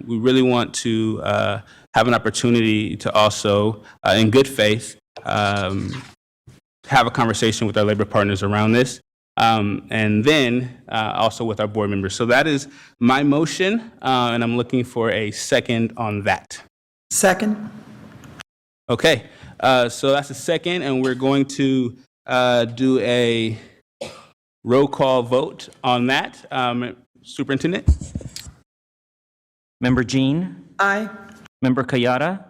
we really want to have an opportunity to also, in good faith, have a conversation with our labor partners around this, and then also with our board members. So that is my motion, and I'm looking for a second on that. Second. Okay, so that's a second, and we're going to do a roll call vote on that. Superintendent? Member Jean. Aye. Member Kayada.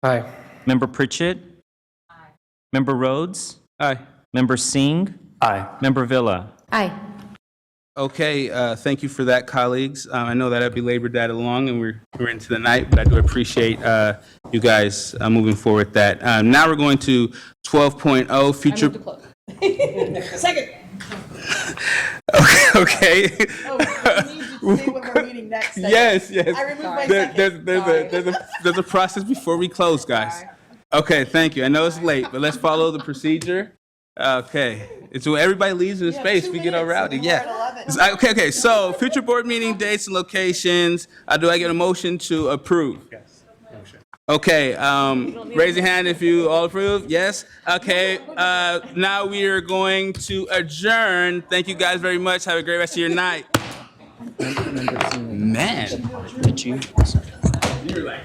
Aye. Member Pritchett. Aye. Member Rhodes. Aye. Member Singh. Aye. Member Villa. Aye. Okay, thank you for that, colleagues. I know that I belabored that along, and we're into the night, but I do appreciate you guys moving forward with that. Now we're going to 12.0, future. Second. Okay. Oh, we need you to say when we're meeting next. Yes, yes. I removed my second. There's a process before we close, guys. Okay, thank you. I know it's late, but let's follow the procedure. Okay. So everybody leaves in the space. We get all rowdy. Yeah. Okay. So future board meeting dates and locations. Do I get a motion to approve? Yes. Okay. Raise your hand if you all approve. Yes. Okay. Now we are going to adjourn. Thank you guys very much. Have a great rest of your night. Man. Did you? You're like.